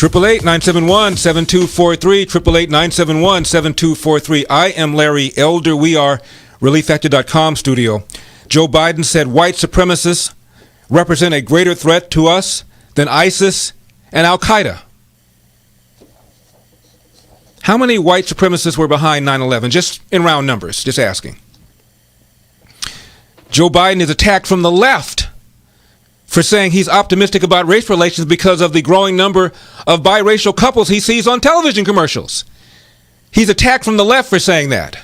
888-971-7243, 888-971-7243. I am Larry Elder. We are ReliefFactor.com studio. Joe Biden said white supremacists represent a greater threat to us than ISIS and Al-Qaeda. How many white supremacists were behind 9/11? Just in round numbers, just asking. Joe Biden is attacked from the left for saying he's optimistic about race relations because of the growing number of biracial couples he sees on television commercials. He's attacked from the left for saying that.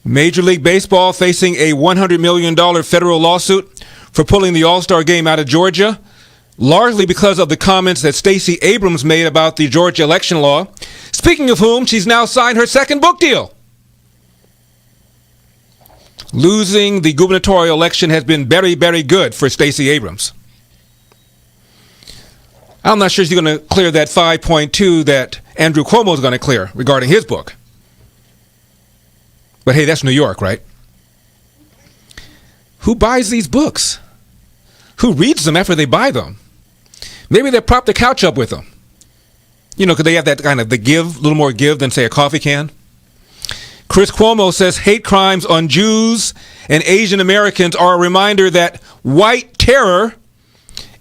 Major League Baseball facing a $100 million federal lawsuit for pulling the All-Star game out of Georgia, largely because of the comments that Stacey Abrams made about the Georgia election law, speaking of whom, she's now signed her second book deal. Losing the gubernatorial election has been very, very good for Stacey Abrams. I'm not sure she's going to clear that 5.2 that Andrew Cuomo is going to clear regarding his book. But hey, that's New York, right? Who buys these books? Who reads them after they buy them? Maybe they prop the couch up with them. You know, because they have that kind of the give, a little more give than, say, a coffee can. Chris Cuomo says hate crimes on Jews and Asian Americans are a reminder that white terror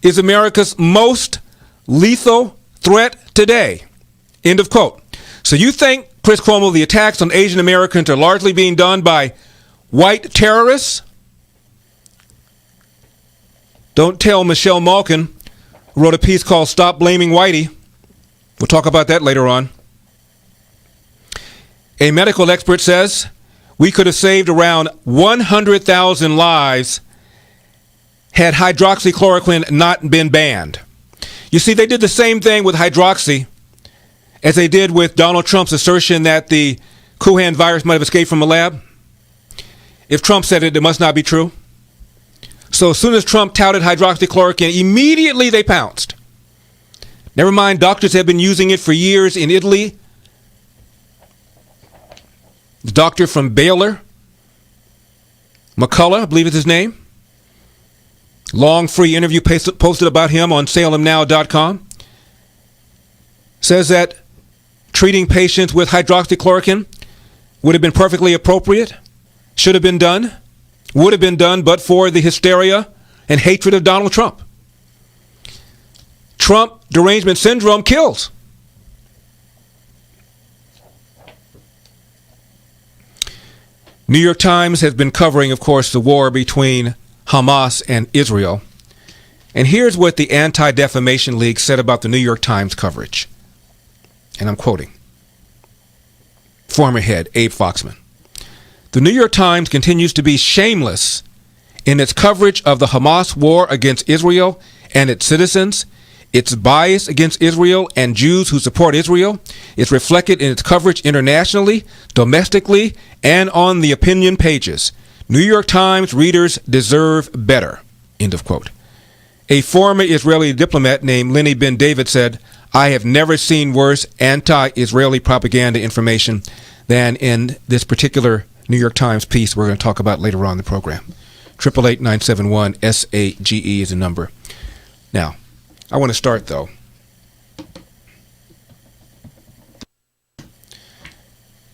is America's most lethal threat today. End of quote. So you think, Chris Cuomo, the attacks on Asian Americans are largely being done by white terrorists? Don't tell Michelle Malkin, who wrote a piece called Stop Blaming Whitey. We'll talk about that later on. A medical expert says we could have saved around 100,000 lives had hydroxychloroquine not been banned. You see, they did the same thing with hydroxy as they did with Donald Trump's assertion that the Wuhan virus might have escaped from a lab. If Trump said it, it must not be true. So as soon as Trump touted hydroxychloroquine, immediately they pounced. Never mind, doctors have been using it for years in Italy. The doctor from Baylor, McCullough, I believe is his name. Long free interview posted about him on salemnow.com. Says that treating patients with hydroxychloroquine would have been perfectly appropriate, should have been done, would have been done, but for the hysteria and hatred of Donald Trump. Trump derangement syndrome kills. New York Times has been covering, of course, the war between Hamas and Israel. And here's what the Anti-Defamation League said about the New York Times coverage. And I'm quoting former head Abe Foxman. The New York Times continues to be shameless in its coverage of the Hamas war against Israel and its citizens. Its bias against Israel and Jews who support Israel is reflected in its coverage internationally, domestically, and on the opinion pages. New York Times readers deserve better. End of quote. A former Israeli diplomat named Lenny Ben David said, I have never seen worse anti-Israeli propaganda information than in this particular New York Times piece we're going to talk about later on in the program. 888-971-SAGE is the number. Now, I want to start, though,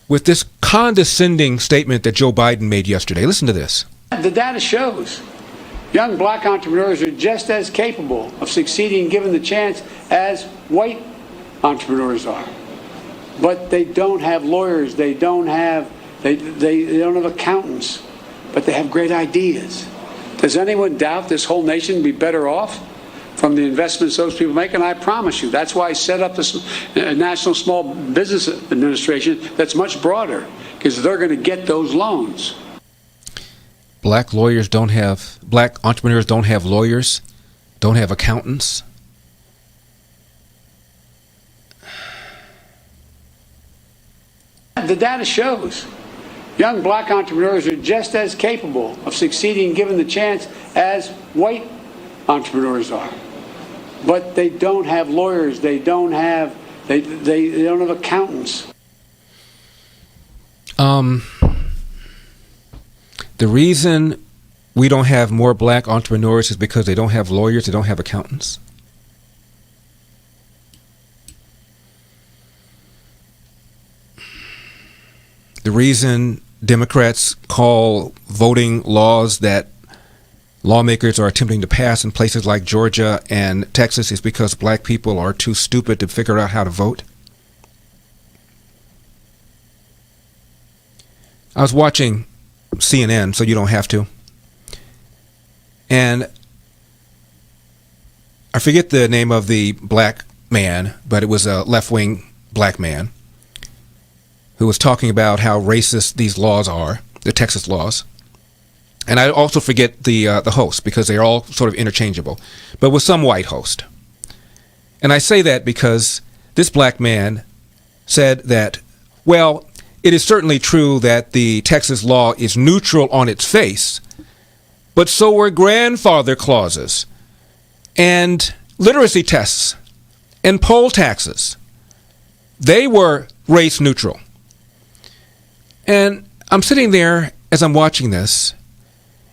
with this condescending statement that Joe Biden made yesterday. Listen to this. The data shows young black entrepreneurs are just as capable of succeeding given the chance as white entrepreneurs are. But they don't have lawyers, they don't have accountants, but they have great ideas. Does anyone doubt this whole nation would be better off from the investments those people make? And I promise you, that's why I set up this National Small Business Administration that's much broader, because they're going to get those loans. Black entrepreneurs don't have lawyers, don't have accountants. The data shows young black entrepreneurs are just as capable of succeeding given the chance as white entrepreneurs are. But they don't have lawyers, they don't have accountants. The reason we don't have more black entrepreneurs is because they don't have lawyers, they don't have accountants? The reason Democrats call voting laws that lawmakers are attempting to pass in places like Georgia and Texas is because black people are too stupid to figure out how to vote. I was watching CNN, so you don't have to. And I forget the name of the black man, but it was a left-wing black man who was talking about how racist these laws are, the Texas laws. And I also forget the host because they're all sort of interchangeable, but with some white host. And I say that because this black man said that, well, it is certainly true that the Texas law is neutral on its face, but so were grandfather clauses and literacy tests and poll taxes. They were race neutral. And I'm sitting there as I'm watching this,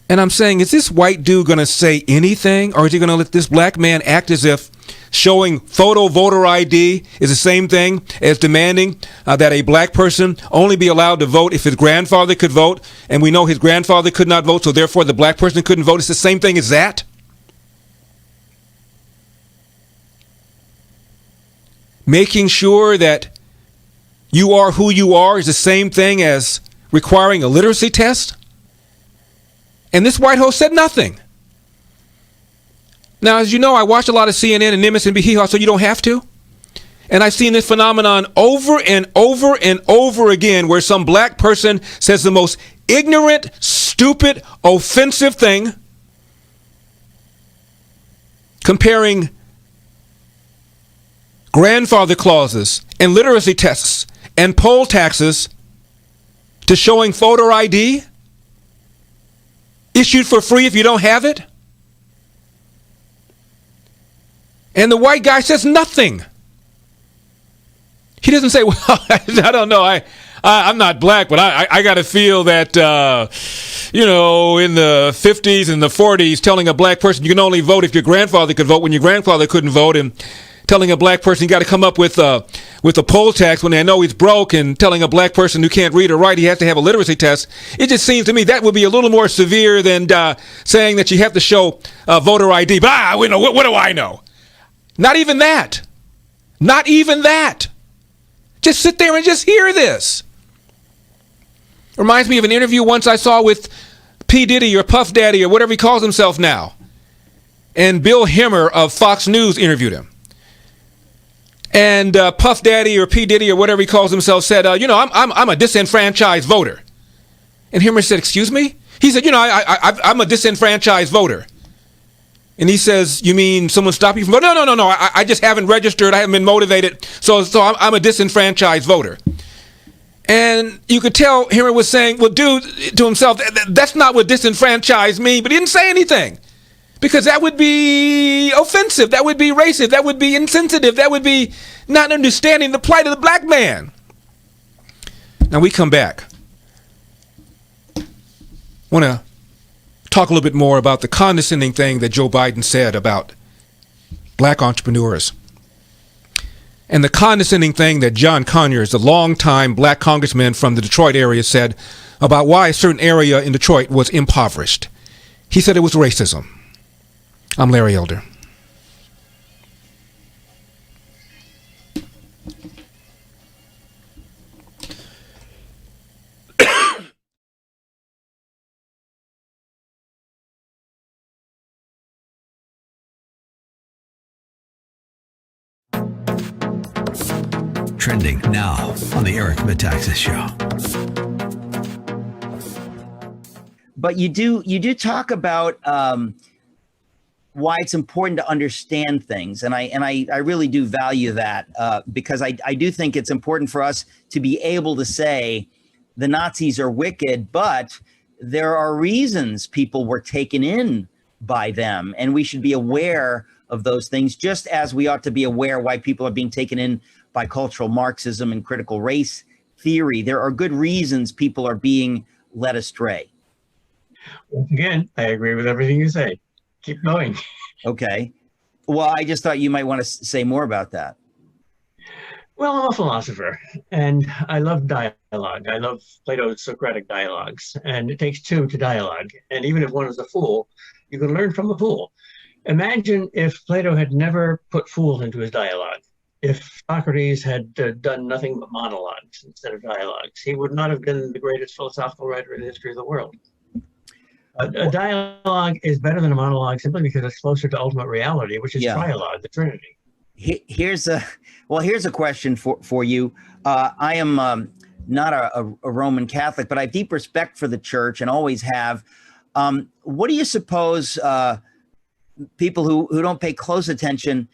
and I'm saying, is this white dude going to say anything, or is he going to let this black man act as if showing photo voter ID is the same thing as demanding that a black person only be allowed to vote if his grandfather could vote, and we know his grandfather could not vote, so therefore the black person couldn't vote? It's the same thing as that? Making sure that you are who you are is the same thing as requiring a literacy test? And this white host said nothing. Now, as you know, I watch a lot of CNN and MSNBC, so you don't have to. And I've seen this phenomenon over and over and over again where some black person says the most ignorant, stupid, offensive thing, comparing grandfather clauses and literacy tests and poll taxes to showing voter ID issued for free if you don't have it. And the white guy says nothing. He doesn't say, well, I don't know, I'm not black, but I got to feel that, in the 50s and the 40s, telling a black person you can only vote if your grandfather could vote when your grandfather couldn't vote, and telling a black person you got to come up with a poll tax when they know he's broke, and telling a black person who can't read or write he has to have a literacy test. It just seems to me that would be a little more severe than saying that you have to show voter ID. But what do I know? Not even that. Not even that. Just sit there and just hear this. Reminds me of an interview once I saw with P. Diddy or Puff Daddy or whatever he calls himself now. And Bill Hemmer of Fox News interviewed him. And Puff Daddy or P. Diddy or whatever he calls himself said, I'm a disenfranchised voter. And Hemmer said, excuse me? He said, I'm a disenfranchised voter. And he says, you mean someone stopped you from voting? No. I just haven't registered. I haven't been motivated. So I'm a disenfranchised voter. And you could tell Hemmer was saying, well, dude, to himself, that's not what disenfranchised means. But he didn't say anything. Because that would be offensive. That would be racist. That would be insensitive. That would be not understanding the plight of the black man. Now we come back. I want to talk a little bit more about the condescending thing that Joe Biden said about black entrepreneurs. And the condescending thing that John Conyers, the longtime black congressman from the Detroit area, said about why a certain area in Detroit was impoverished. He said it was racism. I'm Larry Elder. Trending now on the Eric Metaxas Show. But you do talk about why it's important to understand things, and I really do value that because I do think it's important for us to be able to say the Nazis are wicked, but there are reasons people were taken in by them, and we should be aware of those things, just as we ought to be aware why people are being taken in by cultural Marxism and critical race theory. There are good reasons people are being led astray. Once again, I agree with everything you say. Keep going. Okay. Well, I just thought you might want to say more about that. Well, I'm a philosopher, and I love dialogue. I love Plato's Socratic dialogues, and it takes two to dialogue. And even if one is a fool, you can learn from a fool. Imagine if Plato had never put fools into his dialogue. If Socrates had done nothing but monologues instead of dialogues, he would not have been the greatest philosophical writer in the history of the world. A dialogue is better than a monologue simply because it's closer to ultimate reality, which is trialogue, the Trinity. Here's a question for you. I am not a Roman Catholic, but I have deep respect for the church and always have. What do you suppose people who don't pay close attention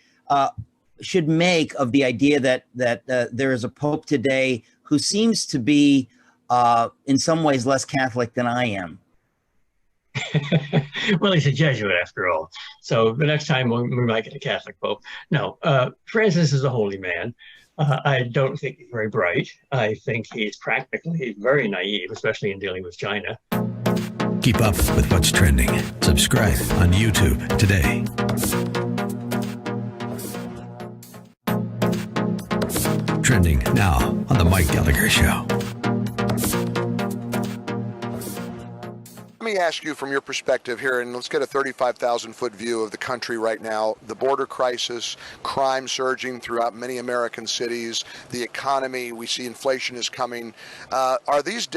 should make of the idea that there is a pope today who seems to be in some ways less Catholic than I am? Well, he's a Jesuit after all. So the next time we might get a Catholic pope. No, Francis is a holy man. I don't think he's very bright. I think he's practically very naive, especially in dealing with China. Keep up with what's trending. Subscribe on YouTube today. Trending now on The Mike Gallagher Show. Let me ask you from your perspective here, and let's get a 35,000-foot view of the country right now. The border crisis, crime surging throughout many American cities, the economy, we see inflation is coming. Are these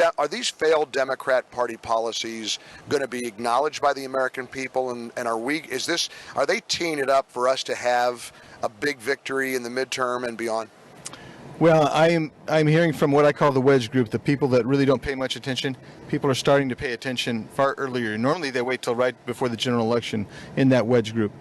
failed Democrat Party policies going to be acknowledged by the American people? And are they teeing it up for us to have a big victory in the midterm and beyond? Well, I'm hearing from what I call the wedge group, the people that really don't pay much attention. People are starting to pay attention far earlier. Normally they wait till right before the general election in that wedge group.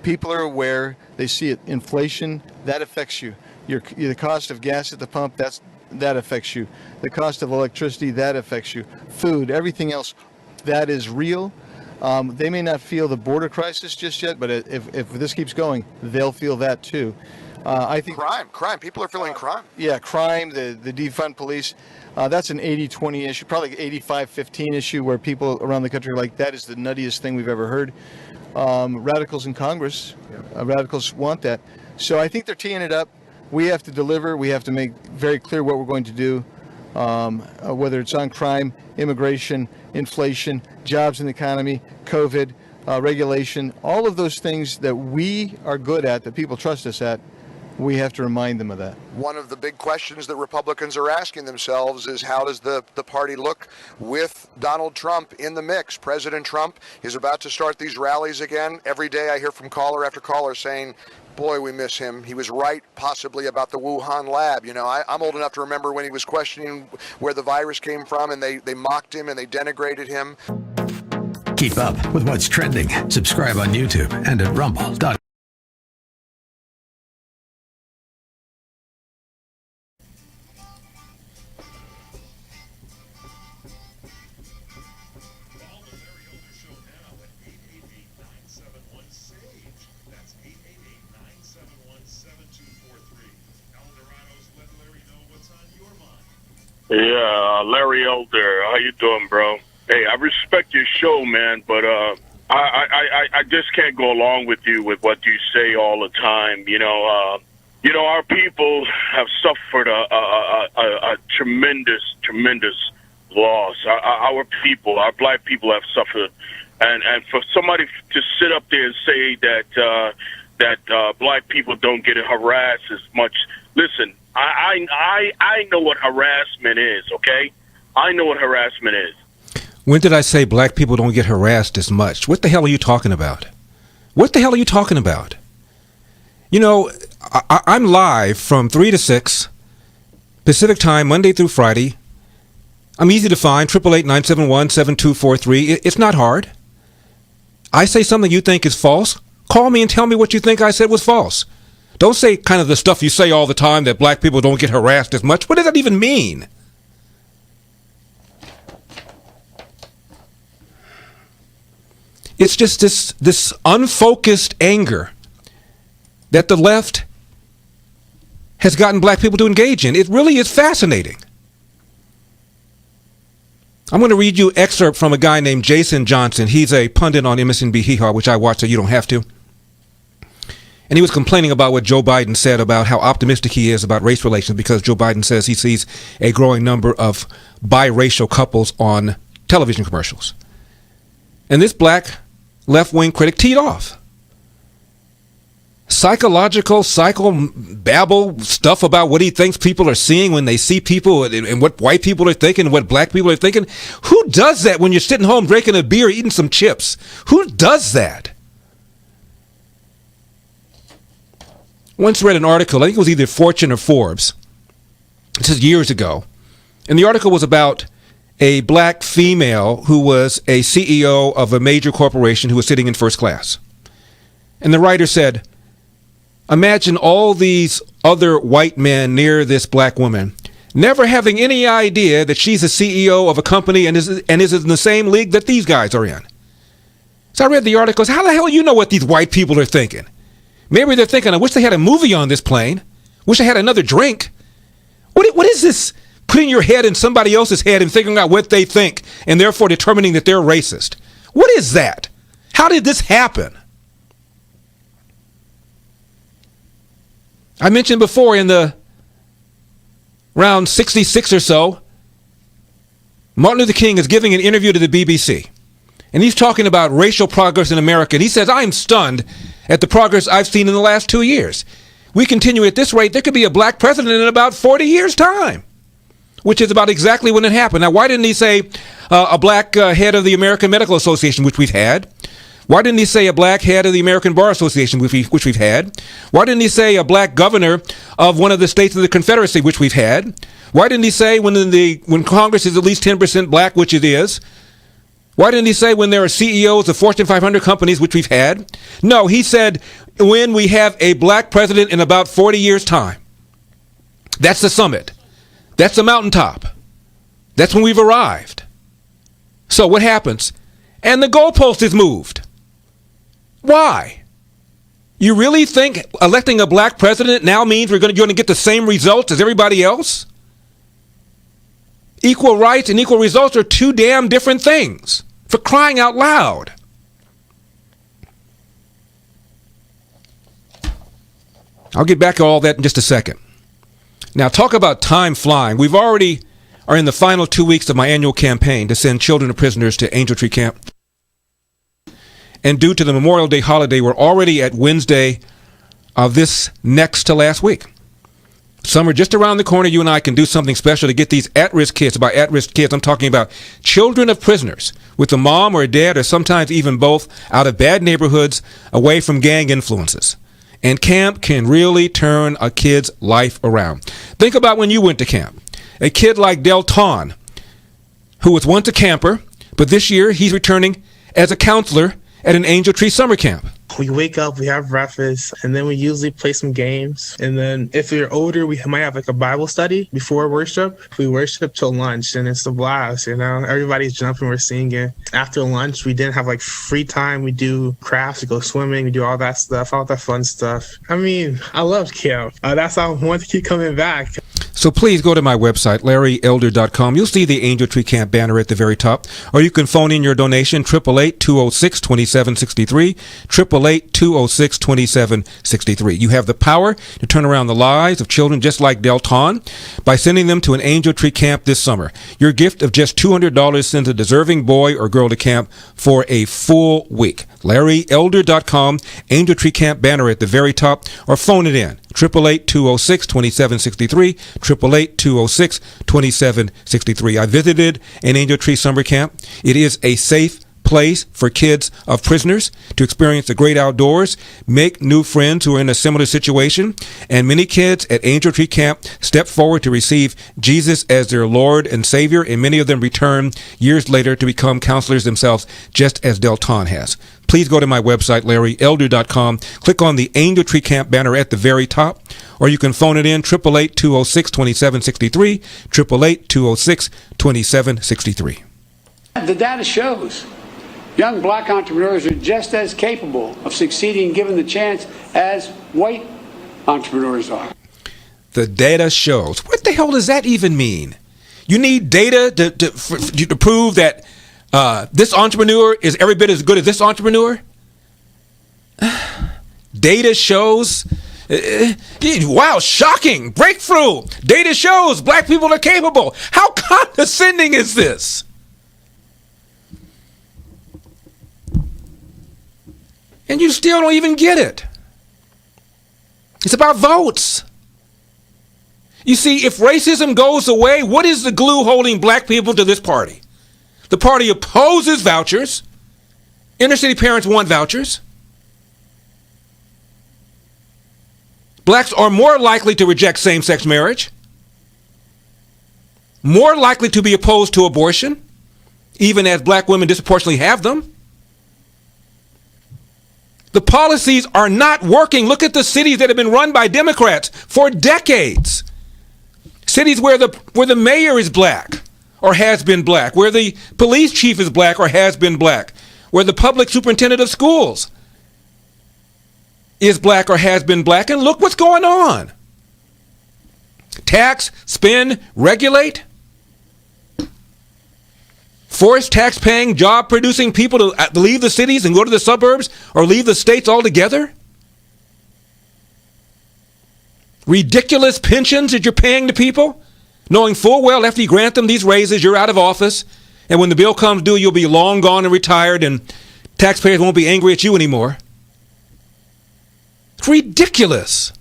People are aware, they see it. Inflation, that affects you. The cost of gas at the pump, that affects you. The cost of electricity, that affects you. Food, everything else, that is real. They may not feel the border crisis just yet, but if this keeps going, they'll feel that too. I think crime. People are feeling crime. Yeah, crime, the defund police. That's an 80-20 issue, probably 85-15 issue where people around the country are like, that is the nuttiest thing we've ever heard. Radicals in Congress, radicals want that. So I think they're teeing it up. We have to deliver. We have to make very clear what we're going to do, whether it's on crime, immigration, inflation, jobs in the economy, COVID, regulation, all of those things that we are good at, that people trust us at. We have to remind them of that. One of the big questions that Republicans are asking themselves is, how does the party look with Donald Trump in the mix? President Trump is about to start these rallies again. Every day I hear from caller after caller saying, boy, we miss him. He was right, possibly, about the Wuhan lab. You know, I'm old enough to remember when he was questioning where the virus came from, and they mocked him and they denigrated him. Keep up with what's trending. Subscribe on YouTube and at rumble.com. Yeah, Larry Elder, how you doing, bro? Hey, I respect your show, man, but I just can't go along with you with what you say all the time. You know, our people have suffered a tremendous loss. Our people, our black people, have suffered, and for somebody to sit up there and say that black people don't get harassed as much. Listen, I know what harassment is, okay? I know what harassment is. When did I say black people don't get harassed as much? What the hell are you talking about? What the hell are you talking about? You know, I'm live from 3 to 6 Pacific time, Monday through Friday. I'm easy to find, 888-971-7243. It's not hard. I say something you think is false, call me and tell me what you think I said was false. Don't say kind of the stuff you say all the time, that black people don't get harassed as much. What does that even mean? It's just this unfocused anger that the left has gotten black people to engage in. It really is fascinating. I'm going to read you an excerpt from a guy named Jason Johnson. He's a pundit on MSNBC Hee Haw, which I watch so you don't have to. And he was complaining about what Joe Biden said about how optimistic he is about race relations because Joe Biden says he sees a growing number of biracial couples on television commercials. And this black left-wing critic teed off. Psychobabble stuff about what he thinks people are seeing when they see people and what white people are thinking and what black people are thinking. Who does that when you're sitting home drinking a beer, eating some chips? Who does that? Once read an article, I think it was either Fortune or Forbes. This is years ago. And the article was about a black female who was a CEO of a major corporation who was sitting in first class. And the writer said, imagine all these other white men near this black woman, never having any idea that she's a CEO of a company and is in the same league that these guys are in. So I read the article. How the hell do you know what these white people are thinking? Maybe they're thinking, I wish they had a movie on this plane. Wish I had another drink. What is this? Putting your head in somebody else's head and figuring out what they think and therefore determining that they're racist. What is that? How did this happen? I mentioned before in the round 66 or so, Martin Luther King is giving an interview to the BBC. And he's talking about racial progress in America. And he says, I am stunned at the progress I've seen in the last 2 years. We continue at this rate, there could be a black president in about 40 years' time, which is about exactly when it happened. Now, why didn't he say a black head of the American Medical Association, which we've had? Why didn't he say a black head of the American Bar Association, which we've had? Why didn't he say a black governor of one of the states of the Confederacy, which we've had? Why didn't he say when Congress is at least 10% black, which it is? Why didn't he say when there are CEOs of Fortune 500 companies, which we've had? No, he said when we have a black president in about 40 years' time. That's the summit. That's the mountaintop. That's when we've arrived. So what happens? And the goalpost is moved. Why? You really think electing a black president now means you're going to get the same results as everybody else? Equal rights and equal results are two damn different things. For crying out loud. I'll get back to all that in just a second. Now, talk about time flying. We've already are in the final 2 weeks of my annual campaign to send children and prisoners to Angel Tree Camp. And due to the Memorial Day holiday, we're already at Wednesday of this next to last week. Summer just around the corner, you and I can do something special to get these at-risk kids. By at-risk kids, I'm talking about children of prisoners with a mom or a dad or sometimes even both out of bad neighborhoods away from gang influences. And camp can really turn a kid's life around. Think about when you went to camp. A kid like Delton, who was once a camper, but this year he's returning as a counselor at an Angel Tree summer camp. We wake up, we have breakfast, and then we usually play some games. And then if we're older, we might have like a Bible study before worship. We worship till lunch, and it's a blast, Everybody's jumping, we're singing. After lunch, we didn't have like free time. We do crafts, we go swimming, we do all that stuff, all that fun stuff. I love camp. That's how I want to keep coming back. So please go to my website, LarryElder.com. You'll see the Angel Tree Camp banner at the very top. Or you can phone in your donation, 888-206-2763, 888-206-2763. You have the power to turn around the lives of children just like Delton by sending them to an Angel Tree Camp this summer. Your gift of just $200 sends a deserving boy or girl to camp for a full week. LarryElder.com, Angel Tree Camp banner at the very top, or phone it in. 888-206-2763, 888-206-2763. I visited an Angel Tree summer camp. It is a safe place for kids of prisoners to experience the great outdoors, make new friends who are in a similar situation, and many kids at Angel Tree Camp step forward to receive Jesus as their Lord and Savior, and many of them return years later to become counselors themselves, just as Delton has. Please go to my website, LarryElder.com. Click on the Angel Tree Camp banner at the very top, or you can phone it in, 888-206-2763, 888-206-2763. The data shows young black entrepreneurs are just as capable of succeeding given the chance as white entrepreneurs are. The data shows. What the hell does that even mean? You need data to prove that this entrepreneur is every bit as good as this entrepreneur. Data shows, wow, shocking, breakthrough. Data shows black people are capable. How condescending is this? And you still don't even get it. It's about votes. You see, if racism goes away, what is the glue holding black people to this party? The party opposes vouchers. Inner city parents want vouchers. Blacks are more likely to reject same-sex marriage, more likely to be opposed to abortion, even as black women disproportionately have them. The policies are not working. Look at the cities that have been run by Democrats for decades. Cities where the mayor is black or has been black, where the police chief is black or has been black, where the public superintendent of schools is black or has been black, and look what's going on. Tax, spend, regulate. Force tax-paying, job-producing people to leave the cities and go to the suburbs or leave the states altogether. Ridiculous pensions that you're paying to people, knowing full well after you grant them these raises, you're out of office, and when the bill comes due, you'll be long gone and retired, and taxpayers won't be angry at you anymore. It's ridiculous.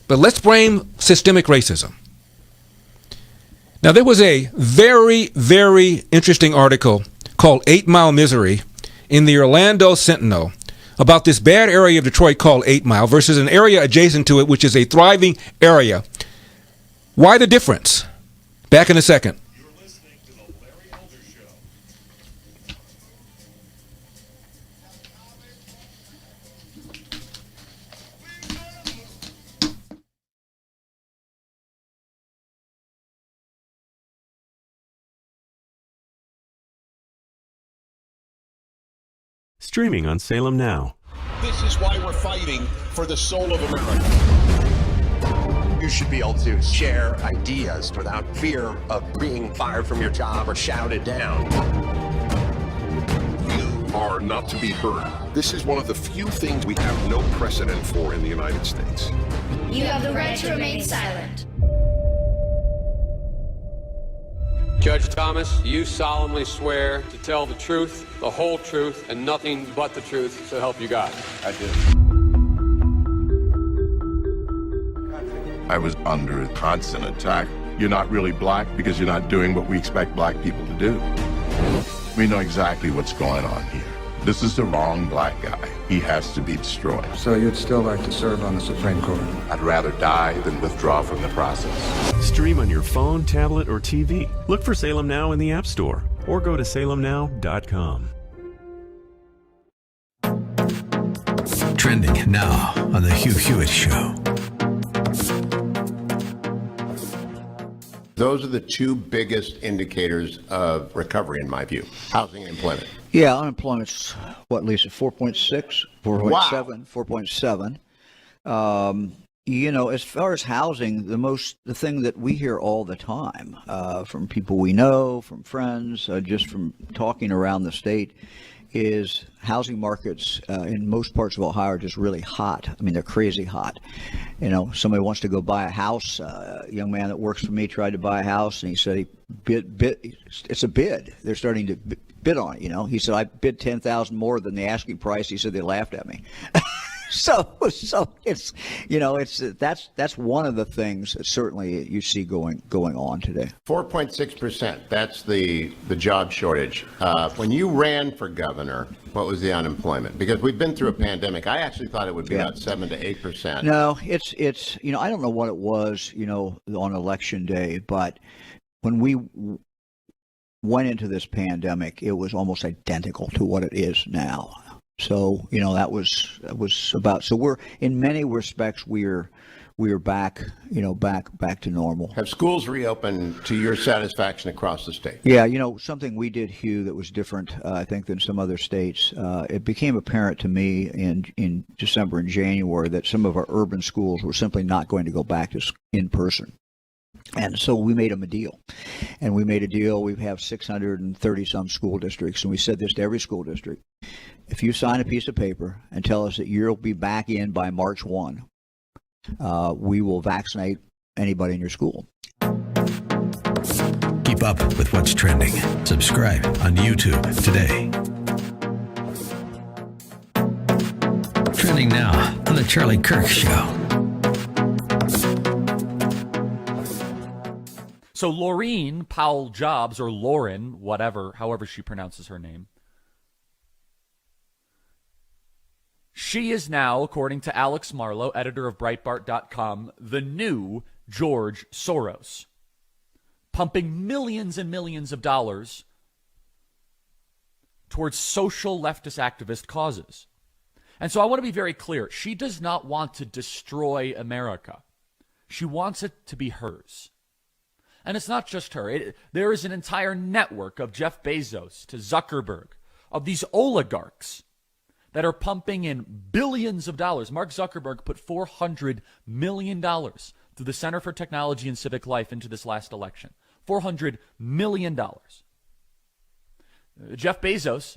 But let's blame systemic racism. Now, there was a very, very interesting article called 8 Mile Misery in the Orlando Sentinel about this bad area of Detroit called 8 Mile versus an area adjacent to it, which is a thriving area. Why the difference? Back in a second. You're listening to the Larry Elder Show. Streaming on Salem Now. This is why we're fighting for the soul of America. You should be able to share ideas without fear of being fired from your job or shouted down. You are not to be heard. This is one of the few things we have no precedent for in the United States. You have the right to remain silent. Judge Thomas, you solemnly swear to tell the truth, the whole truth, and nothing but the truth, so help you God. I did. I was under a constant attack. You're not really black because you're not doing what we expect black people to do. We know exactly what's going on here. This is the wrong black guy. He has to be destroyed. So you'd still like to serve on the Supreme Court? I'd rather die than withdraw from the process. Stream on your phone, tablet, or TV. Look for Salem Now in the App Store or go to salemnow.com. Trending now on The Hugh Hewitt Show. Those are the two biggest indicators of recovery, in my view: housing and employment. Yeah, unemployment's what, Lisa? 4.6, 4.7, Wow. 4.7. You know, as far as housing, the thing that we hear all the time from people we know, from friends, just from talking around the state, is housing markets in most parts of Ohio are just really hot. I mean, they're crazy hot. You know, somebody wants to go buy a house. A young man that works for me tried to buy a house, and he said he bid. It's a bid. They're starting to bid on it. You know, he said I bid $10,000 more than the asking price. He said they laughed at me. So it's, you know, it's that's one of the things that certainly you see going on today. 4.6%. That's the job shortage. When you ran for governor, what was the unemployment? Because we've been through a pandemic. I actually thought it would be about 7 to 8%. No, it's you know, I don't know what it was, you know, on election day, but when we went into this pandemic, it was almost identical to what it is now. So, you know, that was about, so we're, in many respects, we're we are back to normal. Have schools reopened to your satisfaction across the state? Yeah, something we did, Hugh, that was different, I think, than some other states. It became apparent to me in December and January that some of our urban schools were simply not going to go back to in person. And so we made them a deal. And we made a deal. We have 630 some school districts, and we said this to every school district. If you sign a piece of paper and tell us that you'll be back in by March 1, we will vaccinate anybody in your school. Keep up with what's trending. Subscribe on YouTube today. Trending now on The Charlie Kirk Show. So Laureen Powell Jobs, or Lauren, however she pronounces her name, she is now, according to Alex Marlow, editor of Breitbart.com, the new George Soros, pumping millions and millions of dollars towards social leftist activist causes. And so I want to be very clear. She does not want to destroy America. She wants it to be hers. And it's not just her. There is an entire network of Jeff Bezos to Zuckerberg, of these oligarchs that are pumping in billions of dollars. Mark Zuckerberg put $400 million through the Center for Technology and Civic Life into this last election. $400 million. Jeff Bezos,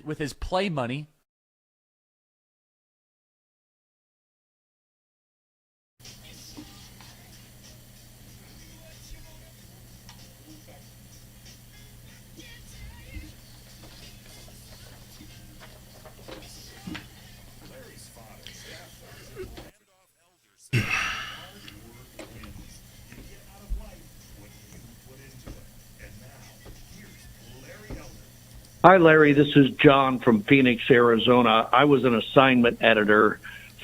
with his play money, Hi, Larry. This is John from Phoenix, Arizona. I was an assignment editor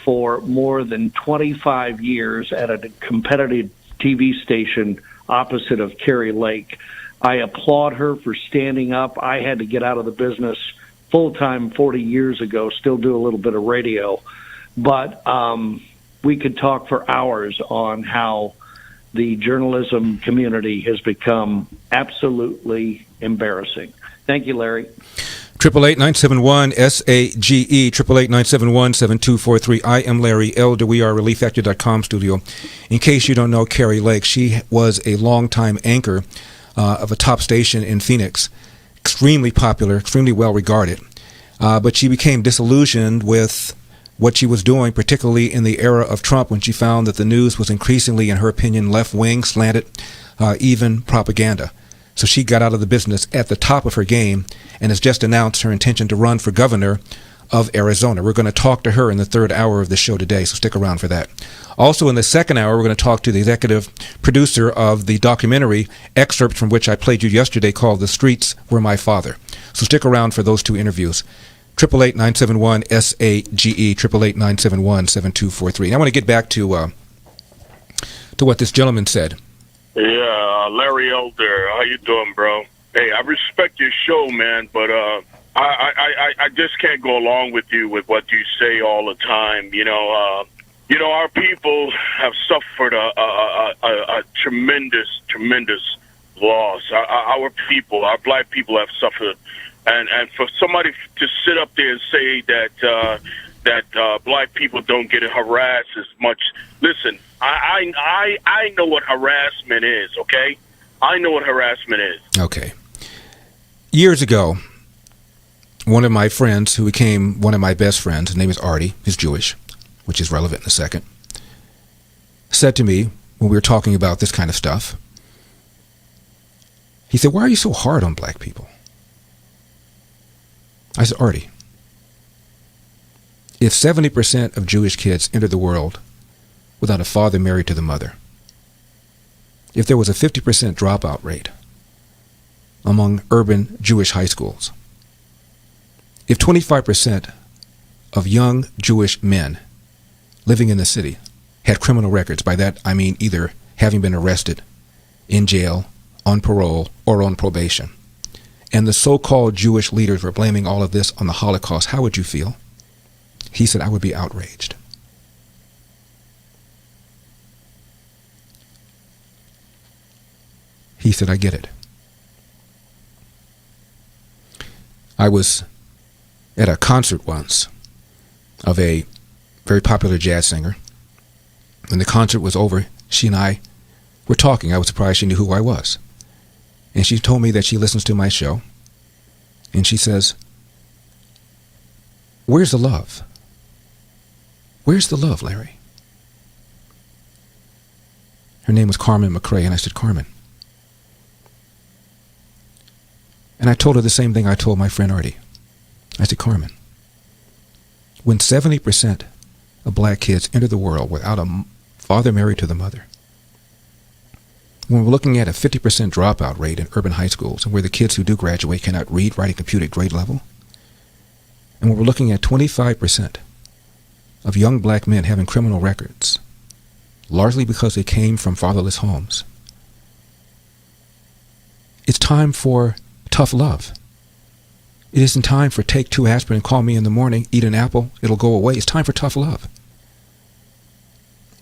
for more than 25 years at a competitive TV station opposite of Kari Lake. I applaud her for standing up. I had to get out of the business full-time 40 years ago, still do a little bit of radio. But we could talk for hours on how the journalism community has become absolutely embarrassing. Thank you, Larry. 888-971-SAGE, 888-971-7243. I am Larry Elder. We are ReliefFactor.com studio. In case you don't know Kari Lake, she was a longtime anchor of a top station in Phoenix. Extremely popular, extremely well regarded. But she became disillusioned with what she was doing, particularly in the era of Trump, when she found that the news was increasingly, in her opinion, left-wing, slanted, even propaganda. So she got out of the business at the top of her game and has just announced her intention to run for governor of Arizona. We're going to talk to her in the third hour of the show today, so stick around for that. Also, in the second hour, we're going to talk to the executive producer of the documentary, excerpt from which I played you yesterday, called The Streets Were My Father. So stick around for those two interviews. 888-971-SAGE, 888-971-7243. And I want to get back to what this gentleman said. Yeah, Larry Elder, how you doing, bro? Hey, I respect your show, man, but I just can't go along with you with what you say all the time. Our people have suffered a tremendous loss. Our people, our black people, have suffered, and for somebody to sit up there and say that black people don't get harassed as much. Listen, I know what harassment is, okay? I know what harassment is. Okay. Years ago, one of my friends who became one of my best friends, his name is Artie, he's Jewish, which is relevant in a second, said to me when we were talking about this kind of stuff, he said, "Why are you so hard on black people?" I said, "Artie, if 70% of Jewish kids enter the world without a father married to the mother, if there was a 50% dropout rate among urban Jewish high schools, if 25% of young Jewish men living in the city had criminal records, by that I mean either having been arrested, in jail, on parole, or on probation, and the so-called Jewish leaders were blaming all of this on the Holocaust, how would you feel?" He said, "I would be outraged." He said, I get it. I was at a concert once of a very popular jazz singer. When the concert was over, she and I were talking. I was surprised she knew who I was. And she told me that she listens to my show. And she says, where's the love? Where's the love, Larry? Her name was Carmen McCrae, and I said, Carmen. And I told her the same thing I told my friend Artie. I said, Carmen, when 70% of black kids enter the world without a father married to the mother, when we're looking at a 50% dropout rate in urban high schools, and where the kids who do graduate cannot read, write, and compute at grade level, and when we're looking at 25% of young black men having criminal records, largely because they came from fatherless homes, it's time for tough love. It isn't time for take 2 aspirin and call me in the morning, eat an apple, it'll go away. It's time for tough love.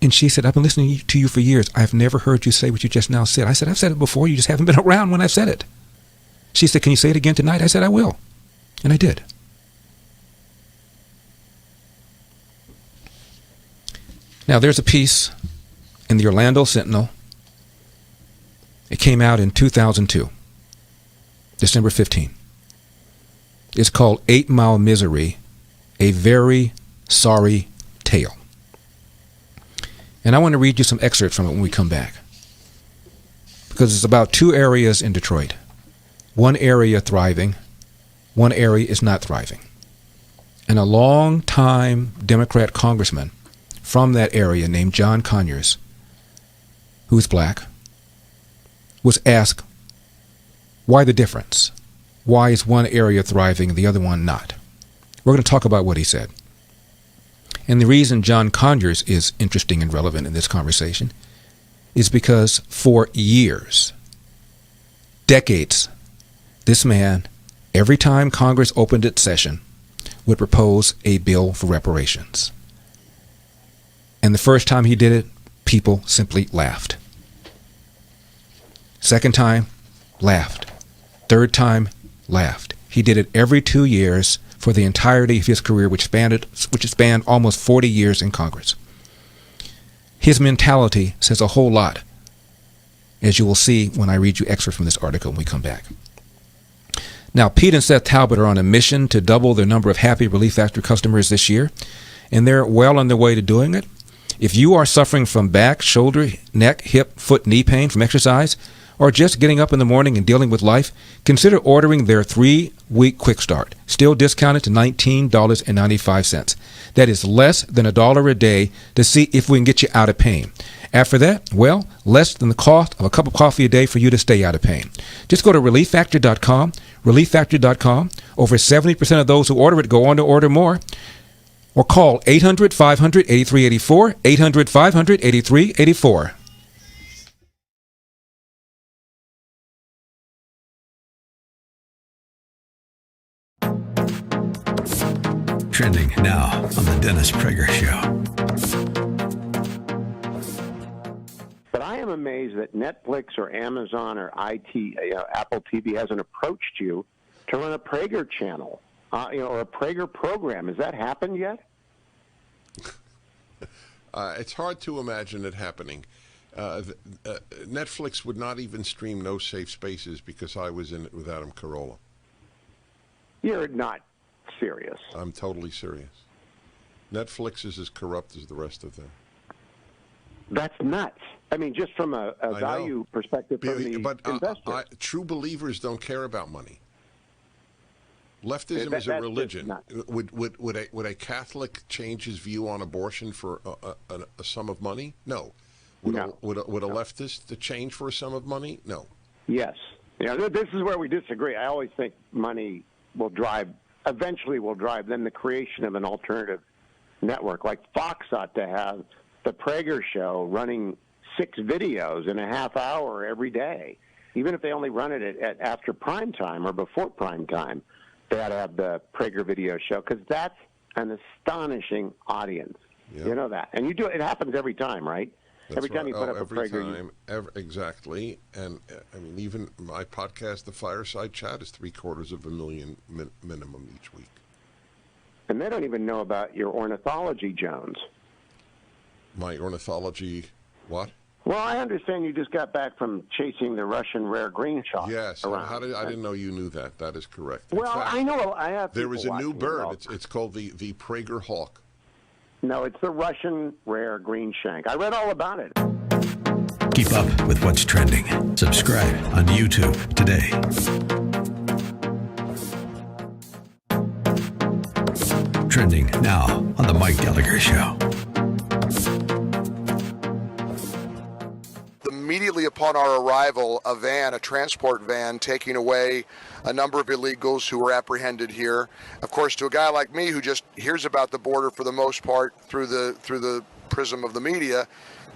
And she said, I've been listening to you for years. I've never heard you say what you just now said. I said, I've said it before. You just haven't been around when I've said it. She said, can you say it again tonight? I said, I will. And I did. Now, there's a piece in the Orlando Sentinel. It came out in 2002, December 15. It's called 8 Mile Misery, A Very Sorry Tale. And I want to read you some excerpts from it when we come back, because it's about 2 areas in Detroit. One area thriving, one area is not thriving. And a long-time Democrat congressman from that area named John Conyers, who's black, was asked, why the difference? Why is one area thriving and the other one not? We're going to talk about what he said. And the reason John Conyers is interesting and relevant in this conversation is because for years, decades, this man, every time Congress opened its session, would propose a bill for reparations. And the first time he did it, people simply laughed. Second time, laughed. Third time, laughed. He did it every 2 years for the entirety of his career, which spanned almost 40 years in Congress. His mentality says a whole lot, as you will see when I read you excerpts from this article when we come back. Now, Pete and Seth Talbot are on a mission to double the number of happy Relief Factor customers this year, and they're well on their way to doing it. If you are suffering from back, shoulder, neck, hip, foot, knee pain from exercise, or just getting up in the morning and dealing with life, consider ordering their 3-week quick start, still discounted to $19.95. That is less than $1 a day to see if we can get you out of pain. After that, well, less than the cost of a cup of coffee a day for you to stay out of pain. Just go to relieffactor.com, relieffactor.com. Over 70% of those who order it go on to order more. Or call 800-500-8384, 800-500-8384. Trending now on the Dennis Prager Show. But I am amazed that Netflix or Amazon or Apple TV hasn't approached you to run a Prager channel, or a Prager program. Has that happened yet? It's hard to imagine it happening. Netflix would not even stream No Safe Spaces because I was in it with Adam Carolla. You're not serious. I'm totally serious. Netflix is as corrupt as the rest of them. That's nuts. I mean, just from a value perspective for the investor. True believers don't care about money. Leftism is a religion. Would a Catholic change his view on abortion for a sum of money? No. Would a leftist change for a sum of money? No. Yes. This is where we disagree. I always think money eventually will drive then the creation of an alternative network. Like Fox ought to have the Prager Show running 6 videos in a half hour every day. Even if they only run it at after prime time or before prime time, they ought to have the Prager video show, because that's an astonishing audience. Yeah. You know that. And it happens every time, right? Every time you put up a every Prager, time, exactly. And I mean, even my podcast, The Fireside Chat, is 750,000 minimum each week. and they don't even know about your ornithology, Jones. My ornithology, what? Well, I understand you just got back from chasing the Russian rare green shark. Yes. around. I didn't know you knew that. That is correct. Well, fact, I know. I have. There is a new bird. It It's called the Prager hawk. No, it's the Russian rare green shank. I read all about it. Keep up with what's trending. Subscribe on YouTube today. Trending now on The Mike Gallagher Show. Immediately upon our arrival, a transport van, taking away a number of illegals who were apprehended here. Of course, to a guy like me who just hears about the border for the most part through the prism of the media,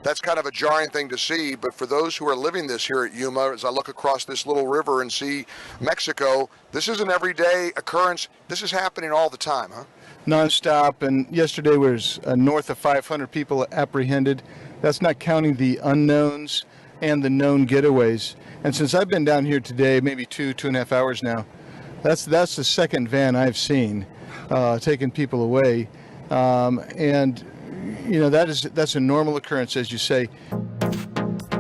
that's kind of a jarring thing to see. But for those who are living this here at Yuma, as I look across this little river and see Mexico, this is an everyday occurrence. This is happening all the time, huh? Non-stop, and yesterday was north of 500 people apprehended. That's not counting the unknowns and the known getaways. And since I've been down here today, maybe 2.5 hours now, that's the second van I've seen taking people away. And you know, that's a normal occurrence, as you say.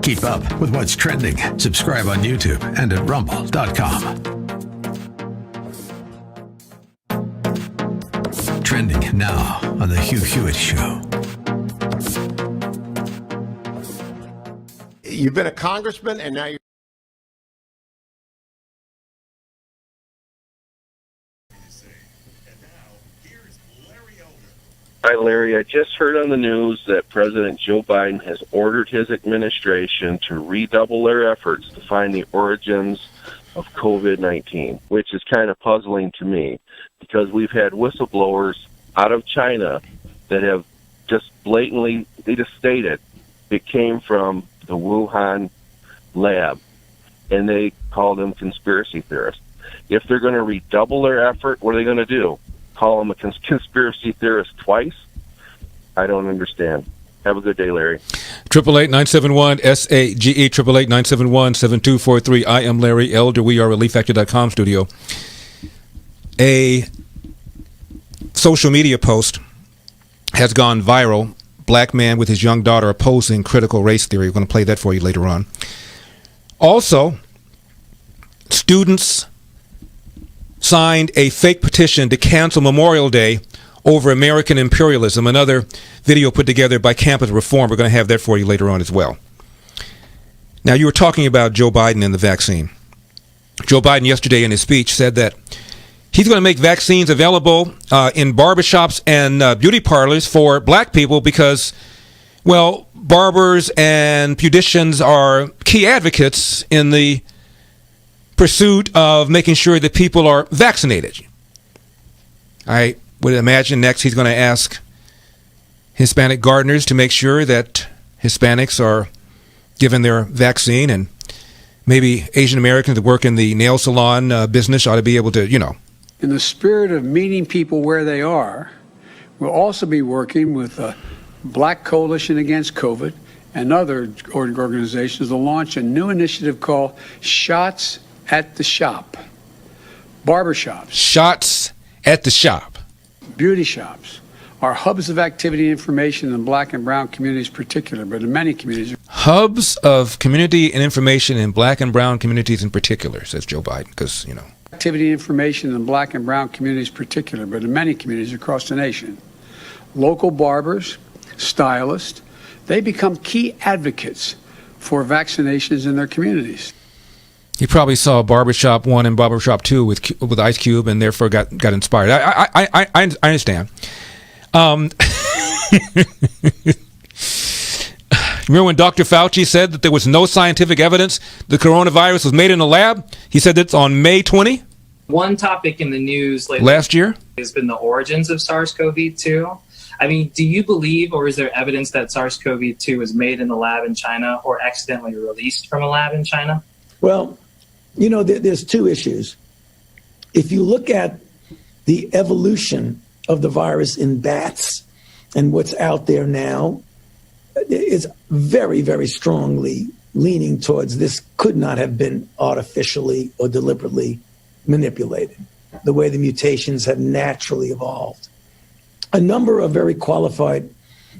Keep up with what's trending. Subscribe on YouTube and at rumble.com. Trending now on The Hugh Hewitt Show. You've been a congressman, and now you're... Hi, Larry. I just heard on the news that President Joe Biden has ordered his administration to redouble their efforts to find the origins of COVID-19, which is kind of puzzling to me because we've had whistleblowers out of China that have just blatantly, they just stated it came from the Wuhan lab, and they call them conspiracy theorists. If they're going to redouble their effort, what are they going to do? Call them a conspiracy theorist twice? I don't understand. Have a good day, Larry. 888-971-SAGE, 888-971-7243. I am Larry Elder. We are ReliefFactor.com studio. A social media post has gone viral. Black man with his young daughter opposing critical race theory. We're going to play that for you later on. Also, students signed a fake petition to cancel Memorial Day over American imperialism. Another video put together by Campus Reform. We're going to have that for you later on as well. Now, you were talking about Joe Biden and the vaccine. Joe Biden yesterday in his speech said that he's going to make vaccines available in barbershops and beauty parlors for black people because, well, barbers and beauticians are key advocates in the pursuit of making sure that people are vaccinated. I would imagine next he's going to ask Hispanic gardeners to make sure that Hispanics are given their vaccine, and maybe Asian Americans that work in the nail salon business ought to be able to, you know. In the spirit of meeting people where they are, we'll also be working with the Black Coalition Against COVID and other organizations to launch a new initiative called Shots at the Shop. Barbershops. Shots at the Shop. Beauty shops are hubs of activity and information in black and brown communities in particular, but in many communities. Hubs of community and information in black and brown communities in particular, says Joe Biden, because, you know. Activity and information in black and brown communities in particular, but in many communities across the nation. Local barbers, stylists, they become key advocates for vaccinations in their communities. He probably saw Barbershop 1 and Barbershop 2 with Ice Cube and therefore got inspired. I understand. Remember when Dr. Fauci said that there was no scientific evidence the coronavirus was made in a lab? He said that's on May 20. One topic in the news lately last year has been the origins of SARS-CoV-2. I mean, do you believe or is there evidence that SARS-CoV-2 was made in a lab in China or accidentally released from a lab in China? Well, you know, there's two issues. If you look at the evolution of the virus in bats and what's out there now, is very, very strongly leaning towards this could not have been artificially or deliberately manipulated, the way the mutations have naturally evolved. A number of very qualified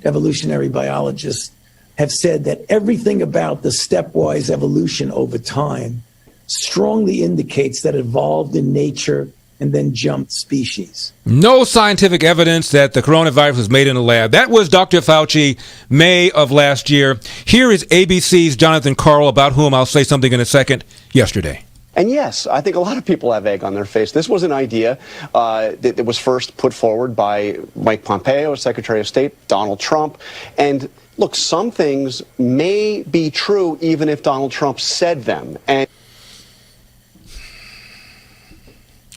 evolutionary biologists have said that everything about the stepwise evolution over time strongly indicates that it evolved in nature and then jumped species. No scientific evidence that the coronavirus was made in a lab. That was Dr. Fauci, May of last year. Here is ABC's Jonathan Karl, about whom I'll say something in a second, yesterday. And yes, I think a lot of people have egg on their face. This was an idea that was first put forward by Mike Pompeo, Secretary of State, Donald Trump. And look, some things may be true even if Donald Trump said them. And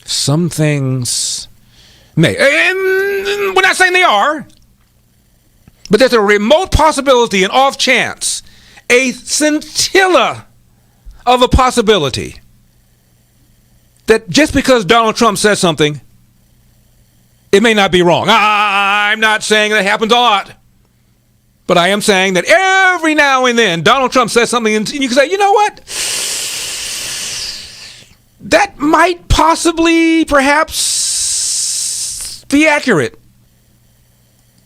some things may. And we're not saying they are. But there's a remote possibility, an off chance, a scintilla of a possibility that just because Donald Trump says something, it may not be wrong. I'm not saying that happens a lot. But I am saying that every now and then Donald Trump says something and you can say, you know what? That might possibly, perhaps, be accurate.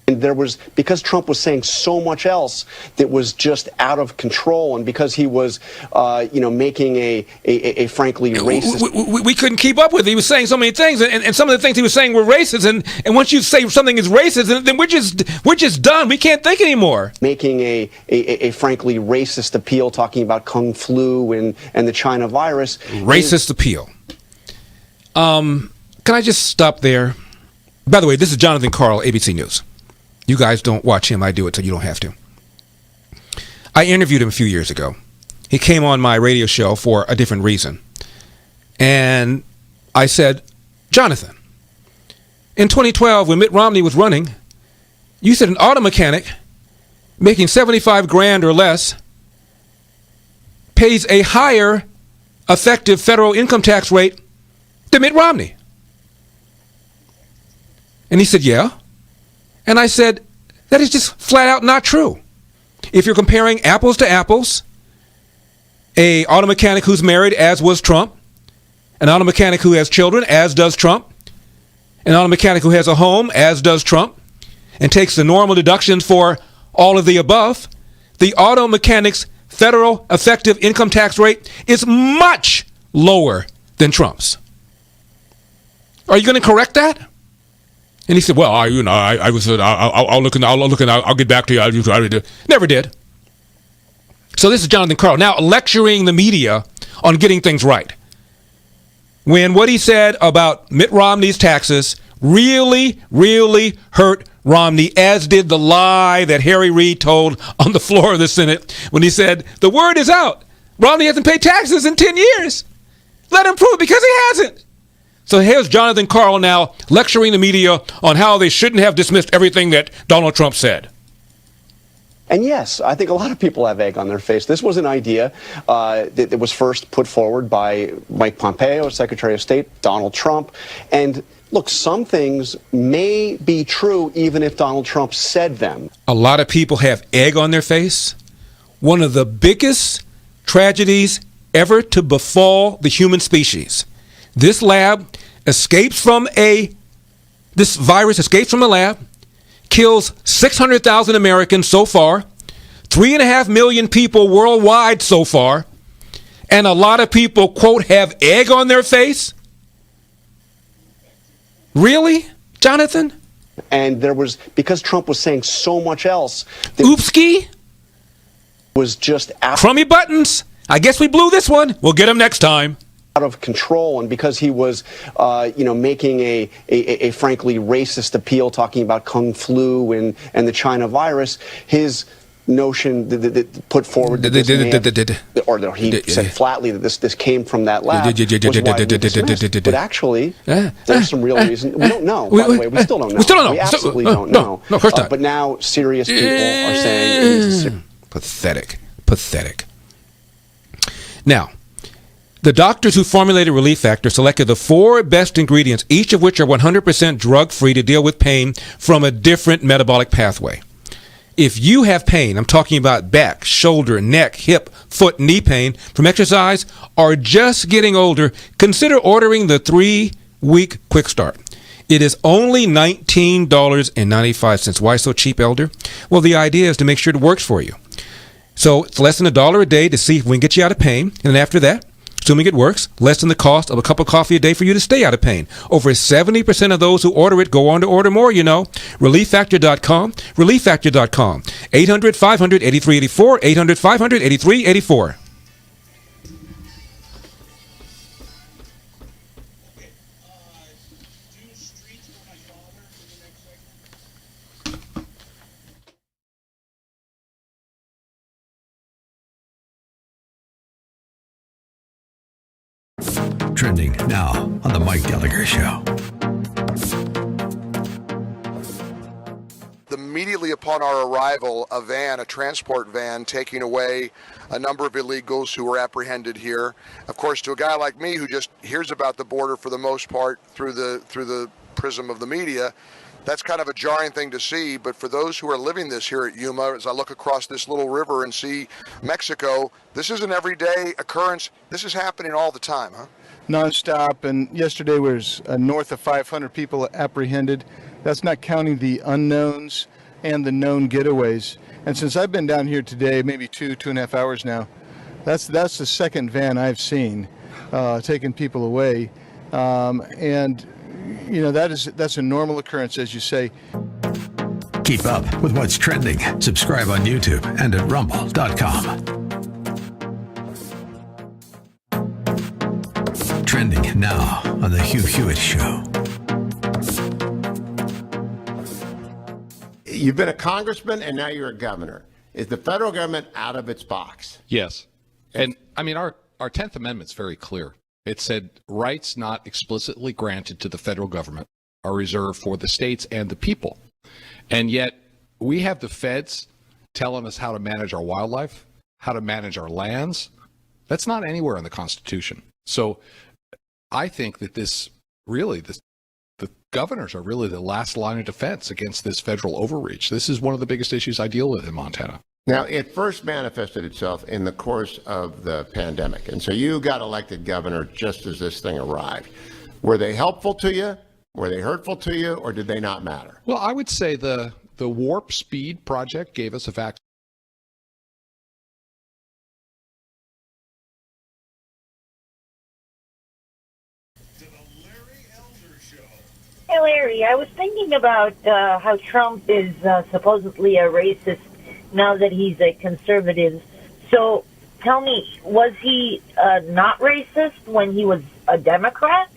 And there was, because Trump was saying so much else that was just out of control, and because he was, making a frankly racist. We couldn't keep up with it. He was saying so many things, and some of the things he was saying were racist. And once you say something is racist, then we're just done. We can't think anymore. Making a frankly racist appeal, talking about Kung Flu and the China virus. Racist appeal. Can I just stop there? By the way, this is Jonathan Karl, ABC News. You guys don't watch him. I do it, so you don't have to. I interviewed him a few years ago. He came on my radio show for a different reason. And I said, Jonathan, in 2012, when Mitt Romney was running, you said an auto mechanic making $75,000 or less pays a higher effective federal income tax rate than Mitt Romney. And he said, yeah. And I said, that is just flat out not true. If you're comparing apples to apples, a auto mechanic who's married, as was Trump, an auto mechanic who has children, as does Trump, an auto mechanic who has a home, as does Trump, and takes the normal deductions for all of the above, the auto mechanic's federal effective income tax rate is much lower than Trump's. Are you going to correct that? And he said, well, I'll look and I'll get back to you. Never did. So this is Jonathan Karl now lecturing the media on getting things right. When what he said about Mitt Romney's taxes really, really hurt Romney, as did the lie that Harry Reid told on the floor of the Senate when he said, the word is out. Romney hasn't paid taxes in 10 years. Let him prove it, because he hasn't. So here's Jonathan Karl now lecturing the media on how they shouldn't have dismissed everything that Donald Trump said. And yes, I think a lot of people have egg on their face. This was an idea that was first put forward by Mike Pompeo, Secretary of State, Donald Trump. And look, some things may be true even if Donald Trump said them. A lot of people have egg on their face. One of the biggest tragedies ever to befall the human species. This virus escapes from a lab, kills 600,000 Americans so far, 3.5 million people worldwide so far, and a lot of people, quote, have egg on their face? Really, Jonathan? And there was, because Trump was saying so much else. Oopski? Was just out. Crummy buttons. I guess we blew this one. We'll get him next time. Out of control, and because he was, making a frankly racist appeal, talking about Kung Flu and the China virus, his notion that put forward that this he said flatly that this came from that lab was widely dismissed. But actually, there's some real reason. We don't know, by the way. We still don't know. We absolutely don't know. No, of course not. But now serious people are saying pathetic. Now, the doctors who formulated Relief Factor selected the 4 best ingredients, each of which are 100% drug-free to deal with pain from a different metabolic pathway. If you have pain, I'm talking about back, shoulder, neck, hip, foot, knee pain from exercise or just getting older, consider ordering the 3-week Quick Start. It is only $19.95. Why so cheap, Elder? Well, the idea is to make sure it works for you. So it's less than $1 a day to see if we can get you out of pain. And then after that, assuming it works, less than the cost of a cup of coffee a day for you to stay out of pain. Over 70% of those who order it go on to order more, ReliefFactor.com, ReliefFactor.com. 800-500-8384, 800-500-8384. Trending now on the Mike Gallagher Show. Immediately upon our arrival, a transport van, taking away a number of illegals who were apprehended here. Of course, to a guy like me who just hears about the border for the most part through the prism of the media, that's kind of a jarring thing to see. But for those who are living this here at Yuma, as I look across this little river and see Mexico, this is an everyday occurrence. This is happening all the time, huh? Nonstop, and yesterday was north of 500 people apprehended. That's not counting the unknowns and the known getaways. And since I've been down here today, maybe 2.5 hours now, that's the second van I've seen taking people away. And that's a normal occurrence, as you say. Keep up with what's trending. Subscribe on YouTube and at rumble.com. Trending now on the Hugh Hewitt Show. You've been a congressman and now you're a governor. Is the federal government out of its box? Yes. And I mean, our 10th Amendment's very clear. It said rights not explicitly granted to the federal government are reserved for the states and the people. And yet we have the feds telling us how to manage our wildlife, how to manage our lands. That's not anywhere in the Constitution. So I think that the governors are really the last line of defense against this federal overreach. This is one of the biggest issues I deal with in Montana. Now, it first manifested itself in the course of the pandemic. And so you got elected governor just as this thing arrived. Were they helpful to you? Were they hurtful to you? Or did they not matter? Well, I would say the Warp Speed project gave us a vaccine. Hey, Larry, I was thinking about how Trump is supposedly a racist now that he's a conservative. So tell me, was he not racist when he was a Democrat?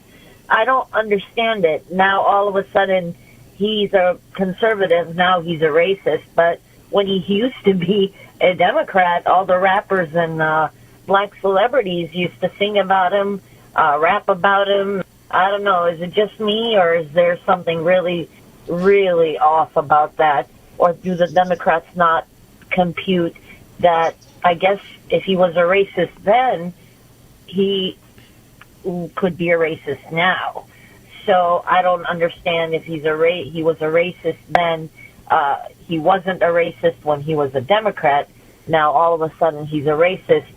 I don't understand it. Now all of a sudden he's a conservative, now he's a racist. But when he used to be a Democrat, all the rappers and black celebrities used to sing about him, rap about him. I don't know, is it just me, or is there something really, really off about that? Or do the Democrats not compute that, I guess, if he was a racist then, he could be a racist now? So I don't understand if he was a racist then, he wasn't a racist when he was a Democrat, now all of a sudden he's a racist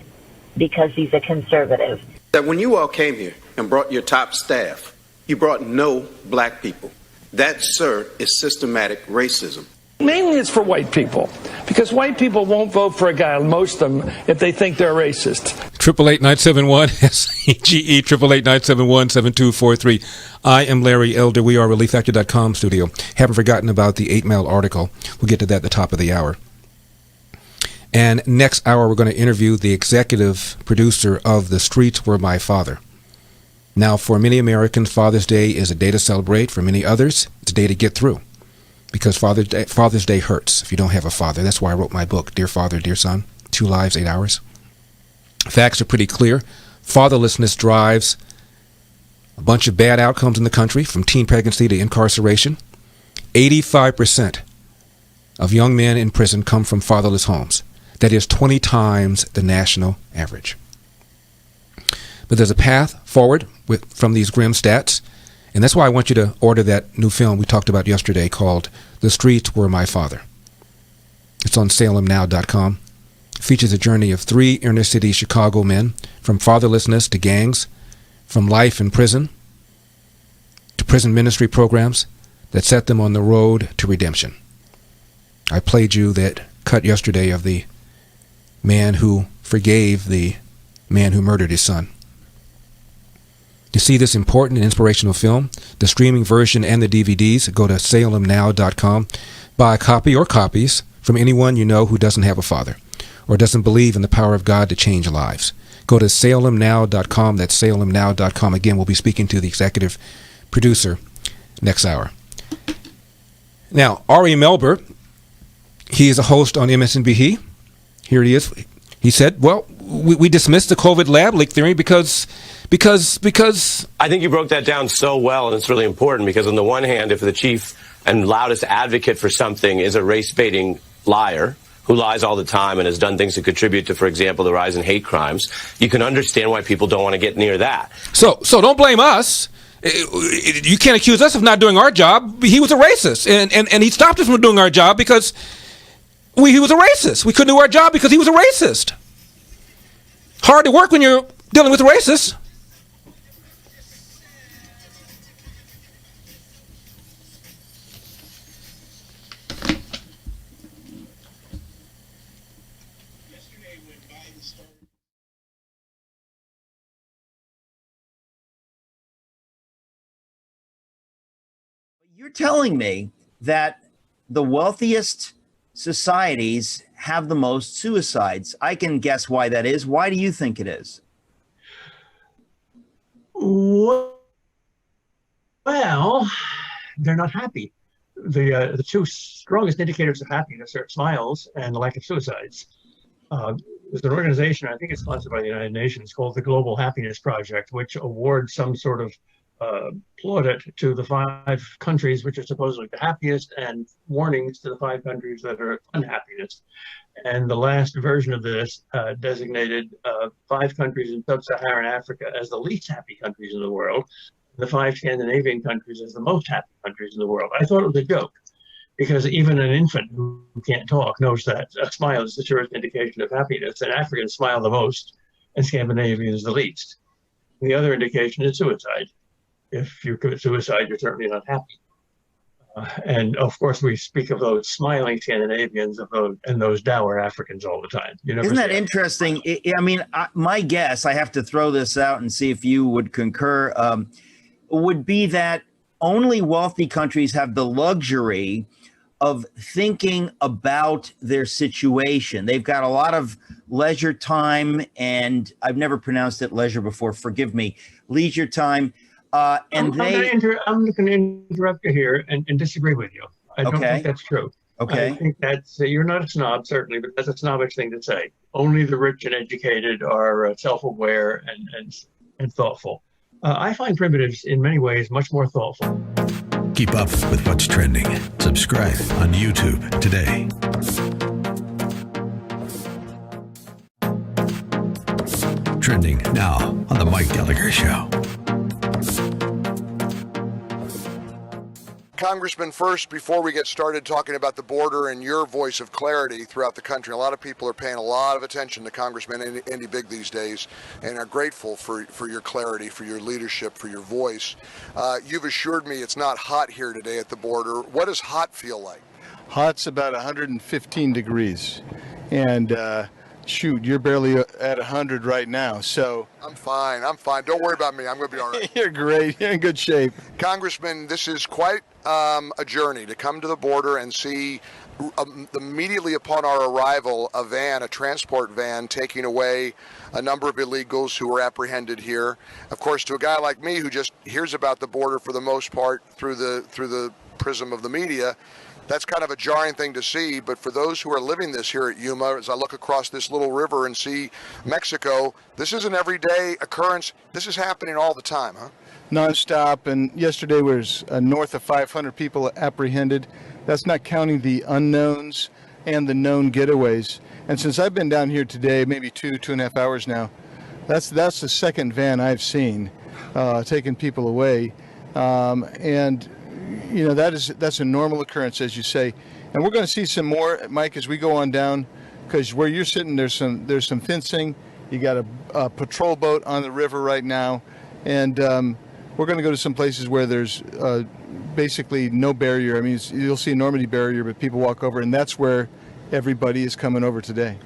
because he's a conservative. That when you all came here and brought your top staff, you brought no black people. That, sir, is systematic racism. Mainly it's for white people, because white people won't vote for a guy, most of them, if they think they're racist. 888-971-SEGE, 888-971-7243. I am Larry Elder. We are ReliefFactor.com studio. Haven't forgotten about the 8-Mail article. We'll get to that at the top of the hour. And next hour, we're going to interview the executive producer of The Streets Were My Father. Now, for many Americans, Father's Day is a day to celebrate. For many others, it's a day to get through. Because Father's Day hurts if you don't have a father. That's why I wrote my book, Dear Father, Dear Son, 2 Lives, 8 Hours. Facts are pretty clear. Fatherlessness drives a bunch of bad outcomes in the country, from teen pregnancy to incarceration. 85% of young men in prison come from fatherless homes. That is 20 times the national average. But there's a path forward from these grim stats, and that's why I want you to order that new film we talked about yesterday called The Streets Were My Father. It's on salemnow.com. It features a journey of 3 inner-city Chicago men, from fatherlessness to gangs, from life in prison to prison ministry programs that set them on the road to redemption. I played you that cut yesterday of the man who forgave the man who murdered his son. To see this important and inspirational film, the streaming version and the DVDs, go to salemnow.com. Buy a copy or copies from anyone you know who doesn't have a father or doesn't believe in the power of God to change lives. Go to salemnow.com. That's salemnow.com. Again, we'll be speaking to the executive producer next hour. Now, Ari Melber, he is a host on MSNBC. Here he is. He said, well, we dismissed the COVID lab leak theory because I think you broke that down so well, and it's really important because on the one hand, if the chief and loudest advocate for something is a race-baiting liar who lies all the time and has done things to contribute to, for example, the rise in hate crimes, you can understand why people don't want to get near that. So don't blame us. You can't accuse us of not doing our job. He was a racist, and he stopped us from doing our job because he was a racist. We couldn't do our job because he was a racist. Hard to work when you're dealing with a racist. You're telling me that the wealthiest societies have the most suicides. I can guess why that is. Why do you think it is? Well, they're not happy. The two strongest indicators of happiness are smiles and the lack of suicides. There's an organization, I think it's sponsored by the United Nations, called the Global Happiness Project, which awards some sort of plaudit to the 5 countries which are supposedly the happiest and warnings to the 5 countries that are unhappiest. And the last version of this designated 5 countries in sub-Saharan Africa as the least happy countries in the world, and the 5 Scandinavian countries as the most happy countries in the world. I thought it was a joke, because even an infant who can't talk knows that a smile is the surest indication of happiness, and Africans smile the most and Scandinavians the least. The other indication is suicide. If you commit suicide, you're certainly not happy. And of course, we speak of those smiling Scandinavians and those dour Africans all the time. Isn't that interesting? I mean, my guess, I have to throw this out and see if you would concur, would be that only wealthy countries have the luxury of thinking about their situation. They've got a lot of leisure time, and I've never pronounced it leisure before, forgive me, leisure time. I'm going to interrupt you here and disagree with you. I don't think that's true. Okay. I think that's, you're not a snob, certainly, but that's a snobbish thing to say. Only the rich and educated are self-aware and thoughtful. I find primitives in many ways much more thoughtful. Keep up with what's trending. Subscribe on YouTube today. Trending now on The Mike Gallagher Show. Congressman, first, before we get started talking about the border and your voice of clarity throughout the country, a lot of people are paying a lot of attention to Congressman Andy Bigg these days and are grateful for your clarity, for your leadership, for your voice. You've assured me it's not hot here today at the border. What does hot feel like? Hot's about 115 degrees. And shoot, you're barely at 100 right now. So I'm fine. Don't worry about me. I'm going to be all right. You're great. You're in good shape. Congressman, this is quite a journey to come to the border and see immediately upon our arrival a transport van taking away a number of illegals who were apprehended here. Of course, to a guy like me who just hears about the border for the most part through the prism of the media, that's kind of a jarring thing to see. But for those who are living this here at Yuma, as I look across this little river and see Mexico, this is an everyday occurrence. This is happening all the time, huh? Non-stop, and yesterday was north of 500 people apprehended. That's not counting the unknowns and the known getaways. And since I've been down here today, maybe 2.5 hours now, that's the second van I've seen taking people away. And that's a normal occurrence, as you say, and we're going to see some more, Mike, as we go on down, because where you're sitting, there's some fencing. You got a patrol boat on the river right now, and we're going to go to some places where there's basically no barrier. I mean, you'll see a Normandy barrier, but people walk over, and that's where everybody is coming over today.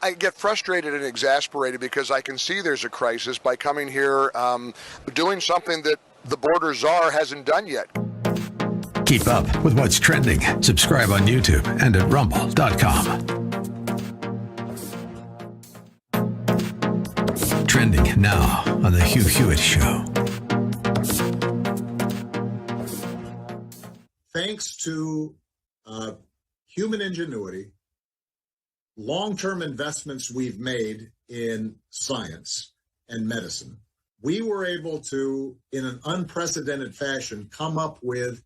I get frustrated and exasperated because I can see there's a crisis by coming here doing something that the border czar hasn't done yet. Keep up with what's trending. Subscribe on YouTube and at rumble.com. Trending now on The Hugh Hewitt Show. Thanks to human ingenuity, long-term investments we've made in science and medicine, we were able to, in an unprecedented fashion, come up with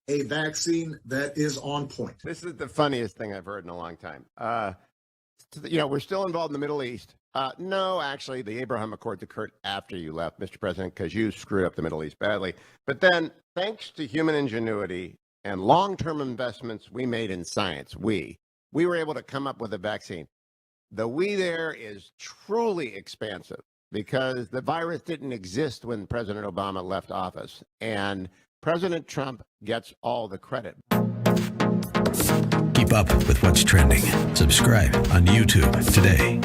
a vaccine that is on point. This is the funniest thing I've heard in a long time. We're still involved in the Middle East. No, actually, the Abraham Accords occurred after you left, Mr. President, because you screwed up the Middle East badly. But then, thanks to human ingenuity and long-term investments we made in science, we were able to come up with a vaccine. The we there is truly expansive because the virus didn't exist when President Obama left office, and President Trump gets all the credit. Keep up with what's trending. Subscribe on YouTube today.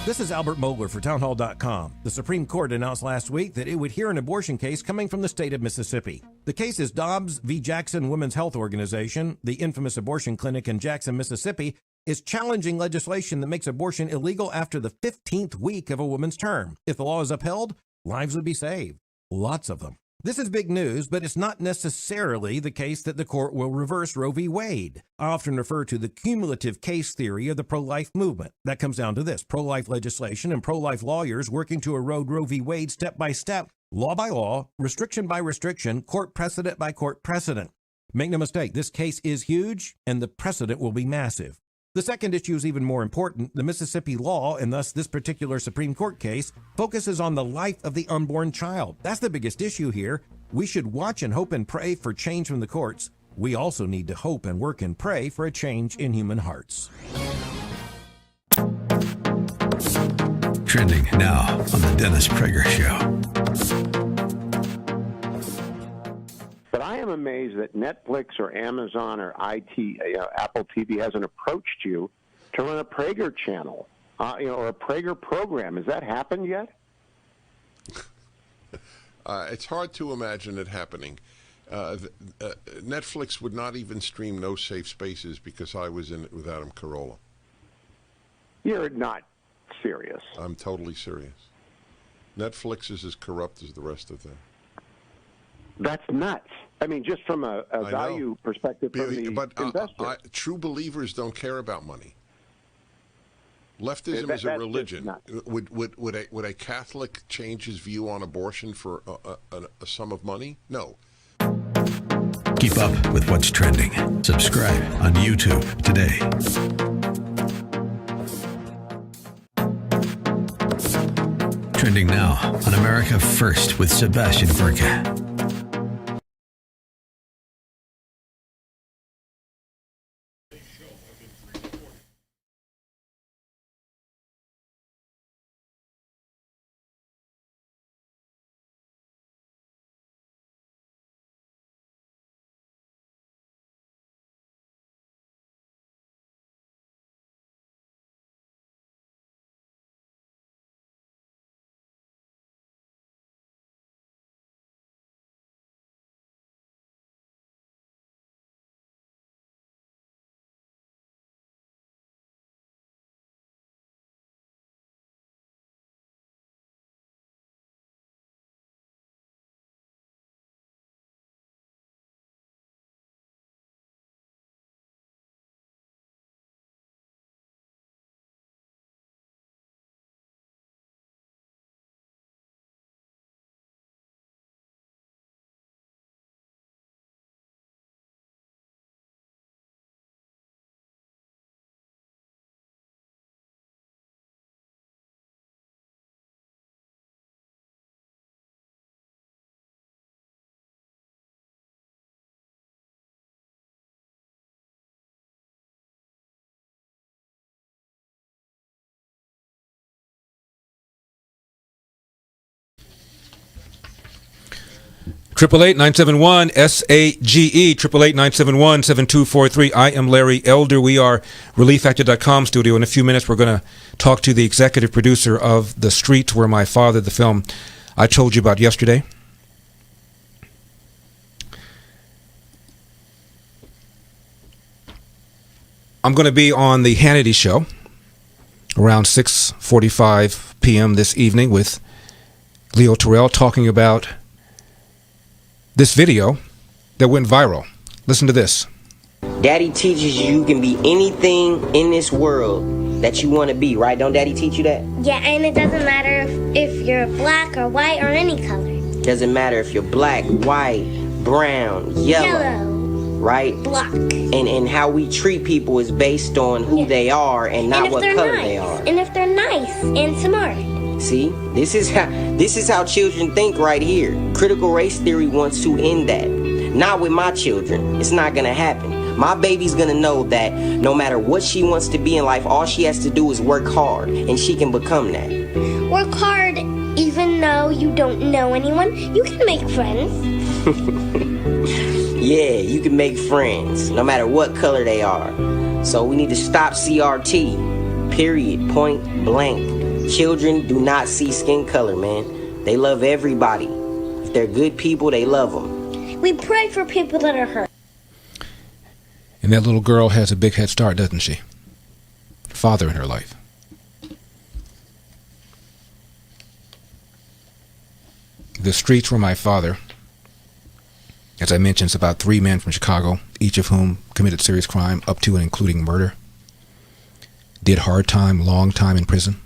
This is Albert Mogler for Townhall.com. The Supreme Court announced last week that it would hear an abortion case coming from the state of Mississippi. The case is Dobbs v. Jackson Women's Health Organization. The infamous abortion clinic in Jackson, Mississippi, is challenging legislation that makes abortion illegal after the 15th week of a woman's term. If the law is upheld, lives would be saved. Lots of them. This is big news, but it's not necessarily the case that the court will reverse Roe v. Wade. I often refer to the cumulative case theory of the pro-life movement. That comes down to this: pro-life legislation and pro-life lawyers working to erode Roe v. Wade step by step, law by law, restriction by restriction, court precedent by court precedent. Make no mistake, this case is huge, and the precedent will be massive. The second issue is even more important. The Mississippi law, and thus this particular Supreme Court case, focuses on the life of the unborn child. That's the biggest issue here. We should watch and hope and pray for change from the courts. We also need to hope and work and pray for a change in human hearts. Trending now on the Dennis Prager Show. But I am amazed that Netflix or Amazon or Apple TV hasn't approached you to run a Prager channel, or a Prager program. Has that happened yet? It's hard to imagine it happening. Netflix would not even stream No Safe Spaces because I was in it with Adam Carolla. You're not serious. I'm totally serious. Netflix is as corrupt as the rest of them. That's nuts. I mean, just from a value perspective from the investor. True believers don't care about money. Leftism is a religion. Would a Catholic change his view on abortion for a sum of money? No. Keep up with what's trending. Subscribe on YouTube today. Trending now on America First with Sebastian Gorka. 888-971-SAGE, 888-971-7243. I am Larry Elder. We are ReliefFactor.com studio. In a few minutes, we're going to talk to the executive producer of The Streets Were My Father, the film I told you about yesterday. I'm going to be on the Hannity Show around 6:45 p.m. this evening with Leo Terrell talking about this video that went viral. Listen to this. Daddy teaches you can be anything in this world that you want to be, right? Don't Daddy teach you that? Yeah, and it doesn't matter if you're black or white or any color. Doesn't matter if you're black, white, brown, yellow. Right? Black. And how we treat people is based on who they are and not what color they are. And if they're nice and smart. See, this is how children think right here. Critical race theory wants to end that. Not with my children. It's not gonna happen. My baby's gonna know that no matter what she wants to be in life, all she has to do is work hard, and she can become that. Work hard, even though you don't know anyone. You can make friends. Yeah, you can make friends, no matter what color they are. So we need to stop CRT. Period. Point blank. Children do not see skin color, man. They love everybody. If they're good people, they love them. We pray for people that are hurt. And that little girl has a big head start, doesn't she? Father in her life. The Streets Were My Father. As I mentioned, it's about 3 men from Chicago, each of whom committed serious crime, up to and including murder. Did hard time, long time in prison.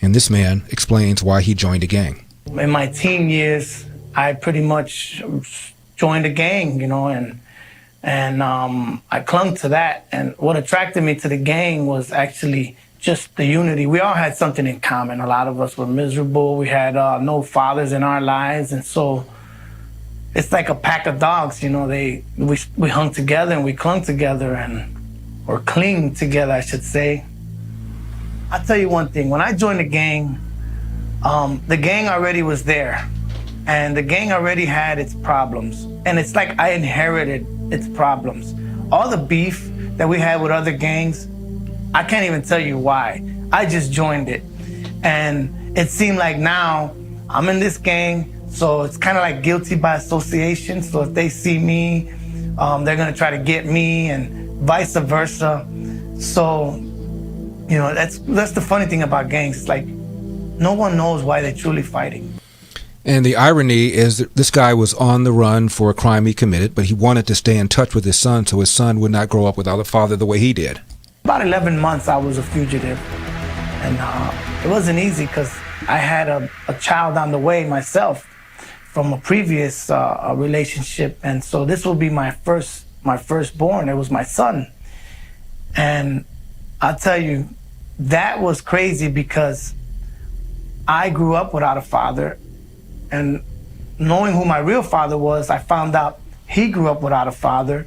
And this man explains why he joined a gang. In my teen years, I pretty much joined a gang, and I clung to that. And what attracted me to the gang was actually just the unity. We all had something in common. A lot of us were miserable. We had no fathers in our lives, and so it's like a pack of dogs. We hung together and we clung together, or cling together, I should say. I'll tell you one thing. When I joined the gang already was there, and the gang already had its problems, and it's like I inherited its problems. All the beef that we had with other gangs, I can't even tell you why. I just joined it. And it seemed like now I'm in this gang, so it's kind of like guilty by association. So if they see me, they're gonna try to get me, and vice versa. So, that's the funny thing about gangs. It's like no one knows why they're truly fighting. And the irony is that this guy was on the run for a crime he committed, but he wanted to stay in touch with his son so his son would not grow up without a father the way he did. About 11 months I was a fugitive, and it wasn't easy because I had a child on the way myself from a previous relationship, and so this will be my firstborn. It was my son, and I'll tell you, that was crazy because I grew up without a father, and knowing who my real father was, I found out he grew up without a father.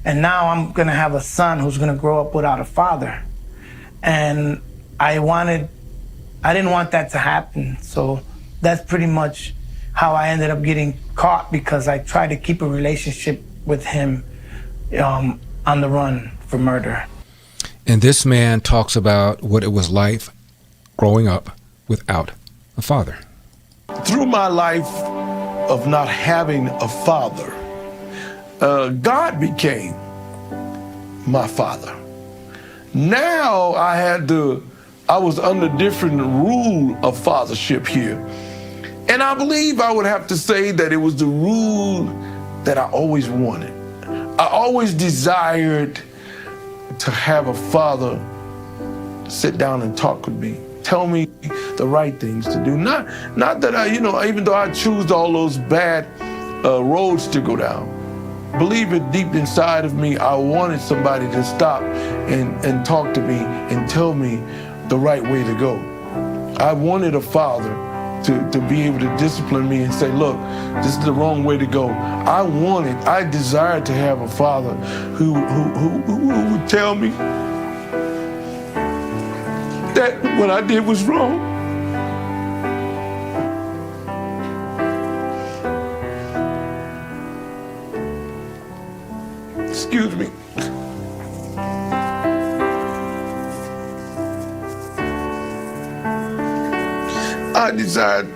And now I'm going to have a son who's going to grow up without a father. And I didn't want that to happen. So that's pretty much how I ended up getting caught, because I tried to keep a relationship with him on the run for murder. And this man talks about what it was like growing up without a father. Through my life of not having a father, God became my father. Now I was under different rule of fathership here. And I believe I would have to say that it was the rule that I always wanted. I always desired to have a father sit down and talk with me, tell me the right things to do. Not that even though I choose all those bad roads to go down, believe it deep inside of me, I wanted somebody to stop and talk to me and tell me the right way to go. I wanted a father to be able to discipline me and say, look, this is the wrong way to go. I desired to have a father who would tell me that what I did was wrong. Excuse me. I desired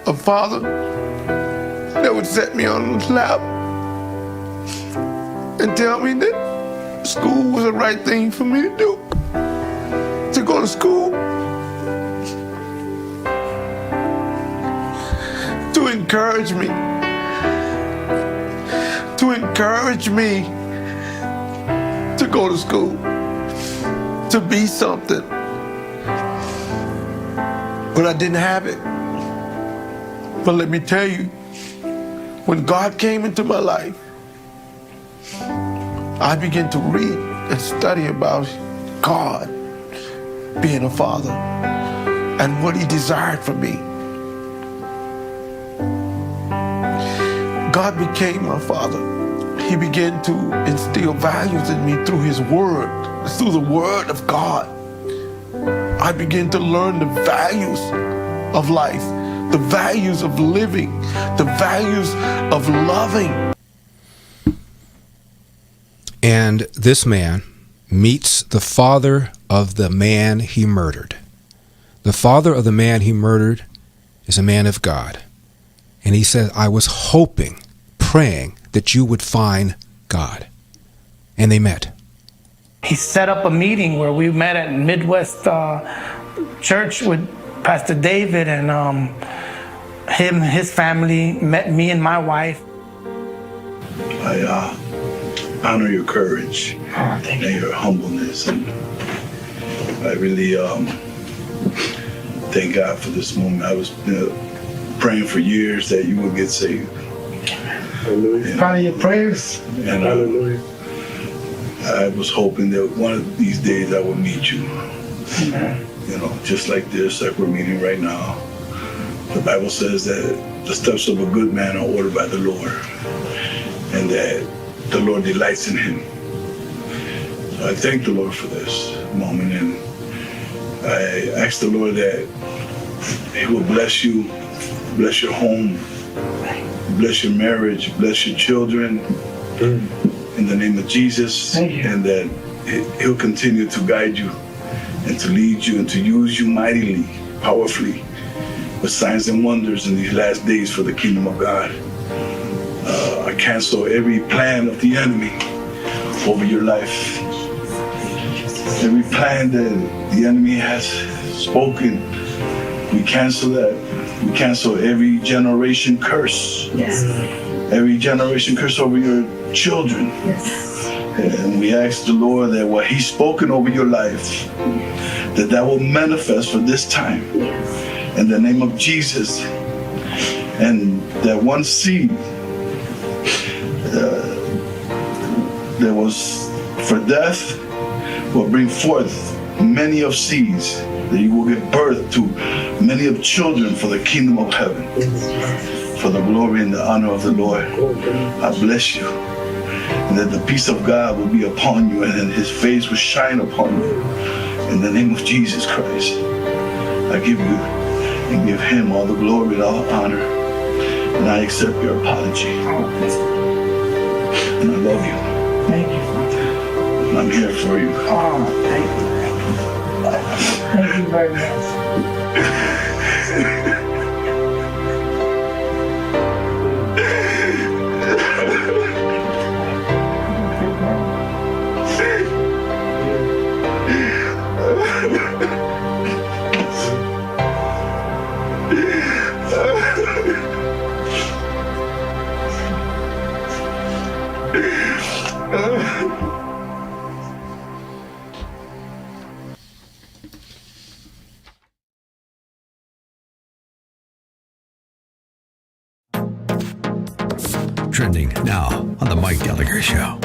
a father that would set me on his lap and tell me that school was the right thing for me to do. To go to school, to encourage me to go to school, to be something. But I didn't have it. But let me tell you, when God came into my life, I began to read and study about God being a father and what he desired for me. God became my father. He began to instill values in me through his word, through the word of God. I began to learn the values of life, the values of living, the values of loving. And this man meets the father of the man he murdered. The father of the man he murdered is a man of God. And he says, I was hoping, praying that you would find God. And they met. He set up a meeting where we met at Midwest Church with Pastor David, and his family met me and my wife. I honor your courage and your humbleness, and I really thank God for this moment. I was praying for years that you would get saved. Hallelujah. Proud of your prayers. And hallelujah. I was hoping that one of these days I would meet you. Amen. You know, just like this, like we're meeting right now. The Bible says that the steps of a good man are ordered by the Lord, and that the Lord delights in him. So I thank the Lord for this moment, and I ask the Lord that he will bless you, bless your home, bless your marriage, bless your children, in the name of Jesus, and that he'll continue to guide you and to lead you and to use you mightily, powerfully, with signs and wonders in these last days for the kingdom of God. I cancel every plan of the enemy over your life. Every plan that the enemy has spoken, we cancel that. We cancel every generation curse. Yes. Every generation curse over your children. Yes. And we ask the Lord that what he's spoken over your life, that will manifest for this time. Yes. In the name of Jesus. And that one seed that was for death will bring forth many of seeds, that you will give birth to many of children for the kingdom of heaven, for the glory and the honor of the Lord. I bless you, and that the peace of God will be upon you, and then his face will shine upon you. In the name of Jesus Christ, I give you and give him all the glory and all the honor, and I accept your apology. And I love you. Thank you. And I'm here for you. Oh, thank you. Thank you very much. Trending now on the Mike Gallagher Show.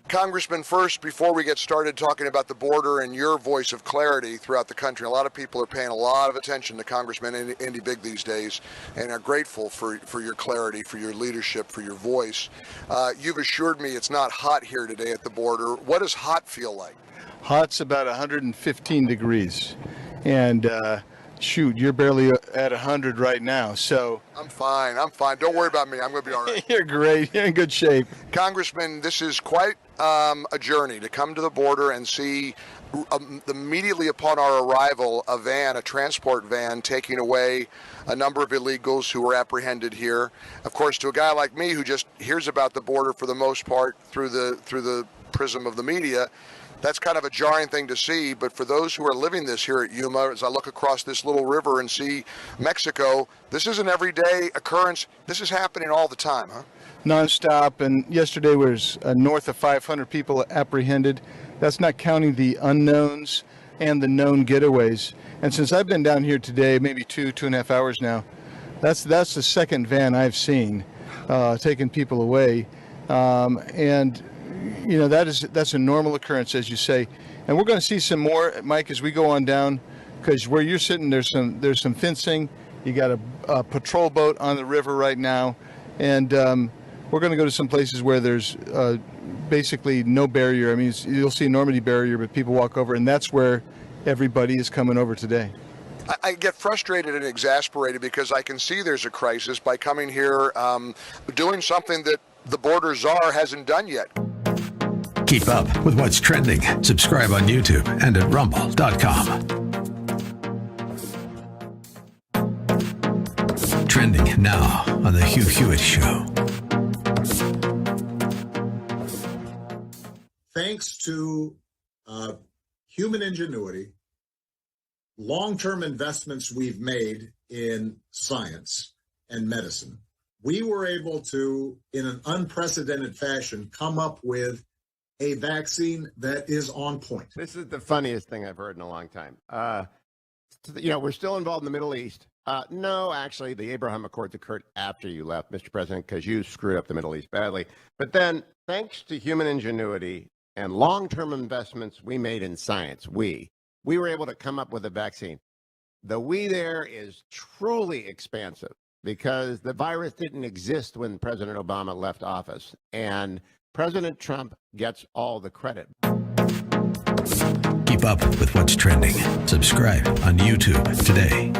Congressman, first, before we get started talking about the border and your voice of clarity throughout the country, a lot of people are paying a lot of attention to Congressman Andy Bigg these days and are grateful for your clarity, for your leadership, for your voice. You've assured me it's not hot here today at the border. What does hot feel like? Hot's about 115 degrees. And shoot, you're barely at 100 right now. So I'm fine. Don't worry about me. I'm going to be all right. You're great. You're in good shape. Congressman, this is quite a journey to come to the border and see immediately upon our arrival a transport van taking away a number of illegals who were apprehended here. Of course, to a guy like me who just hears about the border for the most part through the prism of the media, that's kind of a jarring thing to see. But for those who are living this here at Yuma, as I look across this little river and see Mexico, this is an everyday occurrence. This is happening all the time, huh? Nonstop. And yesterday was north of 500 people apprehended. That's not counting the unknowns and the known getaways. And since I've been down here today, maybe 2.5 hours now, that's the second van I've seen taking people away. And you know, that's a normal occurrence, as you say. And we're going to see some more, Mike, as we go on down, because where you're sitting, there's some fencing. You got a patrol boat on the river right now, and we're going to go to some places where there's basically no barrier. I mean, you'll see a Normandy barrier, but people walk over, and that's where everybody is coming over today. I get frustrated and exasperated because I can see there's a crisis by coming here doing something that the border czar hasn't done yet. Keep up with what's trending. Subscribe on YouTube and at rumble.com. Trending now on The Hugh Hewitt Show. Thanks to human ingenuity, long-term investments we've made in science and medicine, we were able to, in an unprecedented fashion, come up with a vaccine that is on point. This is the funniest thing I've heard in a long time. We're still involved in the Middle East. No, actually, the Abraham Accords occurred after you left, Mr. President, because you screwed up the Middle East badly. But then, thanks to human ingenuity and long-term investments we made in science, we were able to come up with a vaccine. The we there is truly expansive because the virus didn't exist when President Obama left office. And President Trump gets all the credit. Keep up with what's trending. Subscribe on YouTube today.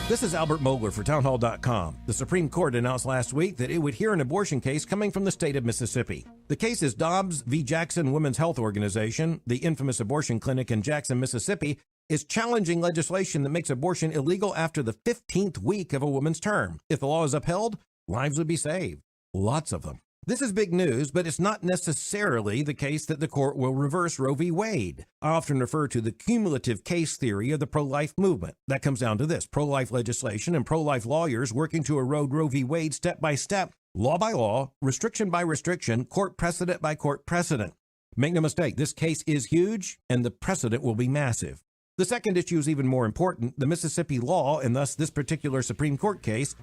This is Albert Mohler for townhall.com. The Supreme Court announced last week that it would hear an abortion case coming from the state of Mississippi. The case is Dobbs v. Jackson Women's Health Organization, the infamous abortion clinic in Jackson, Mississippi, is challenging legislation that makes abortion illegal after the 15th week of a woman's term. If the law is upheld, lives would be saved. Lots of them. This is big news, but it's not necessarily the case that the court will reverse Roe v. Wade. I often refer to the cumulative case theory of the pro-life movement. That comes down to this: pro-life legislation and pro-life lawyers working to erode Roe v. Wade step by step, law by law, restriction by restriction, court precedent by court precedent. Make no mistake, this case is huge, and the precedent will be massive. The second issue is even more important. The Mississippi law, and thus this particular Supreme Court case,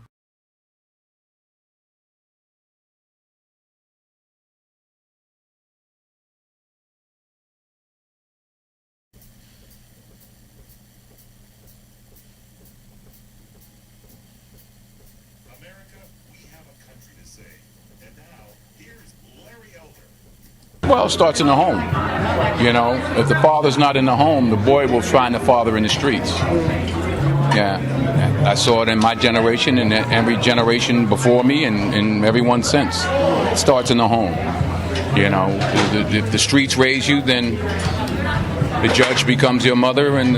Well, it starts in the home. You know, if the father's not in the home, the boy will find the father in the streets. Yeah, I saw it in my generation and every generation before me and everyone since. It starts in the home. You know, if the streets raise you, then the judge becomes your mother and,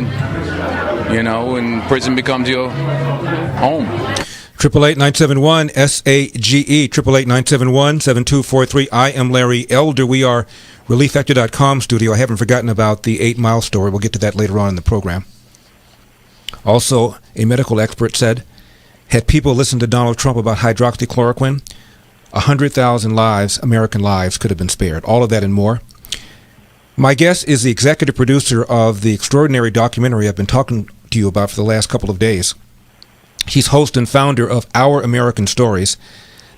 you know, and prison becomes your home. 888-971-SAGE, 888-971-7243. I am Larry Elder. We are ReliefFactor.com studio. I haven't forgotten about the 8 Mile story. We'll get to that later on in the program. Also, a medical expert said, had people listened to Donald Trump about hydroxychloroquine, 100,000 lives, American lives, could have been spared. All of that and more. My guest is the executive producer of the extraordinary documentary I've been talking to you about for the last couple of days. He's host and founder of Our American Stories.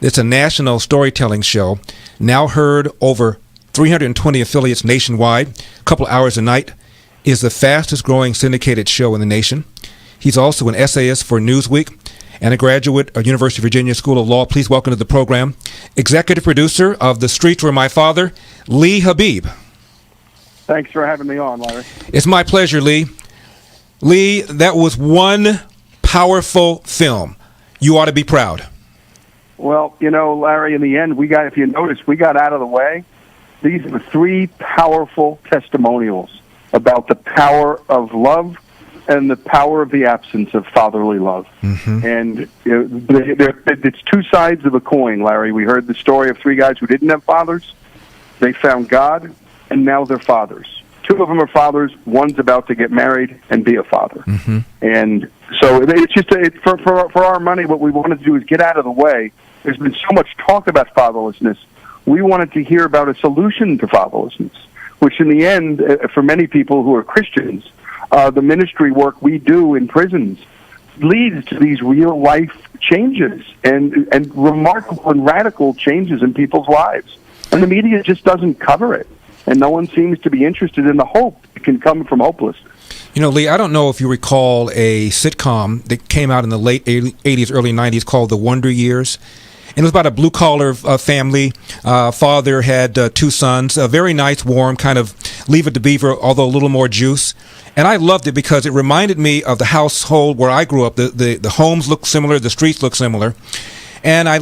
It's a national storytelling show, now heard over 320 affiliates nationwide, a couple hours a night, is the fastest growing syndicated show in the nation. He's also an essayist for Newsweek and a graduate of University of Virginia School of Law. Please welcome to the program, executive producer of The Streets Were My Father, Lee Habib. Thanks for having me on, Larry. It's my pleasure, Lee. Lee, that was one powerful film. You ought to be proud. Well, Larry, in the end, if you notice, we got out of the way. These are 3 powerful testimonials about the power of love and the power of the absence of fatherly love. Mm-hmm. And it's 2 sides of a coin, Larry. We heard the story of 3 guys who didn't have fathers. They found God, and now they're fathers. 2 of them are fathers. One's about to get married and be a father. Mm-hmm. And so it's just for our money, what we wanted to do is get out of the way. There's been so much talk about fatherlessness. We wanted to hear about a solution to fatherlessness, which in the end, for many people who are Christians, the ministry work we do in prisons leads to these real-life changes and remarkable and radical changes in people's lives. And the media just doesn't cover it. And no one seems to be interested in the hope that can come from hopelessness. Lee, I don't know if you recall a sitcom that came out in the late 80s, early 90s called The Wonder Years. And it was about a blue-collar family. Father had 2 sons, a very nice, warm, kind of Leave It to Beaver, although a little more juice. And I loved it because it reminded me of the household where I grew up. The homes looked similar, the streets looked similar. And I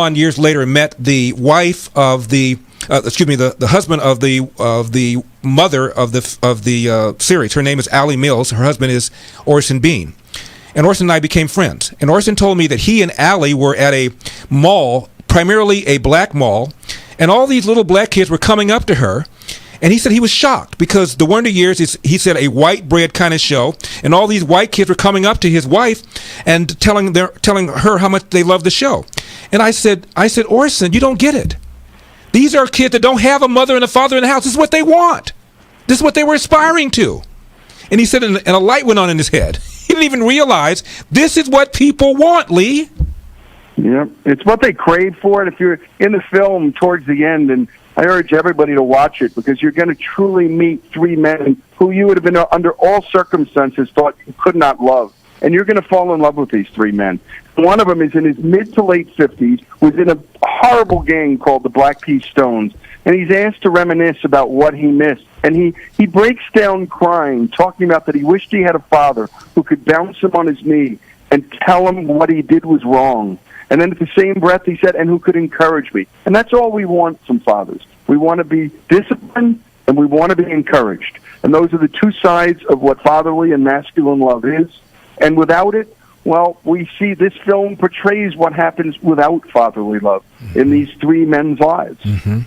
years later, met the wife of the husband of the mother of the series. Her name is Allie Mills. Her husband is Orson Bean. And Orson and I became friends. And Orson told me that he and Allie were at a mall, primarily a black mall, and all these little black kids were coming up to her. And he said he was shocked because The Wonder Years is, he said, a white bread kind of show, and all these white kids were coming up to his wife and telling her how much they loved the show. And I said, Orson, you don't get it. These are kids that don't have a mother and a father in the house. This is what they want. This is what they were aspiring to. And he said, and a light went on in his head. He didn't even realize this is what people want, Lee. Yeah, it's what they crave for. And if you're in the film towards the end, and I urge everybody to watch it because you're going to truly meet 3 men who you would have been under all circumstances thought you could not love. And you're going to fall in love with these 3 men. One of them is in his mid to late 50s, was in a horrible gang called the Black Pea Stones, and he's asked to reminisce about what he missed. And he breaks down crying, talking about that he wished he had a father who could bounce him on his knee and tell him what he did was wrong. And then at the same breath he said, and who could encourage me. And that's all we want from fathers. We want to be disciplined, and we want to be encouraged. And those are the 2 sides of what fatherly and masculine love is. And without it, well, we see this film portrays what happens without fatherly love in these 3 men's lives. Mm-hmm.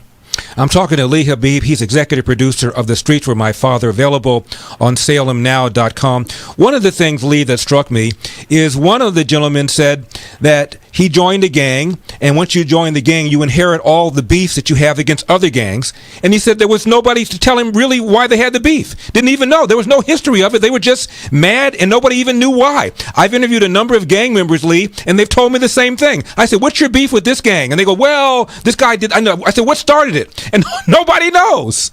I'm talking to Lee Habib. He's executive producer of The Streets Were My Father, available on salemnow.com. One of the things, Lee, that struck me is one of the gentlemen said that he joined a gang, and once you join the gang, you inherit all the beefs that you have against other gangs. And he said there was nobody to tell him really why they had the beef. Didn't even know. There was no history of it. They were just mad, and nobody even knew why. I've interviewed a number of gang members, Lee, and they've told me the same thing. I said, what's your beef with this gang? And they go, well, this guy did. I know. I said, what started it? And nobody knows.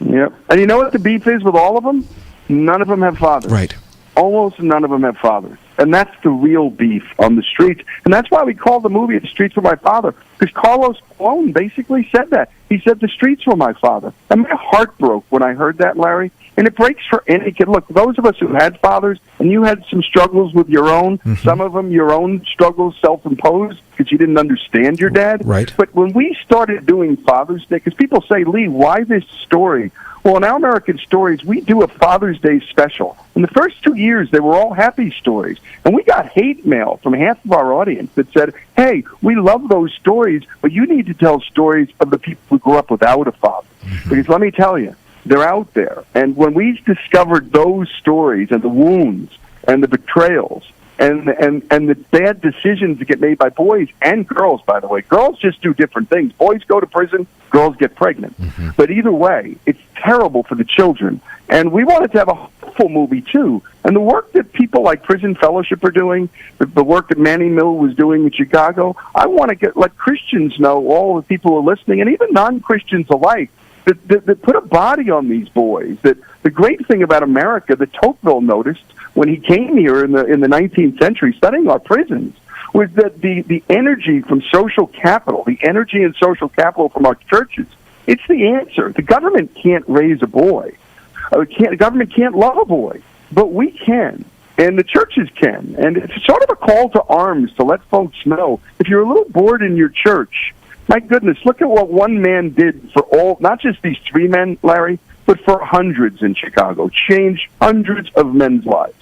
Yep. And you know what the beef is with all of them? None of them have fathers. Right. Almost none of them have fathers. And that's the real beef on the streets. And that's why we call the movie The Streets Were My Father, because Carlos Colon basically said that. He said, the streets were my father. And my heart broke when I heard that, Larry. And it breaks for any kid. Look, those of us who had fathers, and you had some struggles with your own, some of them your own struggles self-imposed because you didn't understand your dad. Right. But when we started doing Father's Day, because people say, Lee, why this story? Well, in Our American Stories, we do a Father's Day special. In the first 2 years, they were all happy stories. And we got hate mail from half of our audience that said, hey, we love those stories, but you need to tell stories of the people who grew up without a father. Because let me tell you, they're out there. And when we discovered those stories and the wounds and the betrayals and the bad decisions that get made by boys and girls, by the way. Girls just do different things. Boys go to prison, girls get pregnant. But either way, it's terrible for the children. And we wanted to have a hopeful movie, too. And the work that people like Prison Fellowship are doing, the work that Manny Mill was doing in Chicago, I want to let Christians know, all the people who are listening, and even non-Christians alike, that put a body on these boys. That the great thing about America that Tocqueville noticed when he came here in the 19th century studying our prisons was that the energy from social capital, the energy and social capital from our churches It's the answer. The government can't raise a boy. The government can't love a boy, but we can. And the churches can. And it's sort of a call to arms to let folks know, if you're a little bored in your church, my goodness, look at what one man did for all, not just these 3 men, Larry, but for hundreds in Chicago, changed hundreds of men's lives.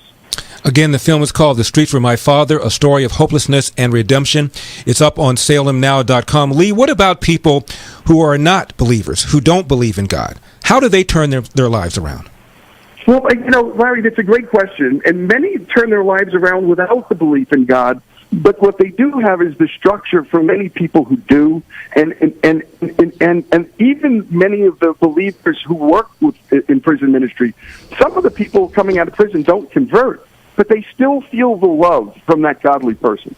Again, the film is called The Streets Were My Father, A Story of Hopelessness and Redemption. It's up on salemnow.com. Lee, what about people who are not believers, who don't believe in God? How do they turn their lives around? Well, Larry, that's a great question. And many turn their lives around without the belief in God. But what they do have is the structure for many people who do, and even many of the believers who work in prison ministry. Some of the people coming out of prison don't convert, but they still feel the love from that godly person,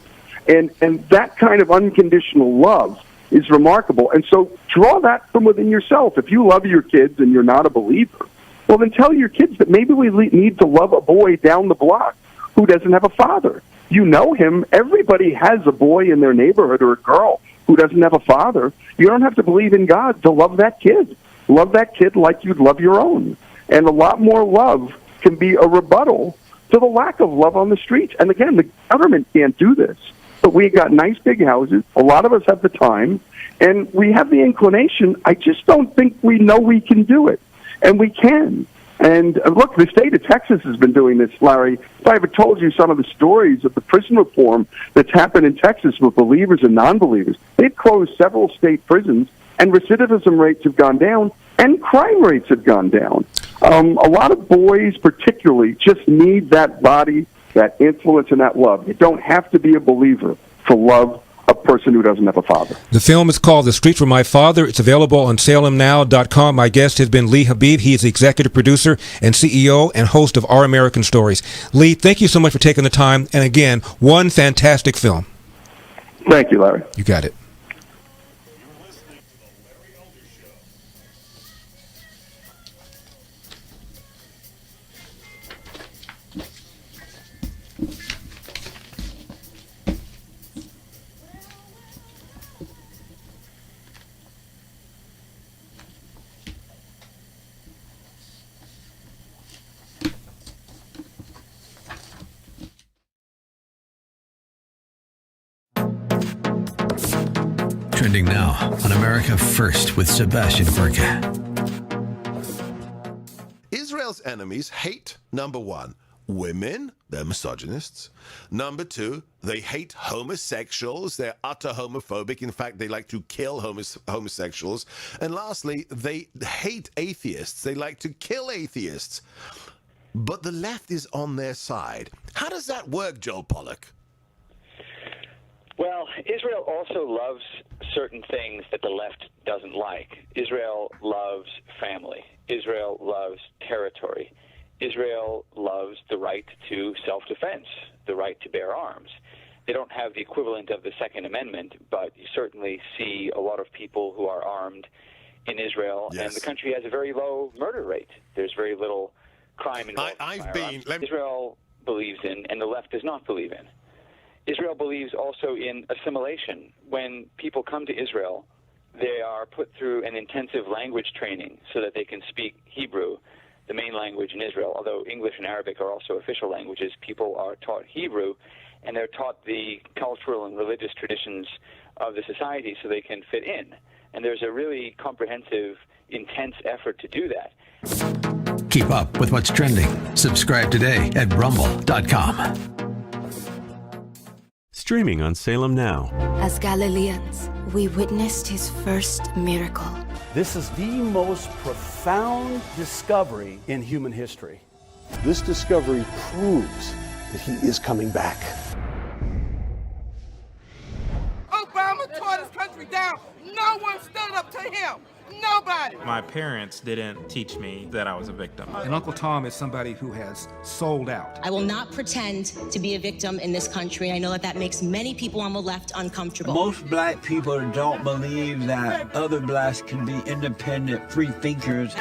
and that kind of unconditional love is remarkable. And so, draw that from within yourself. If you love your kids and you're not a believer, well, then tell your kids that maybe we need to love a boy down the block who doesn't have a father. You know him. Everybody has a boy in their neighborhood or a girl who doesn't have a father. You don't have to believe in God to love that kid. Love that kid like you'd love your own. And a lot more love can be a rebuttal to the lack of love on the streets. And again, the government can't do this. But we got nice big houses. A lot of us have the time. And we have the inclination. I just don't think we know we can do it. And we can. And look, the state of Texas has been doing this, Larry. If I ever told you some of the stories of the prison reform that's happened in Texas with believers and non-believers, they've closed several state prisons, and recidivism rates have gone down, and crime rates have gone down. A lot of boys, particularly, just need that body, that influence, and that love. You don't have to be a believer to love a person who doesn't have a father. The film is called The Streets Were My Father. It's available on salemnow.com. My guest has been Lee Habib. He is the executive producer and CEO and host of Our American Stories. Lee, thank you so much for taking the time. And again, one fantastic film. Thank you, Larry. You got it. Trending now on America First with Sebastian Gorka. Israel's enemies hate, number 1, women. They're misogynists. Number 2, they hate homosexuals. They're utter homophobic. In fact, they like to kill homosexuals. And lastly, they hate atheists. They like to kill atheists. But the left is on their side. How does that work, Joel Pollack? Well, Israel also loves certain things that the left doesn't like. Israel loves family. Israel loves territory. Israel loves the right to self-defense, the right to bear arms. They don't have the equivalent of the Second Amendment, but you certainly see a lot of people who are armed in Israel, yes. And the country has a very low murder rate. There's very little crime involved. Israel believes in, and the left does not believe in. Israel believes also in assimilation. When people come to Israel, they are put through an intensive language training so that they can speak Hebrew, the main language in Israel. Although English and Arabic are also official languages, people are taught Hebrew, and they're taught the cultural and religious traditions of the society so they can fit in. And there's a really comprehensive, intense effort to do that. Keep up with what's trending. Subscribe today at rumble.com. Streaming on Salem Now. As Galileans, we witnessed his first miracle. This is the most profound discovery in human history. This discovery proves that he is coming back. Obama tore this country down. No one stood up to him. Nobody. My parents didn't teach me that I was a victim. And Uncle Tom is somebody who has sold out. I will not pretend to be a victim in this country. I know that that makes many people on the left uncomfortable. Most black people don't believe that other blacks can be independent, free thinkers.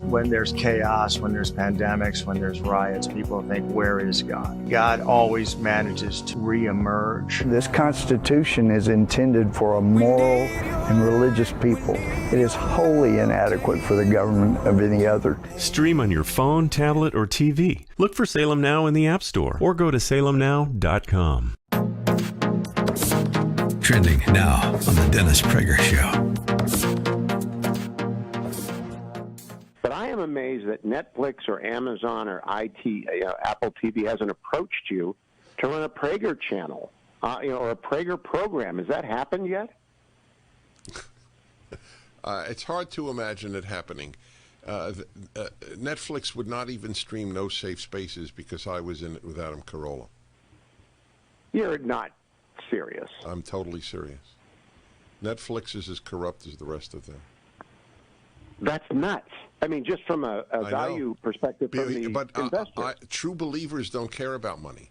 When there's chaos, when there's pandemics, when there's riots, people think, where is God? God always manages to reemerge. This Constitution is intended for a moral and religious people. It is wholly inadequate for the government of any other. Stream on your phone, tablet, or TV. Look for Salem Now in the App Store or go to salemnow.com. Trending now on the Dennis Prager Show. But I am amazed that Netflix or Amazon or Apple TV hasn't approached you to run a Prager channel, or a Prager program. Has that happened yet? It's hard to imagine it happening. Netflix would not even stream No Safe Spaces because I was in it with Adam Carolla. You're not serious. I'm totally serious. Netflix is as corrupt as the rest of them. That's nuts. I mean, just from a value perspective from the investor. True believers don't care about money.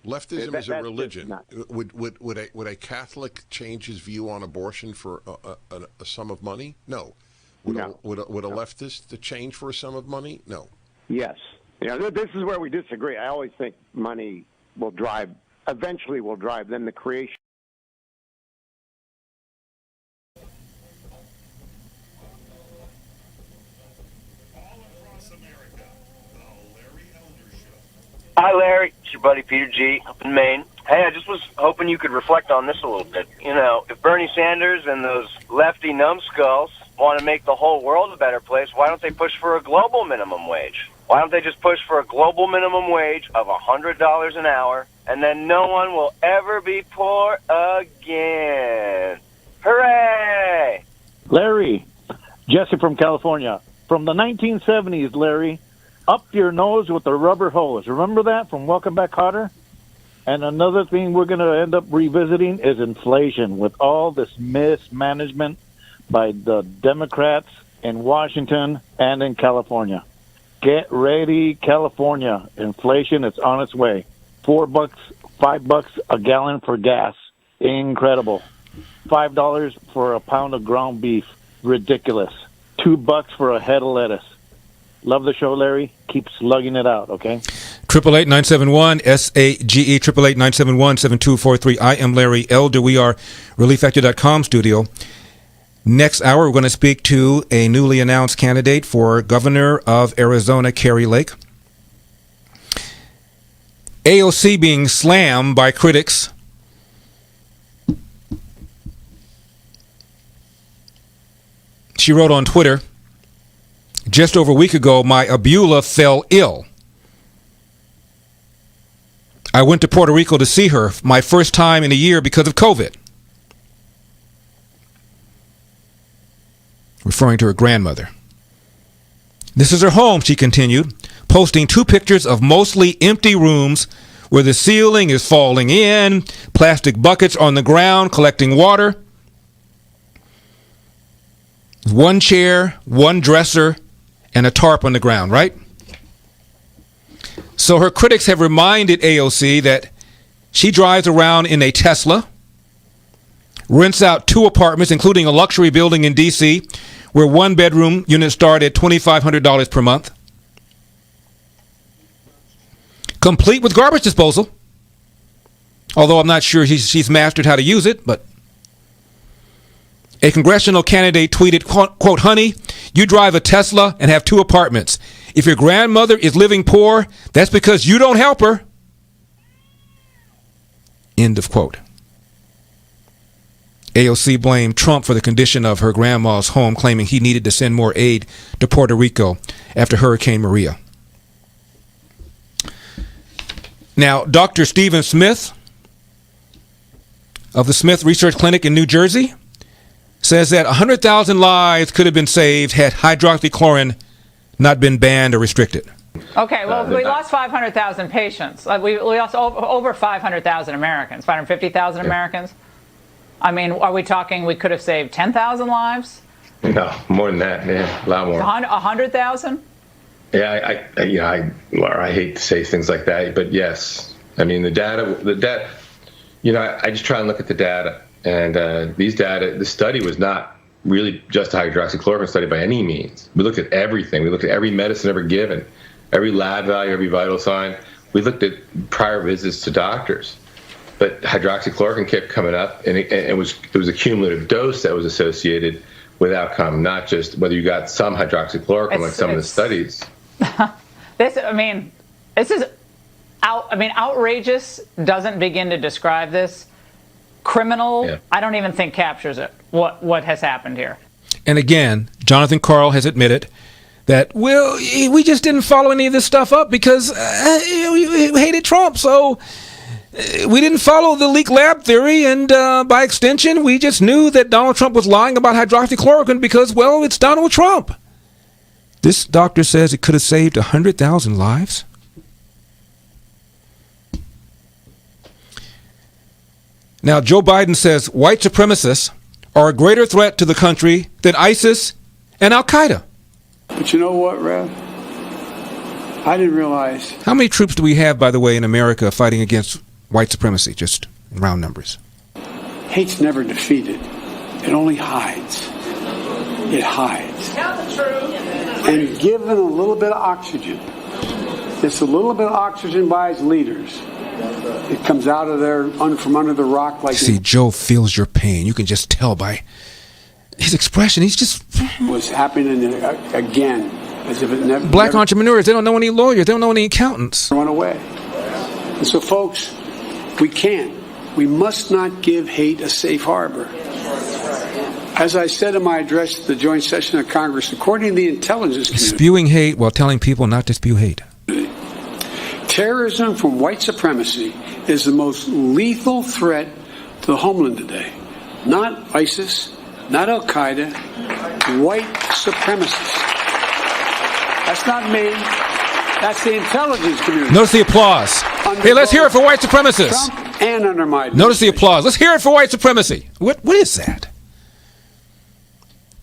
Leftism is a religion. Would a Catholic change his view on abortion for a sum of money? No. Would a leftist change for a sum of money? No. Yes. This is where we disagree. I always think money eventually will drive then the creation. Hi, Larry. It's your buddy Peter G. up in Maine. Hey, I just was hoping you could reflect on this a little bit. If Bernie Sanders and those lefty numbskulls want to make the whole world a better place, why don't they push for a global minimum wage? Why don't they just push for a global minimum wage of $100 an hour, and then no one will ever be poor again? Hooray! Larry, Jesse from California. From the 1970s, Larry, up your nose with the rubber hose. Remember that from Welcome Back, Kotter? And another thing we're going to end up revisiting is inflation with all this mismanagement by the Democrats in Washington and in California. Get ready, California. Inflation is on its way. $4, $5 a gallon for gas. Incredible. $5 for a pound of ground beef. Ridiculous. $2 for a head of lettuce. Love the show, Larry. Keep slugging it out, okay? 888-971-SAGE, 888-971-7243. I am Larry Elder. We are ReliefFactor.com studio. Next hour, we're going to speak to a newly announced candidate for governor of Arizona, Kari Lake. AOC being slammed by critics. She wrote on Twitter, just over a week ago, my Abula fell ill. I went to Puerto Rico to see her, my first time in a year because of COVID. Referring to her grandmother. This is her home, she continued, posting 2 pictures of mostly empty rooms where the ceiling is falling in, plastic buckets on the ground collecting water. 1 chair, 1 dresser, and a tarp on the ground, right? So her critics have reminded AOC that she drives around in a Tesla, rents out 2 apartments, including a luxury building in D.C., where 1-bedroom units start at $2,500 per month, complete with garbage disposal, although I'm not sure she's mastered how to use it, but a congressional candidate tweeted, quote, honey, you drive a Tesla and have 2 apartments. If your grandmother is living poor, that's because you don't help her. End of quote. AOC blamed Trump for the condition of her grandma's home, claiming he needed to send more aid to Puerto Rico after Hurricane Maria. Now, Dr. Stephen Smith of the Smith Research Clinic in New Jersey says that 100,000 lives could have been saved had hydroxychloroquine not been banned or restricted. Okay, well, we lost 500,000 patients. We lost over 500,000 Americans, 550,000 Americans. I mean, are we talking we could have saved 10,000 lives? No, more than that, yeah, a lot more. 100,000? Yeah, I hate to say things like that, but yes. I mean, the data, I just try and look at the data. And these data, the study was not really just a hydroxychloroquine study by any means. We looked at everything. We looked at every medicine ever given, every lab value, every vital sign. We looked at prior visits to doctors. But hydroxychloroquine kept coming up, and it was a cumulative dose that was associated with outcome, not just whether you got some hydroxychloroquine like some of the studies. This is outrageous doesn't begin to describe this. Criminal, yeah. I don't even think captures it, what has happened here. And again, Jonathan Karl has admitted that, well, we just didn't follow any of this stuff up because we hated Trump, so we didn't follow the leak lab theory, and by extension, we just knew that Donald Trump was lying about hydroxychloroquine because, well, it's Donald Trump. This doctor says it could have saved 100,000 lives. Now, Joe Biden says white supremacists are a greater threat to the country than ISIS and Al-Qaeda. But you know what, Rev? I didn't realize. How many troops do we have, by the way, in America fighting against white supremacy, just in round numbers? Hate's never defeated. It only hides. It hides. Tell the truth. And given a little bit of oxygen, just a little bit of oxygen by its leaders, it comes out of there from under the rock like. See, Joe feels your pain. You can just tell by his expression. He's just was happening again, as if it never. Black entrepreneurs, they don't know any lawyers. They don't know any accountants. Run away. And so, folks, we must not give hate a safe harbor. As I said in my address at the joint session of Congress, according to the intelligence community, spewing hate while telling people not to spew hate. Terrorism from white supremacy is the most lethal threat to the homeland today. Not ISIS, not Al-Qaeda, white supremacists. That's not me. That's the intelligence community. Notice the applause. Hey, let's hear it for white supremacists. Trump and under my Notice the applause. Let's hear it for white supremacy. What is that?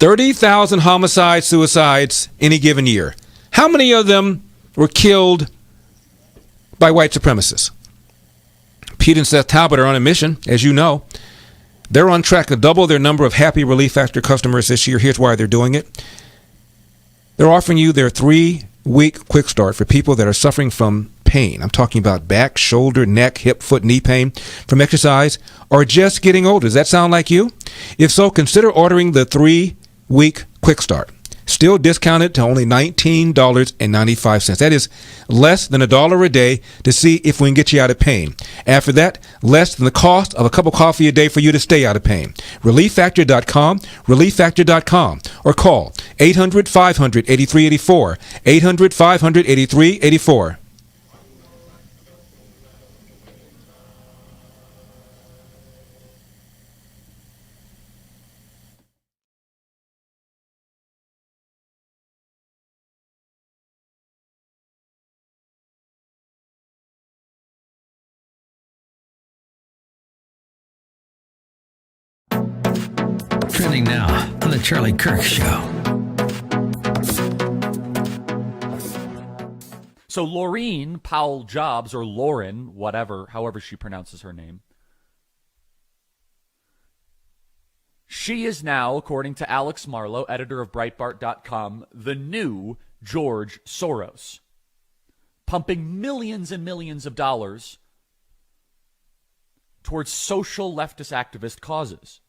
30,000 homicides, suicides any given year. How many of them were killed by white supremacists? Pete and Seth Talbot are on a mission, as you know. They're on track to double their number of Happy Relief Factor customers this year. Here's why they're doing it. They're offering you their 3-week quick start for people that are suffering from pain. I'm talking about back, shoulder, neck, hip, foot, knee pain from exercise or just getting older. Does that sound like you? If so, consider ordering the 3-week quick start. Still discounted to only $19.95. That is less than $1 a day to see if we can get you out of pain. After that, less than the cost of a cup of coffee a day for you to stay out of pain. ReliefFactor.com, ReliefFactor.com, or call 800-500-8384, 800-500-8384. Trending now on The Charlie Kirk Show. So Laureen Powell Jobs, or Lauren, whatever, however she pronounces her name, she is now, according to Alex Marlow, editor of Breitbart.com, the new George Soros, pumping millions and millions of dollars towards social leftist activist causes.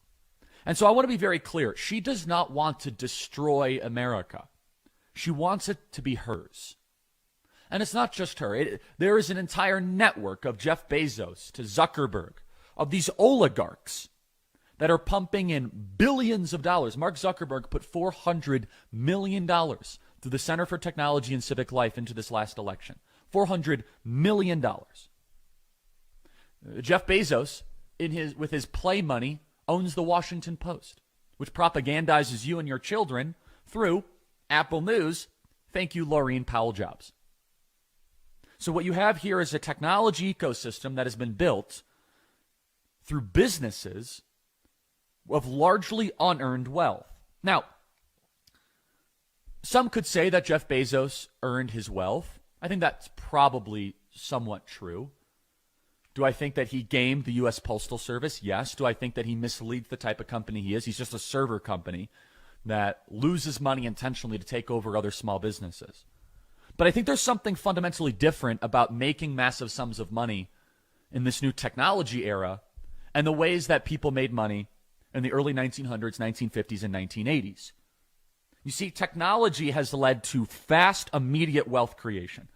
And so I want to be very clear. She does not want to destroy America. She wants it to be hers. And it's not just her. There is an entire network of Jeff Bezos to Zuckerberg, of these oligarchs that are pumping in billions of dollars. Mark Zuckerberg put $400 million through the Center for Technology and Civic Life into this last election. $400 million. Jeff Bezos, with his play money, owns the Washington Post, which propagandizes you and your children through Apple News. Thank you, Laureen Powell Jobs. So what you have here is a technology ecosystem that has been built through businesses of largely unearned wealth. Now, some could say that Jeff Bezos earned his wealth. I think that's probably somewhat true. Do I think that he gamed the U.S. Postal Service? Yes. Do I think that he misleads the type of company he is? He's just a server company that loses money intentionally to take over other small businesses. But I think there's something fundamentally different about making massive sums of money in this new technology era and the ways that people made money in the early 1900s, 1950s, and 1980s. You see, technology has led to fast, immediate wealth creation.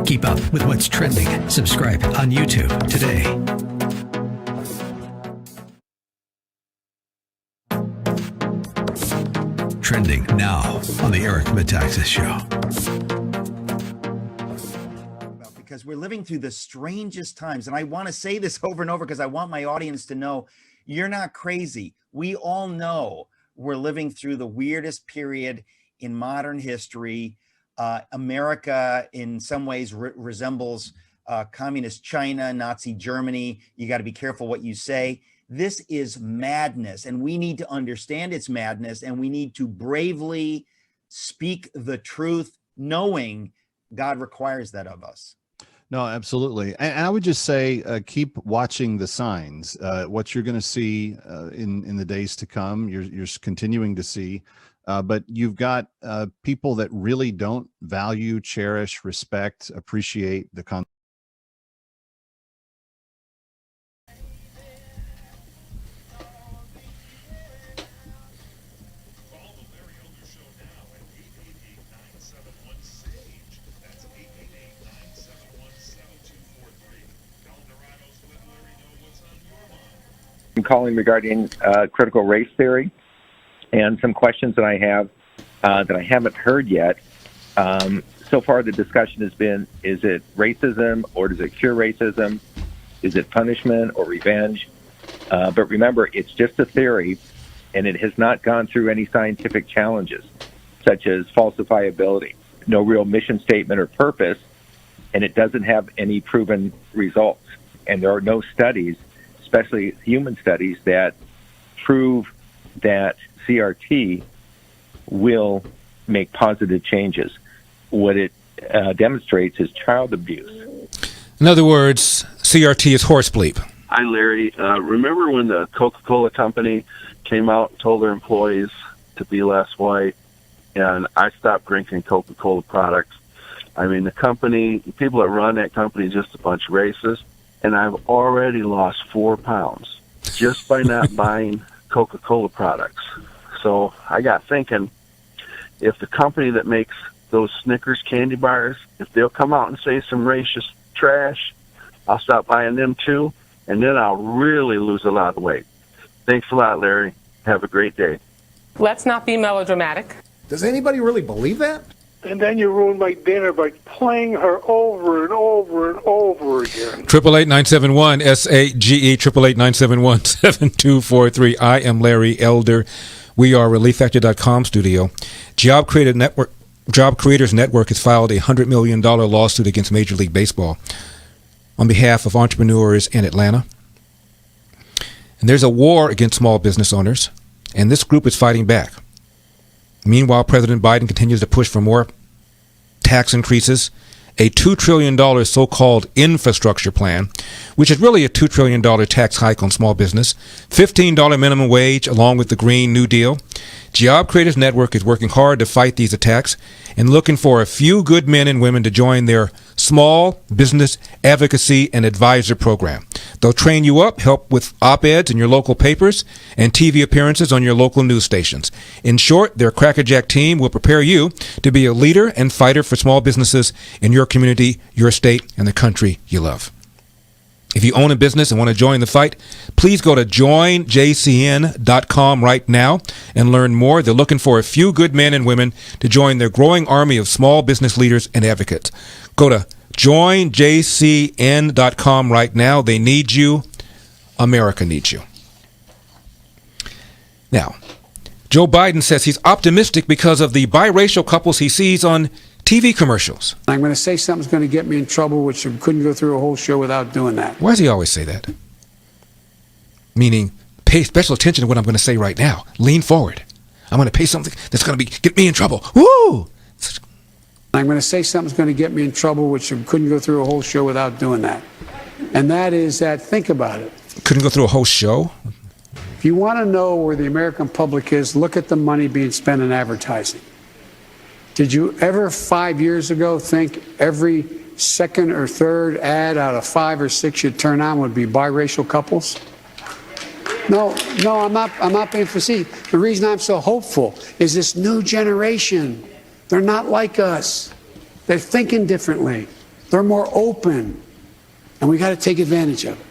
Keep up with what's trending. Subscribe on YouTube today. Trending now on the Eric Metaxas Show. Because we're living through the strangest times. And I want to say this over and over because I want my audience to know you're not crazy. We all know we're living through the weirdest period in modern history. America, in some ways, resembles communist China, Nazi Germany. You got to be careful what you say. This is madness, and we need to understand it's madness, and we need to bravely speak the truth, knowing God requires that of us. No, absolutely. And I would just say, keep watching the signs. What you're going to see in the days to come, you're continuing to see. But you've got people that really don't value, cherish, respect, appreciate the concept. I'm calling regarding critical race theory and some questions that I have that I haven't heard yet. So far, the discussion has been, is it racism or does it cure racism? Is it punishment or revenge? But remember, it's just a theory, and it has not gone through any scientific challenges, such as falsifiability, no real mission statement or purpose, and it doesn't have any proven results. And there are no studies, especially human studies, that prove that CRT will make positive changes. What it demonstrates is child abuse. In other words, CRT is horse bleep. Hi, Larry. Remember when the Coca-Cola company came out and told their employees to be less white, and I stopped drinking Coca-Cola products? I mean, the company, the people that run that company, just a bunch of racists, and I've already lost 4 pounds just by not buying Coca-Cola products. So I got thinking, if the company that makes those Snickers candy bars, if they'll come out and say some racist trash, I'll stop buying them too, and then I'll really lose a lot of weight. Thanks a lot, Larry. Have a great day. Let's not be melodramatic. Does anybody really believe that? And then you ruin my dinner by playing her over and over and over again. 888-971-SAGE, 888-971-7243. I am Larry Elder. We are ReliefFactor.com studio. Job Creators Network has filed a $100 million lawsuit against Major League Baseball on behalf of entrepreneurs in Atlanta. And there's a war against small business owners, and this group is fighting back. Meanwhile, President Biden continues to push for more tax increases, a $2 trillion so-called infrastructure plan, which is really a $2 trillion tax hike on small business, $15 minimum wage along with the Green New Deal. Job Creators Network is working hard to fight these attacks and looking for a few good men and women to join their small business advocacy and advisor program. They'll train you up, help with op-eds in your local papers, and TV appearances on your local news stations. In short, their Crackerjack team will prepare you to be a leader and fighter for small businesses in your community, your state, and the country you love. If you own a business and want to join the fight, please go to joinjcn.com right now and learn more. They're looking for a few good men and women to join their growing army of small business leaders and advocates. Go to joinjcn.com right now. They need you. America needs you. Now, Joe Biden says he's optimistic because of the biracial couples he sees on TV commercials. I'm going to say something's going to get me in trouble, which I couldn't go through a whole show without doing that. Why does he always say that? Meaning, pay special attention to what I'm going to say right now. Lean forward. I'm going to pay something that's going to get me in trouble. Woo! I'm going to say something's going to get me in trouble, which I couldn't go through a whole show without doing that. And that is that, think about it. Couldn't go through a whole show? If you want to know where the American public is, look at the money being spent in advertising. Did you ever 5 years ago think every second or third ad out of 5 or 6 you'd turn on would be biracial couples? No, I'm not being facetious. The reason I'm so hopeful is this new generation. They're not like us. They're thinking differently. They're more open. And we got to take advantage of it.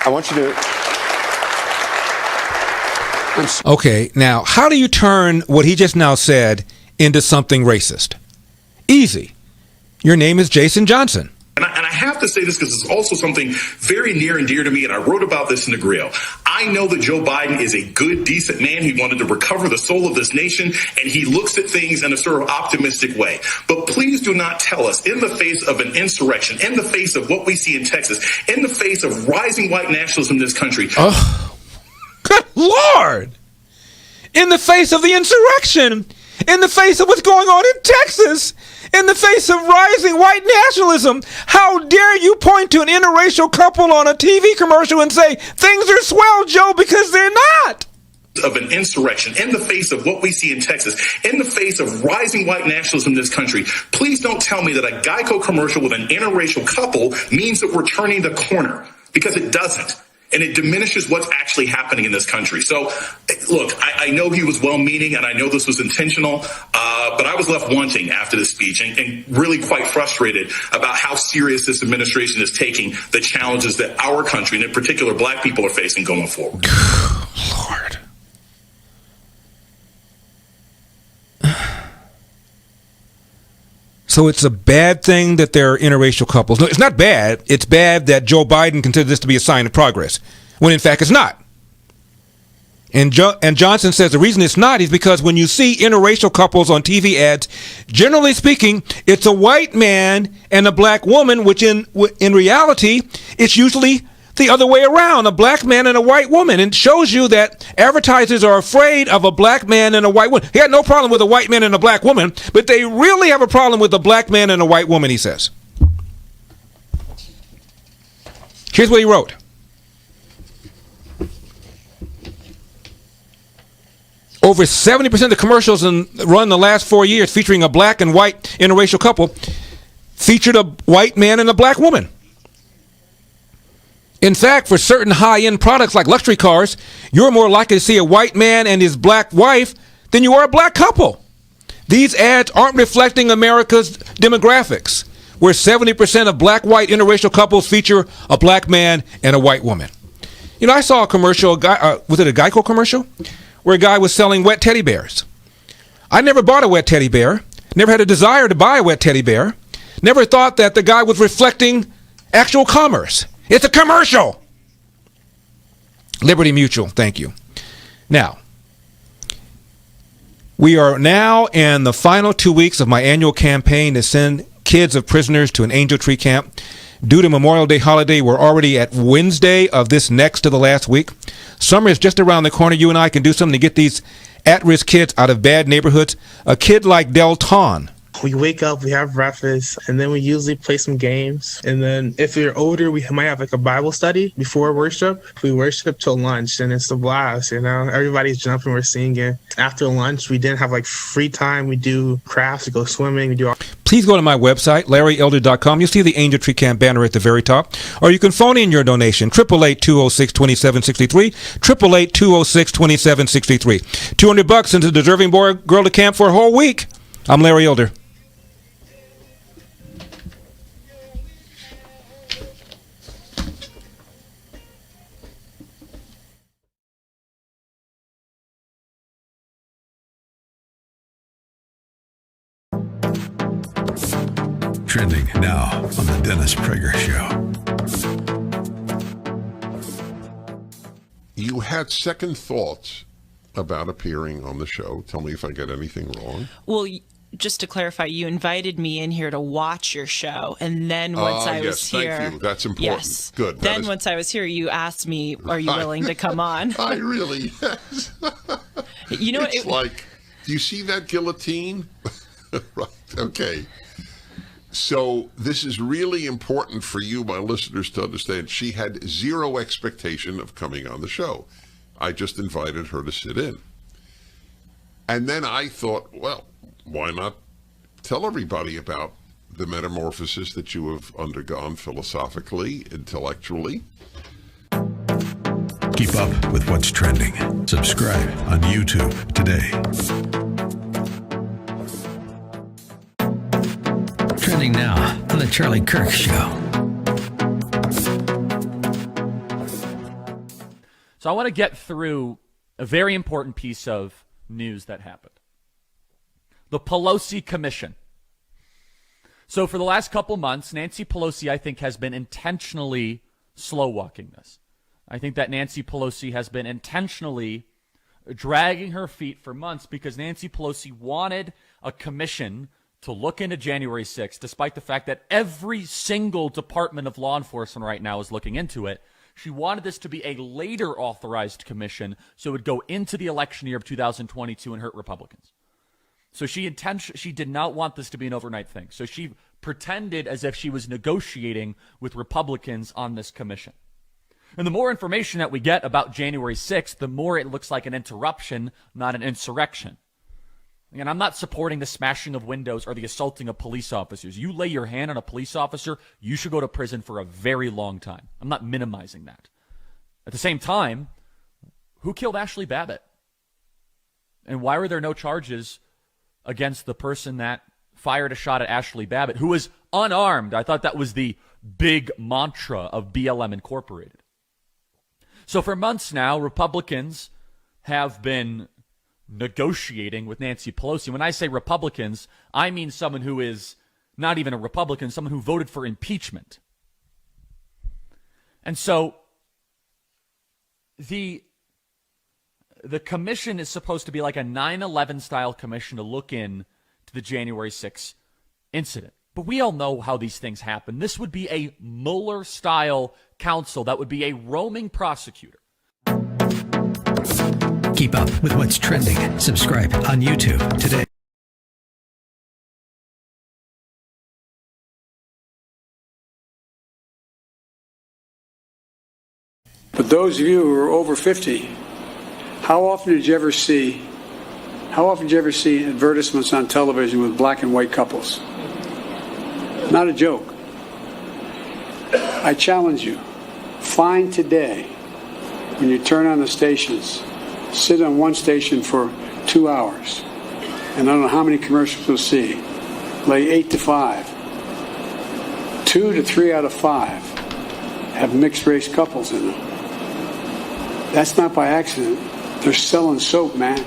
I want you to... Okay, now, how do you turn what he just now said into something racist? Easy. Your name is Jason Johnson. And I have to say this because it's also something very near and dear to me, and I wrote about this in the Grill. I know that Joe Biden is a good, decent man. He wanted to recover the soul of this nation, and he looks at things in a sort of optimistic way. But please do not tell us, in the face of an insurrection, in the face of what we see in Texas, in the face of rising white nationalism in this country. Oh, good Lord! In the face of the insurrection, in the face of what's going on in Texas, in the face of rising white nationalism, how dare you point to an interracial couple on a TV commercial and say, things are swell, Joe, because they're not. Of an insurrection, in the face of what we see in Texas, in the face of rising white nationalism in this country, please don't tell me that a Geico commercial with an interracial couple means that we're turning the corner, because it doesn't. And it diminishes what's actually happening in this country. So, look, I know he was well-meaning, and I know this was intentional, but I was left wanting after this speech and really quite frustrated about how serious this administration is taking the challenges that our country, and in particular black people, are facing going forward. Lord. So it's a bad thing that there are interracial couples. No, it's not bad. It's bad that Joe Biden considers this to be a sign of progress, when in fact it's not. And Johnson says the reason it's not is because when you see interracial couples on TV ads, generally speaking, it's a white man and a black woman, which in reality, it's usually the other way around, a black man and a white woman. And it shows you that advertisers are afraid of a black man and a white woman. He had no problem with a white man and a black woman, but they really have a problem with a black man and a white woman, he says. Here's what he wrote. Over 70% of the commercials run the last 4 years featuring a black and white interracial couple featured a white man and a black woman. In fact, for certain high-end products like luxury cars, you're more likely to see a white man and his black wife than you are a black couple. These ads aren't reflecting America's demographics, where 70% of black-white interracial couples feature a black man and a white woman. You know, I saw a commercial, was it a Geico commercial, where a guy was selling wet teddy bears. I never bought a wet teddy bear, never had a desire to buy a wet teddy bear, never thought that the guy was reflecting actual commerce. It's a commercial. Liberty Mutual, thank you. Now, we are now in the final 2 weeks of my annual campaign to send kids of prisoners to an Angel Tree camp. Due to Memorial Day holiday, we're already at Wednesday of this next to the last week. Summer is just around the corner. You and I can do something to get these at-risk kids out of bad neighborhoods. A kid like Delton. We wake up, we have breakfast, and then we usually play some games. And then if we're older, we might have like a Bible study before worship. We worship till lunch, and it's a blast, you know. Everybody's jumping, we're singing. After lunch, we then have like free time. We do crafts, we go swimming, we do all. Please go to my website, LarryElder.com. You'll see the Angel Tree Camp banner at the very top. Or you can phone in your donation, 888-206-2763, 888-206-2763. $200 sends a deserving boy or girl to camp for a whole week. I'm Larry Elder. Trending now on the Dennis Prager Show. You had second thoughts about appearing on the show. Tell me if I get anything wrong. Well, just to clarify, you invited me in here to watch your show, and then once I was here... Thank you. That's important. Yes. Good. Then once I was here, you asked me, are you willing to come on? I really... You know, it's like, do you see that guillotine? Right. Okay. So this is really important for you, my listeners, to understand. She had zero expectation of coming on the show. I just invited her to sit in. And then I thought, well, why not tell everybody about the metamorphosis that you have undergone philosophically, intellectually? Keep up with what's trending. Subscribe on YouTube today. Trending now on The Charlie Kirk Show. So I want to get through a very important piece of news that happened. The Pelosi Commission. So for the last couple months, Nancy Pelosi, I think, has been intentionally slow-walking this. I think that Nancy Pelosi has been intentionally dragging her feet for months because Nancy Pelosi wanted a commission to look into January 6th, despite the fact that every single department of law enforcement right now is looking into it. She wanted this to be a later authorized commission so it would go into the election year of 2022 and hurt Republicans. So she did not want this to be an overnight thing. So she pretended as if she was negotiating with Republicans on this commission. And the more information that we get about January 6th, the more it looks like an interruption, not an insurrection. And I'm not supporting the smashing of windows or the assaulting of police officers. You lay your hand on a police officer, you should go to prison for a very long time. I'm not minimizing that. At the same time, who killed Ashley Babbitt? And why were there no charges against the person that fired a shot at Ashley Babbitt, who was unarmed? I thought that was the big mantra of BLM Incorporated. So for months now, Republicans have been negotiating with Nancy Pelosi. When I say Republicans, I mean someone who is not even a Republican, someone who voted for impeachment. And so the commission is supposed to be like a 9/11 style commission to look in to the January 6th incident. But we all know how these things happen. This would be a Mueller style counsel that would be a roaming prosecutor. Keep up with what's trending. Subscribe on YouTube today. But those of you who are over 50, how often did you ever see advertisements on television with black and white couples? Not a joke. I challenge you. Find today, when you turn on the stations, sit on one station for 2 hours, and I don't know how many commercials you'll see. Lay 8 to 5. 2 to 3 out of 5 have mixed race couples in them. That's not by accident. They're selling soap, man.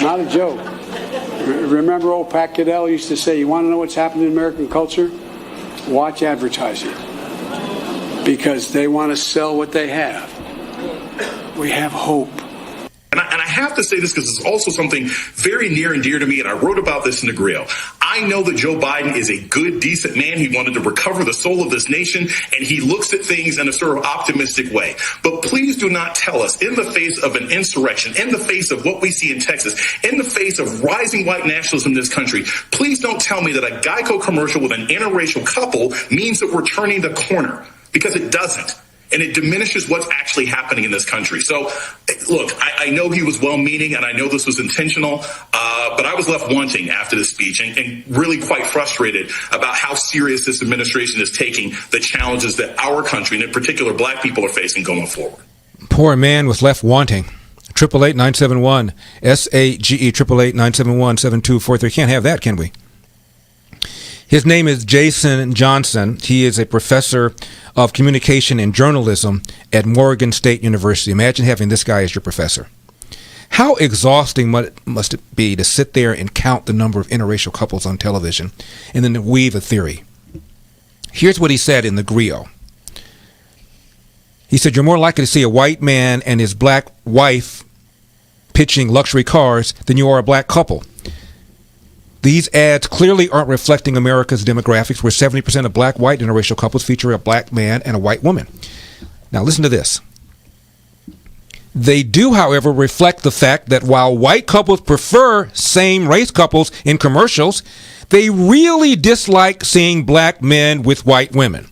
Not a joke. Remember old Pat Goodell used to say, you want to know what's happening in American culture? Watch advertising. Because they want to sell what they have. We have hope. And I have to say this because it's also something very near and dear to me, and I wrote about this in the Grill. I know that Joe Biden is a good, decent man. He wanted to recover the soul of this nation, and he looks at things in a sort of optimistic way. But please do not tell us, in the face of an insurrection, in the face of what we see in Texas, in the face of rising white nationalism in this country, please don't tell me that a Geico commercial with an interracial couple means that we're turning the corner, because it doesn't. And it diminishes what's actually happening in this country. So, look, I know he was well-meaning, and I know this was intentional, but I was left wanting after this speech and really quite frustrated about how serious this administration is taking the challenges that our country, and in particular black people, are facing going forward. Poor man was left wanting. 888-971 SAGE 888-971-7243. Can't have that, can we? His name is Jason Johnson. He is a professor of communication and journalism at Morgan State University. Imagine having this guy as your professor. How exhausting must it be to sit there and count the number of interracial couples on television and then weave a theory? Here's what he said in the Griot. He said, you're more likely to see a white man and his black wife pitching luxury cars than you are a black couple. These ads clearly aren't reflecting America's demographics, where 70% of black, white interracial couples feature a black man and a white woman. Now listen to this. They do, however, reflect the fact that while white couples prefer same-race couples in commercials, they really dislike seeing black men with white women.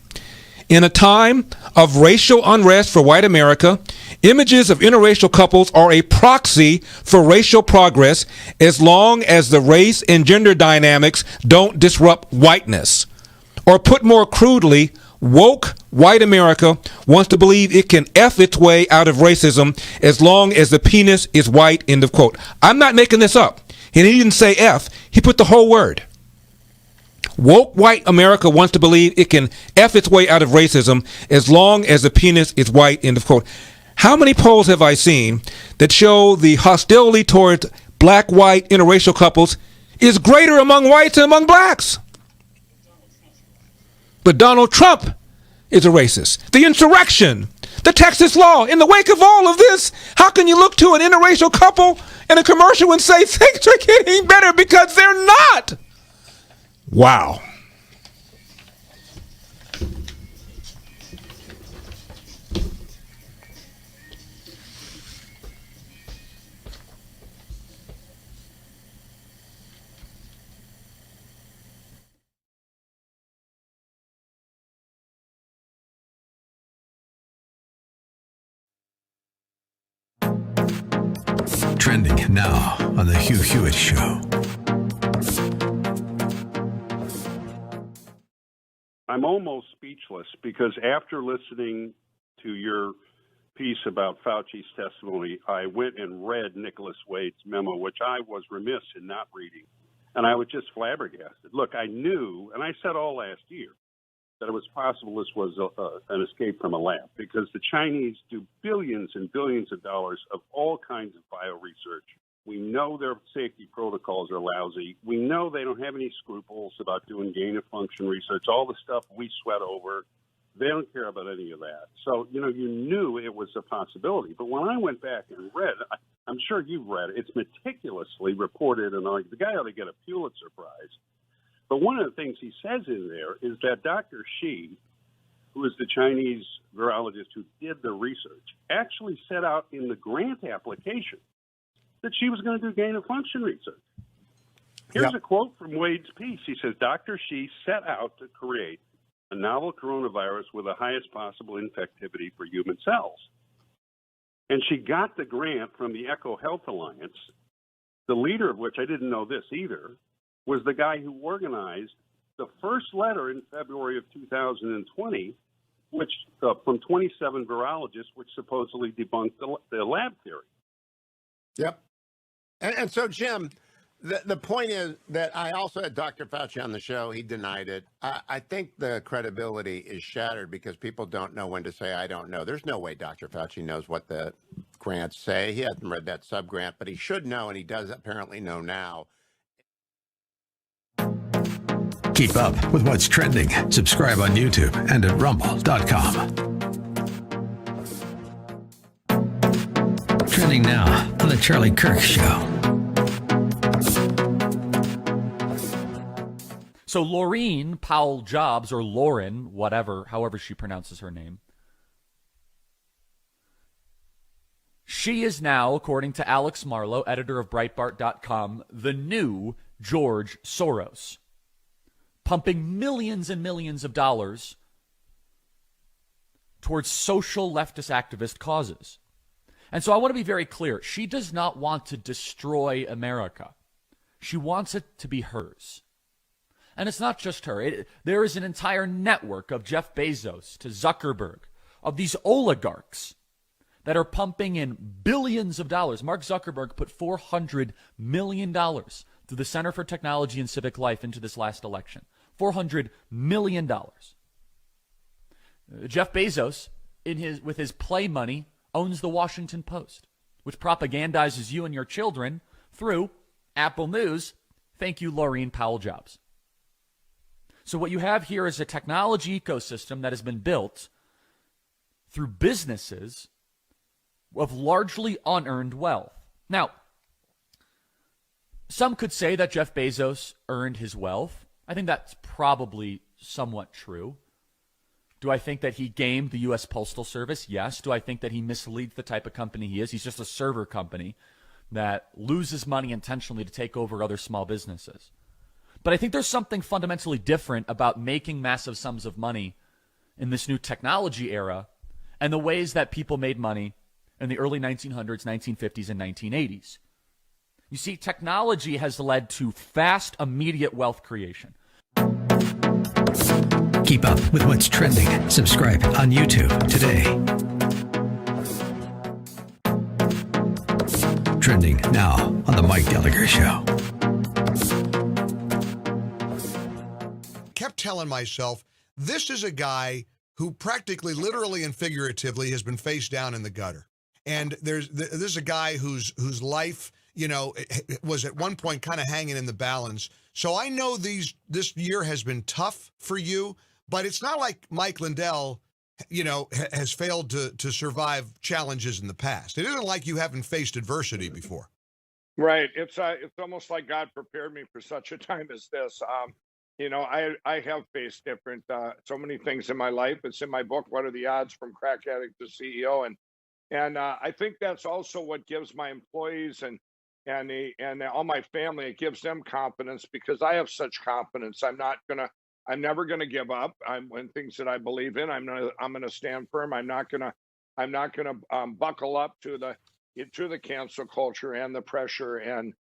In a time of racial unrest for white America, images of interracial couples are a proxy for racial progress as long as the race and gender dynamics don't disrupt whiteness. Or put more crudely, woke white America wants to believe it can F its way out of racism as long as the penis is white, end of quote. I'm not making this up. And he didn't say F, he put the whole word. Woke white America wants to believe it can F its way out of racism as long as the penis is white, end of quote. How many polls have I seen that show the hostility towards black-white interracial couples is greater among whites than among blacks? But Donald Trump is a racist. The insurrection, the Texas law, in the wake of all of this, how can you look to an interracial couple in a commercial and say things are getting better because they're not? Wow. Trending now on The Hugh Hewitt Show. I'm almost speechless because after listening to your piece about Fauci's testimony, I went and read Nicholas Wade's memo, which I was remiss in not reading. And I was just flabbergasted. Look, I knew, and I said all last year, that it was possible this was an escape from a lab because the Chinese do billions and billions of dollars of all kinds of bio research. We know their safety protocols are lousy. We know they don't have any scruples about doing gain-of-function research, all the stuff we sweat over. They don't care about any of that. So, you knew it was a possibility. But when I went back and read, I'm sure you've read it, it's meticulously reported, and the guy ought to get a Pulitzer Prize. But one of the things he says in there is that Dr. Shi, who is the Chinese virologist who did the research, actually set out in the grant application that she was going to do gain-of-function research. Here's a quote from Wade's piece. He says, Dr. Shi set out to create a novel coronavirus with the highest possible infectivity for human cells. And she got the grant from the Eco Health Alliance, the leader of which, I didn't know this either, was the guy who organized the first letter in February of 2020, which from 27 virologists, which supposedly debunked the lab theory. Yep. And so, Jim, the point is that I also had Dr. Fauci on the show. He denied it. I think the credibility is shattered because people don't know when to say, I don't know. There's no way Dr. Fauci knows what the grants say. He hasn't read that sub-grant, but he should know, and he does apparently know now. Keep up with what's trending. Subscribe on YouTube and at rumble.com. Trending now on The Charlie Kirk Show. So Laureen Powell Jobs, or Lauren, however she pronounces her name, she is now, according to Alex Marlow, editor of Breitbart.com, the new George Soros, pumping millions and millions of dollars towards social leftist activist causes. And so I want to be very clear. She does not want to destroy America. She wants it to be hers. And it's not just her. There is an entire network of Jeff Bezos to Zuckerberg, of these oligarchs that are pumping in billions of dollars. Mark Zuckerberg put $400 million through the Center for Technology and Civic Life into this last election. $400 million. Jeff Bezos, with his play money, owns the Washington Post, which propagandizes you and your children through Apple News. Thank you, Laureen Powell Jobs. So what you have here is a technology ecosystem that has been built through businesses of largely unearned wealth. Now, some could say that Jeff Bezos earned his wealth. I think that's probably somewhat true. Do I think that he gamed the U.S. Postal Service? Yes. Do I think that he misleads the type of company he is? He's just a server company that loses money intentionally to take over other small businesses. But I think there's something fundamentally different about making massive sums of money in this new technology era and the ways that people made money in the early 1900s, 1950s, and 1980s. You see, technology has led to fast, immediate wealth creation. Keep up with what's trending. Subscribe on YouTube today. Trending now on The Mike Gallagher Show. Kept telling myself, this is a guy who practically, literally and figuratively has been face down in the gutter. And this is a guy whose life, was at one point kind of hanging in the balance. So I know this year has been tough for you, but it's not like Mike Lindell, has failed to survive challenges in the past. It isn't like you haven't faced adversity before. Right. It's almost like God prepared me for such a time as this. I have faced different, so many things in my life. It's in my book, What Are the Odds from Crack Addict to CEO? And I think that's also what gives my employees and all my family, it gives them confidence, because I have such confidence. I'm never gonna give up. When things that I believe in, I'm gonna stand firm. I'm not gonna buckle up to the cancel culture and the pressure, and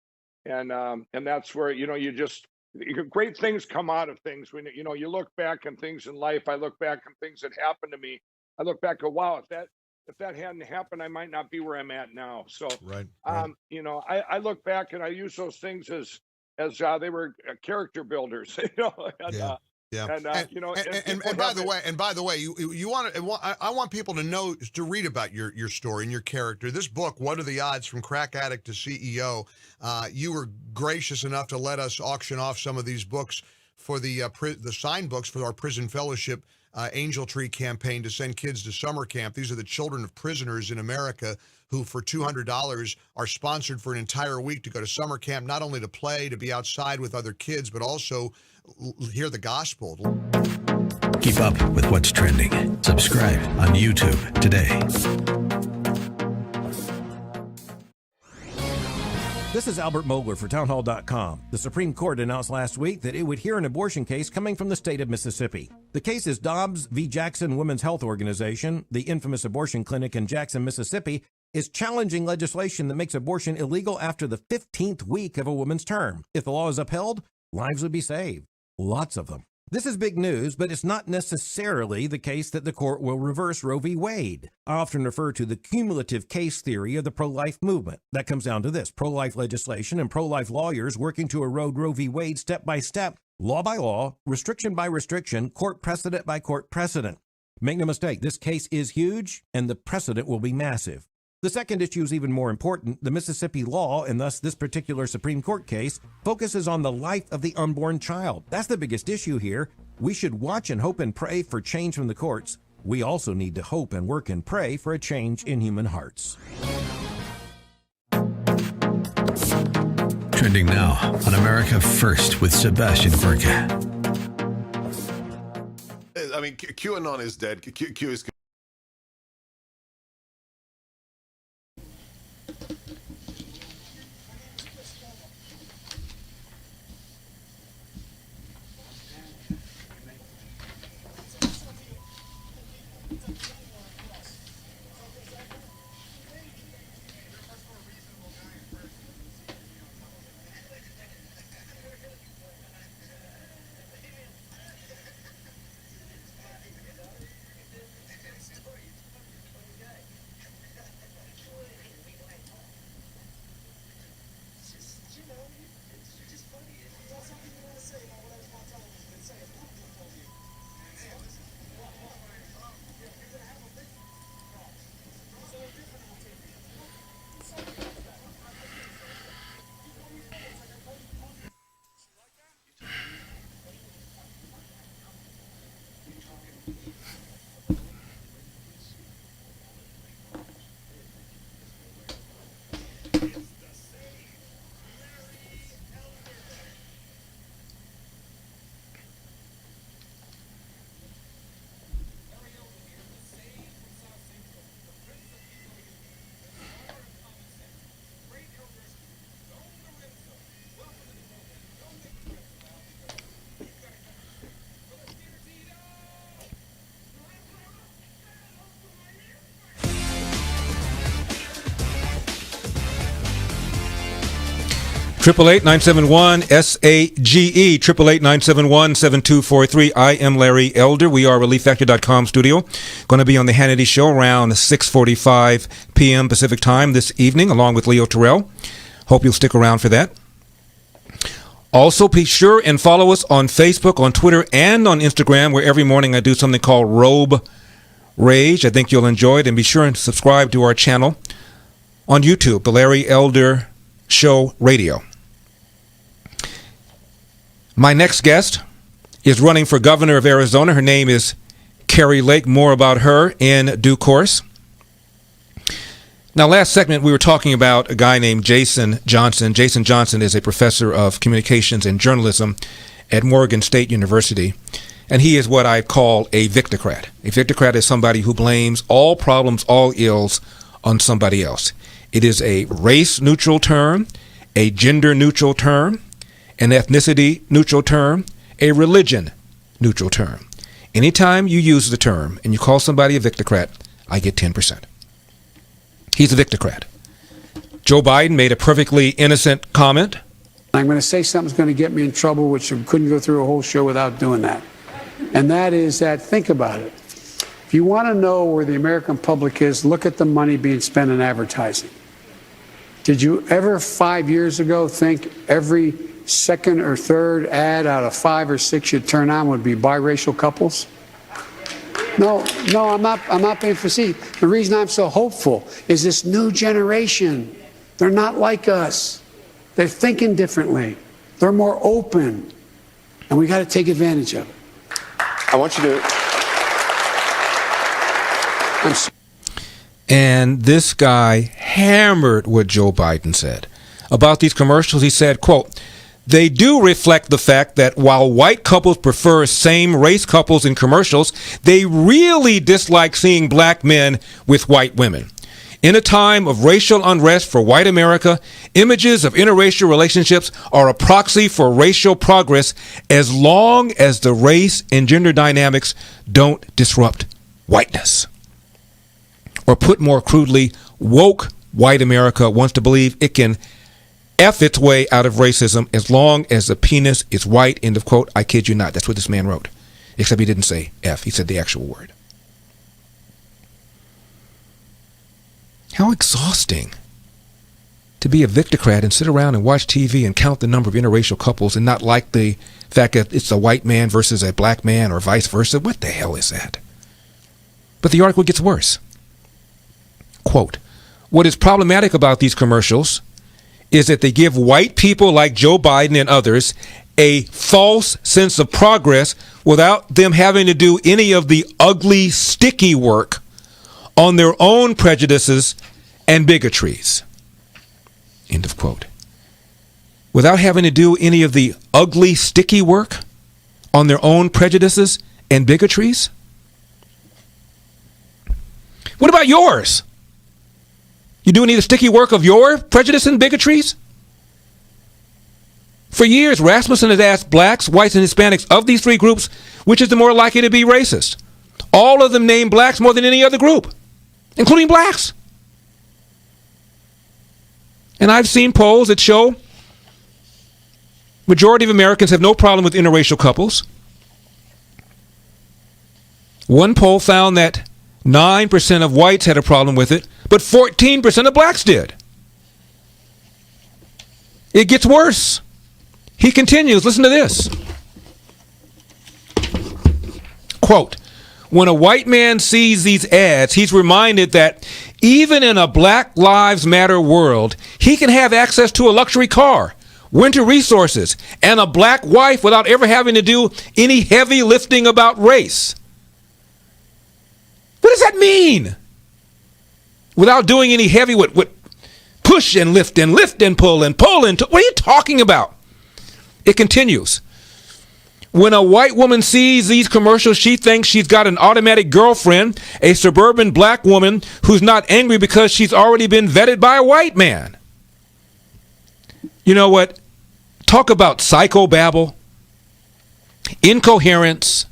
that's where great things come out of things. When you look back on things in life, I look back on things that happened to me. I look back and wow, if that hadn't happened, I might not be where I'm at now. So, right. I look back and I use those things as they were character builders, And by the way, I want people to read about your story and your character. This book, What Are the Odds from Crack Addict to CEO? You were gracious enough to let us auction off some of these books for the signed books for our prison fellowship Angel Tree campaign to send kids to summer camp. These are the children of prisoners in America who, for $200, are sponsored for an entire week to go to summer camp, not only to play, to be outside with other kids, but also hear the gospel. Keep up with what's trending. Subscribe on YouTube today. This is Albert Mohler for townhall.com. The Supreme Court announced last week that it would hear an abortion case coming from the state of Mississippi. The case is Dobbs v. Jackson Women's Health Organization. The infamous abortion clinic in Jackson, Mississippi, is challenging legislation that makes abortion illegal after the 15th week of a woman's term. If the law is upheld, lives would be saved. Lots of them. This is big news, but it's not necessarily the case that the court will reverse Roe v. Wade. I often refer to the cumulative case theory of the pro-life movement. That comes down to this: pro-life legislation and pro-life lawyers working to erode Roe v. Wade step by step, law by law, restriction by restriction, court precedent by court precedent. Make no mistake, this case is huge, and the precedent will be massive. The second issue is even more important. The Mississippi law, and thus this particular Supreme Court case, focuses on the life of the unborn child. That's the biggest issue here. We should watch and hope and pray for change from the courts. We also need to hope and work and pray for a change in human hearts. Trending now on America First with Sebastian Gorka. I mean, QAnon is dead. Q is... 888-971-SAGE, 888-971-7243. I am Larry Elder. We are ReliefFactor.com studio. Going to be on the Hannity Show around 6:45 p.m. Pacific time this evening, along with Leo Terrell. Hope you'll stick around for that. Also, be sure and follow us on Facebook, on Twitter, and on Instagram, where every morning I do something called Robe Rage. I think you'll enjoy it. And be sure and subscribe to our channel on YouTube, The Larry Elder Show Radio. My next guest is running for governor of Arizona. Her name is Kari Lake. More about her in due course. Now, last segment, we were talking about a guy named Jason Johnson. Jason Johnson is a professor of communications and journalism at Morgan State University, and he is what I call a victocrat. A victocrat is somebody who blames all problems, all ills on somebody else. It is a race-neutral term, a gender-neutral term, an ethnicity-neutral term, a religion-neutral term. Anytime you use the term and you call somebody a victocrat, I get 10%. He's a victocrat. Joe Biden made a perfectly innocent comment. I'm going to say something's going to get me in trouble, which I couldn't go through a whole show without doing that. And that is that, think about it. If you want to know where the American public is, look at the money being spent in advertising. Did you ever 5 years ago think every second or third ad out of 5 or 6 you turn on would be biracial couples? No, I'm not being facetious. The reason I'm so hopeful is this new generation. They're not like us. They're thinking differently. They're more open. And we got to take advantage of it. I want you to... And this guy hammered what Joe Biden said about these commercials. He said, quote, "They do reflect the fact that while white couples prefer same-race couples in commercials, they really dislike seeing black men with white women. In a time of racial unrest for white America, images of interracial relationships are a proxy for racial progress as long as the race and gender dynamics don't disrupt whiteness." Or put more crudely, woke white America wants to believe it can F its way out of racism as long as the penis is white, end of quote. I kid you not. That's what this man wrote. Except he didn't say F. He said the actual word. How exhausting to be a victocrat and sit around and watch TV and count the number of interracial couples and not like the fact that it's a white man versus a black man or vice versa. What the hell is that? But the article gets worse. Quote, "What is problematic about these commercials is that they give white people like Joe Biden and others a false sense of progress without them having to do any of the ugly, sticky work on their own prejudices and bigotries." End of quote. Without having to do any of the ugly, sticky work on their own prejudices and bigotries? What about yours? You do any of the sticky work of your prejudice and bigotries? For years, Rasmussen has asked blacks, whites, and Hispanics of these three groups, which is the more likely to be racist. All of them name blacks more than any other group, including blacks. And I've seen polls that show majority of Americans have no problem with interracial couples. One poll found that 9% of whites had a problem with it, but 14% of blacks did. It gets worse. He continues. Listen to this. Quote, "When a white man sees these ads, he's reminded that even in a Black Lives Matter world, he can have access to a luxury car, winter resources, and a black wife without ever having to do any heavy lifting about race." What does that mean? Without doing any heavy, what push and lift and pull and pull and what are you talking about? It continues. "When a white woman sees these commercials, she thinks she's got an automatic girlfriend, a suburban black woman who's not angry because she's already been vetted by a white man." You know what? Talk about psychobabble, incoherence,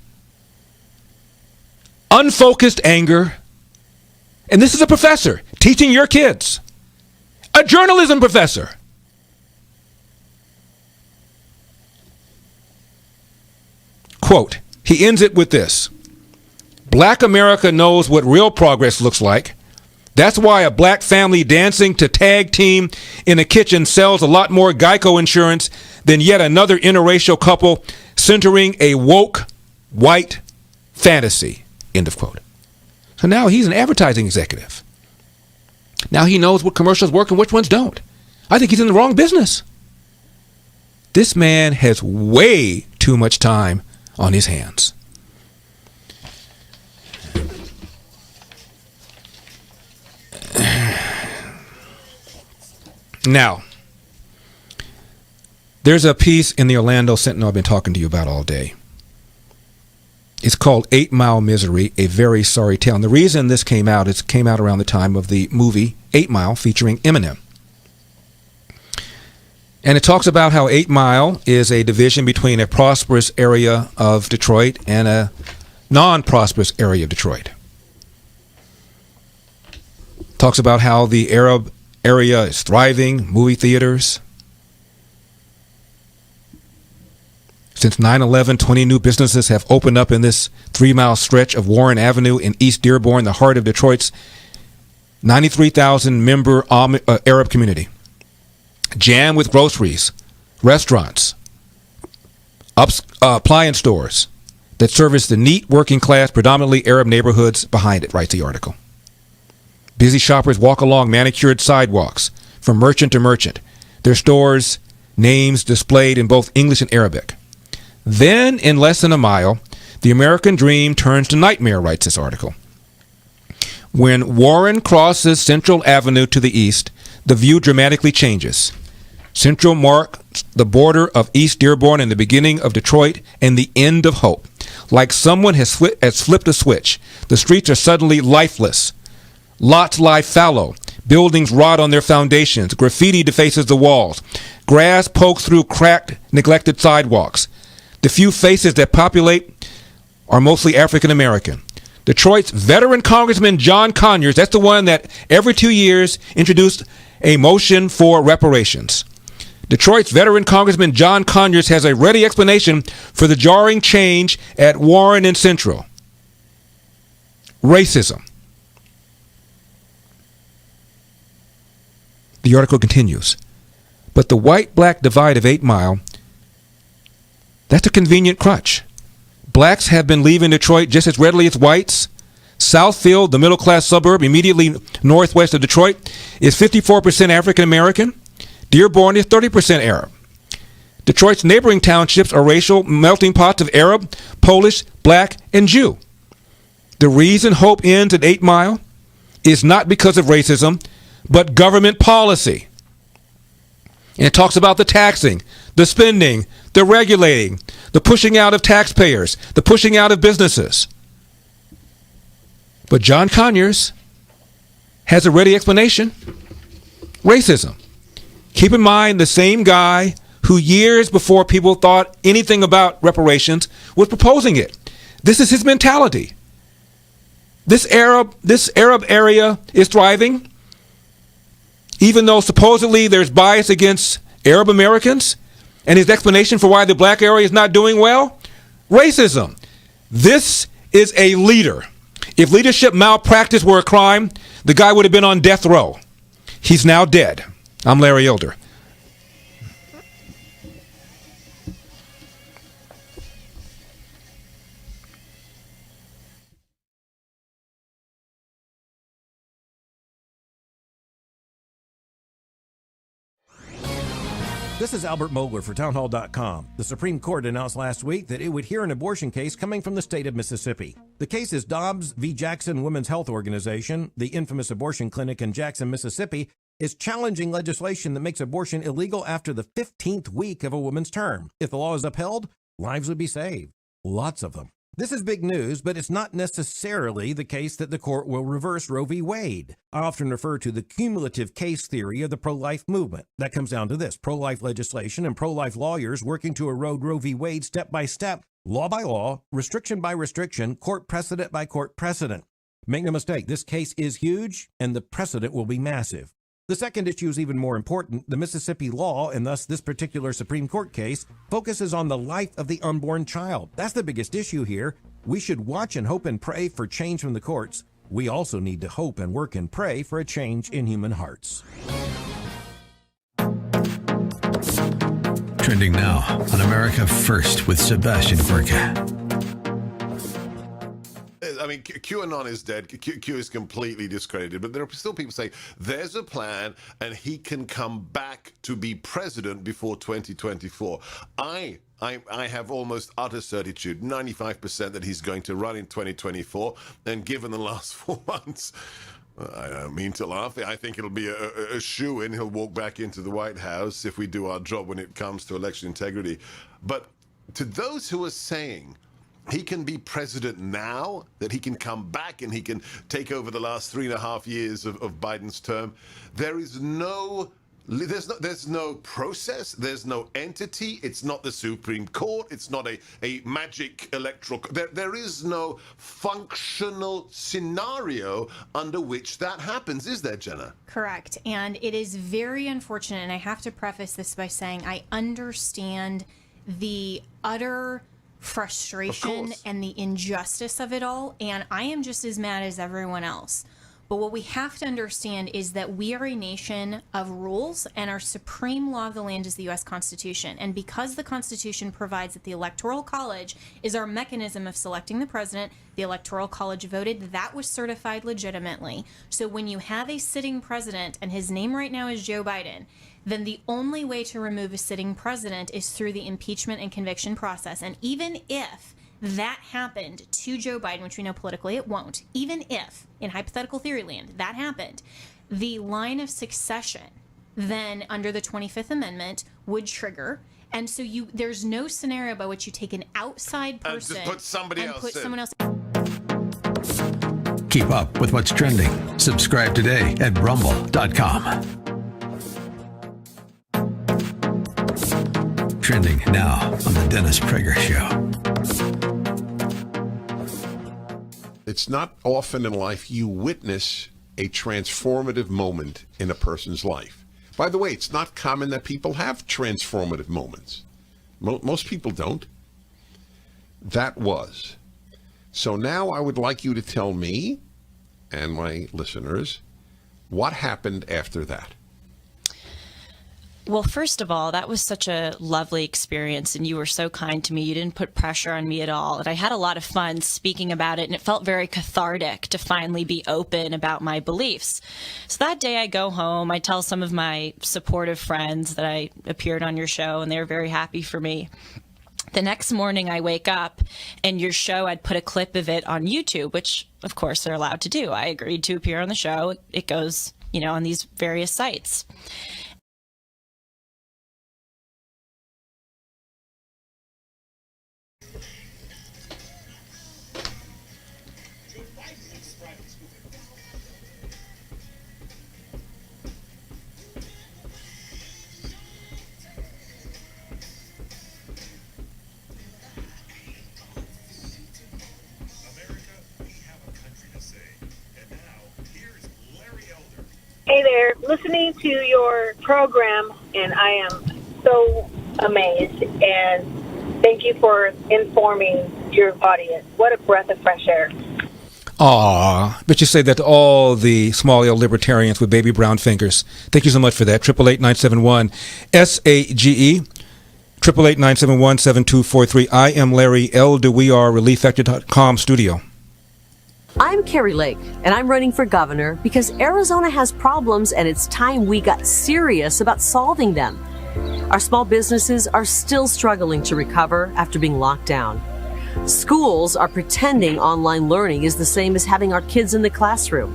unfocused anger. And this is a professor teaching your kids, a journalism professor. Quote, he ends it with this: Black America knows what real progress looks like. That's why a black family dancing to Tag Team in a kitchen sells a lot more Geico insurance than yet another interracial couple centering a woke white fantasy. End of quote. So now he's an advertising executive. Now he knows what commercials work and which ones don't. I think he's in the wrong business. This man has way too much time on his hands. Now, there's a piece in the Orlando Sentinel I've been talking to you about all day. It's called 8 Mile Misery, a very sorry tale. And the reason this came out, it came out around the time of the movie 8 Mile featuring Eminem. And it talks about how 8 Mile is a division between a prosperous area of Detroit and a non-prosperous area of Detroit. Talks about how the Arab area is thriving, movie theaters. Since 9/11, 20 new businesses have opened up in this 3-mile stretch of Warren Avenue in East Dearborn, the heart of Detroit's 93,000 member Arab community. Jammed with groceries, restaurants, appliance stores that service the neat working class, predominantly Arab neighborhoods behind it, writes the article. Busy shoppers walk along manicured sidewalks from merchant to merchant, their stores' names displayed in both English and Arabic. Then, in less than a mile, the American dream turns to nightmare, writes this article. When Warren crosses Central Avenue to the east, the view dramatically changes. Central marks the border of East Dearborn and the beginning of Detroit and the end of hope. Like someone has flipped a switch, the streets are suddenly lifeless. Lots lie fallow. Buildings rot on their foundations. Graffiti defaces the walls. Grass pokes through cracked, neglected sidewalks. The few faces that populate are mostly African American. Detroit's veteran Congressman John Conyers, that's the one that every 2 years introduced a motion for reparations. Detroit's veteran Congressman John Conyers has a ready explanation for the jarring change at Warren and Central. Racism. The article continues. But the white-black divide of 8 Mile, that's a convenient crutch. Blacks have been leaving Detroit just as readily as whites. Southfield, the middle-class suburb immediately northwest of Detroit, is 54% African American. Dearborn is 30% Arab. Detroit's neighboring townships are racial melting pots of Arab, Polish, Black, and Jew. The reason hope ends at 8 Mile is not because of racism, but government policy. And it talks about the taxing, the spending, the regulating, the pushing out of taxpayers, the pushing out of businesses. But John Conyers has a ready explanation. Racism. Keep in mind the same guy who years before people thought anything about reparations was proposing it. This is his mentality. This Arab area is thriving, even though supposedly there's bias against Arab Americans, and his explanation for why the black area is not doing well? Racism. This is a leader. If leadership malpractice were a crime, the guy would have been on death row. He's now dead. I'm Larry Elder. This is Albert Mogler for townhall.com. The Supreme Court announced last week that it would hear an abortion case coming from the state of Mississippi. The case is Dobbs v. Jackson Women's Health Organization, the infamous abortion clinic in Jackson, Mississippi, is challenging legislation that makes abortion illegal after the 15th week of a woman's term. If the law is upheld, lives would be saved. Lots of them. This is big news, but it's not necessarily the case that the court will reverse Roe v. Wade. I often refer to the cumulative case theory of the pro-life movement. That comes down to this: pro-life legislation and pro-life lawyers working to erode Roe v. Wade step by step, law by law, restriction by restriction, court precedent by court precedent. Make no mistake, this case is huge, and the precedent will be massive. The second issue is even more important. The Mississippi law, and thus this particular Supreme Court case, focuses on the life of the unborn child. That's the biggest issue here. We should watch and hope and pray for change from the courts. We also need to hope and work and pray for a change in human hearts. Trending now on America First with Sebastian Gorka. I mean, QAnon is dead. Q is completely discredited. But there are still people saying there's a plan and he can come back to be president before 2024. I have almost utter certitude, 95%, that he's going to run in 2024. And given the last 4 months, I don't mean to laugh. I think it'll be a shoo-in. He'll walk back into the White House if we do our job when it comes to election integrity. But to those who are saying he can be president now, that he can come back and he can take over the last 3.5 years of Biden's term, there's no process, there's no entity, it's not the Supreme Court, it's not a magic electoral, there is no functional scenario under which that happens, is there, Jenna? Correct, and it is very unfortunate, and I have to preface this by saying I understand the utter frustration and the injustice of it all, and I am just as mad as everyone else. But what we have to understand is that we are a nation of rules, and our supreme law of the land is the U.S. Constitution. And because the Constitution provides that the Electoral College is our mechanism of selecting the president, the Electoral College voted, that was certified legitimately. So when you have a sitting president, and his name right now is Joe Biden, then the only way to remove a sitting president is through the impeachment and conviction process. And even if that happened to Joe Biden, which we know politically it won't, even if, in hypothetical theory land, that happened, the line of succession then under the 25th Amendment would trigger. And so there's no scenario by which you take an outside person and just put somebody else in. Someone else. Keep up with what's trending. Subscribe today at rumble.com. Trending now on the Dennis Prager Show. It's not often in life you witness a transformative moment in a person's life. By the way, it's not common that people have transformative moments. Most people don't. That was. So now I would like you to tell me and my listeners what happened after that. Well, first of all, that was such a lovely experience, and you were so kind to me. You didn't put pressure on me at all, and I had a lot of fun speaking about it, and it felt very cathartic to finally be open about my beliefs. So that day I go home, I tell some of my supportive friends that I appeared on your show, and they were very happy for me. The next morning I wake up, and your show, I'd put a clip of it on YouTube, which, of course, they're allowed to do. I agreed to appear on the show. It goes, on these various sites. Hey there, listening to your program, and I am so amazed, and thank you for informing your audience. What a breath of fresh air. Aw, but you say that to all the small L libertarians with baby brown fingers. Thank you so much for that. 888-971-SAGE, 888-971-7243. I am Larry L. DeWeere, ReliefFactor.com studio. I'm Carrie Lake, and I'm running for governor because Arizona has problems, and it's time we got serious about solving them. Our small businesses are still struggling to recover after being locked down. Schools are pretending online learning is the same as having our kids in the classroom.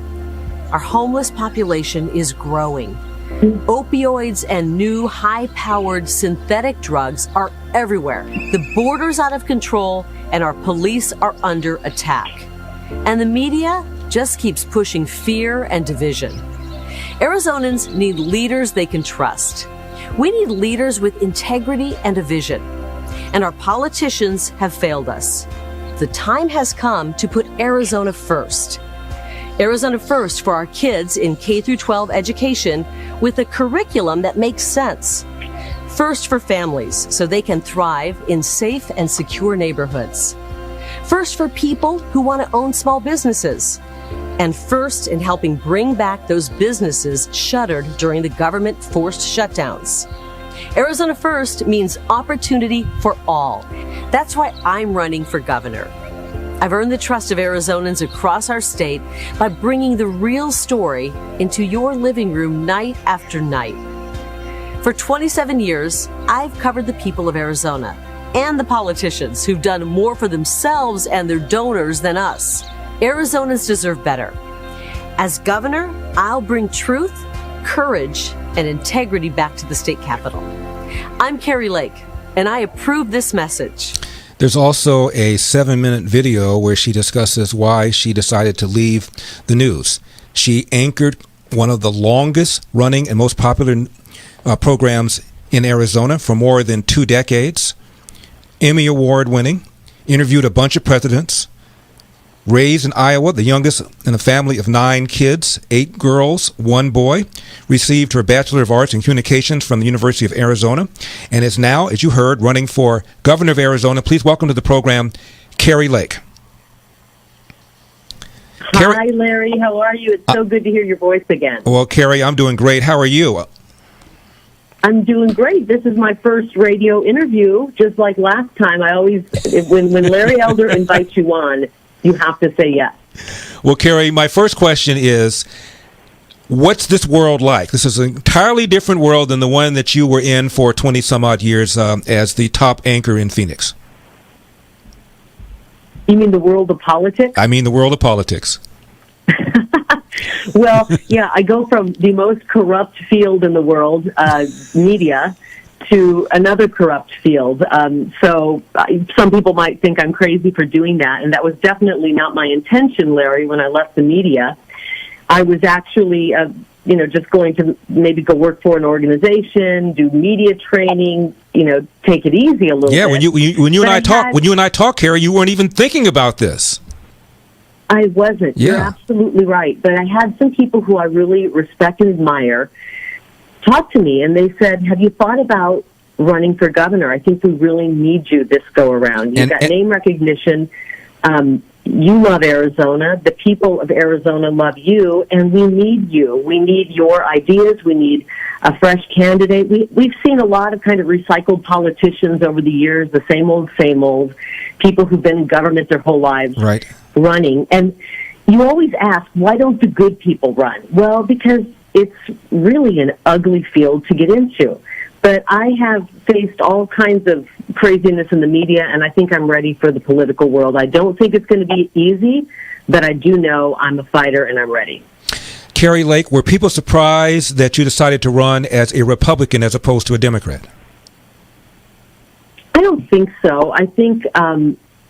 Our homeless population is growing. Opioids and new high-powered synthetic drugs are everywhere. The border's out of control, and our police are under attack. And the media just keeps pushing fear and division. Arizonans need leaders they can trust. We need leaders with integrity and a vision. And our politicians have failed us. The time has come to put Arizona first. Arizona First for our kids in K through 12 education with a curriculum that makes sense. First for families so they can thrive in safe and secure neighborhoods. First for people who want to own small businesses. And first in helping bring back those businesses shuttered during the government-forced shutdowns. Arizona First means opportunity for all. That's why I'm running for governor. I've earned the trust of Arizonans across our state by bringing the real story into your living room night after night. For 27 years, I've covered the people of Arizona and the politicians who've done more for themselves and their donors than us. Arizonans deserve better. As governor, I'll bring truth, courage, and integrity back to the state capitol. I'm Carrie Lake, and I approve this message. There's also a 7-minute video where she discusses why she decided to leave the news. She anchored one of the longest running and most popular programs in Arizona for more than 2 decades, Emmy Award winning, interviewed a bunch of presidents, raised in Iowa, the youngest in a family of 9 kids, 8 girls, 1 boy, received her Bachelor of Arts in Communications from the University of Arizona, and is now, as you heard, running for governor of Arizona. Please welcome to the program, Carrie Lake. Hi, Larry. How are you? It's so good to hear your voice again. Well, Carrie, I'm doing great. How are you? I'm doing great. This is my first radio interview. Just like last time, I always, when Larry Elder invites you on, you have to say yes. Well, Carrie, my first question is, what's this world like? This is an entirely different world than the one that you were in for 20-some-odd years as the top anchor in Phoenix. You mean the world of politics? I mean the world of politics. Well, yeah, I go from the most corrupt field in the world, media, to another corrupt field. So some people might think I'm crazy for doing that, and that was definitely not my intention, Larry, when I left the media. I was actually, just going to maybe go work for an organization, do media training, take it easy a little bit. Yeah, when you and I talk, Carrie, you weren't even thinking about this. I wasn't. Yeah. You're absolutely right. But I had some people who I really respect and admire talk to me, and they said, have you thought about running for governor? I think we really need you this go around. You've got name recognition. You love Arizona. The people of Arizona love you, and we need you. We need your ideas. We need a fresh candidate. We've seen a lot of kind of recycled politicians over the years, the same old, people who've been in government their whole lives running. And you always ask, why don't the good people run? Well, because it's really an ugly field to get into. But I have faced all kinds of craziness in the media, and I think I'm ready for the political world. I don't think it's going to be easy, but I do know I'm a fighter and I'm ready. Carrie Lake, were people surprised that you decided to run as a Republican as opposed to a Democrat? I don't think so. I think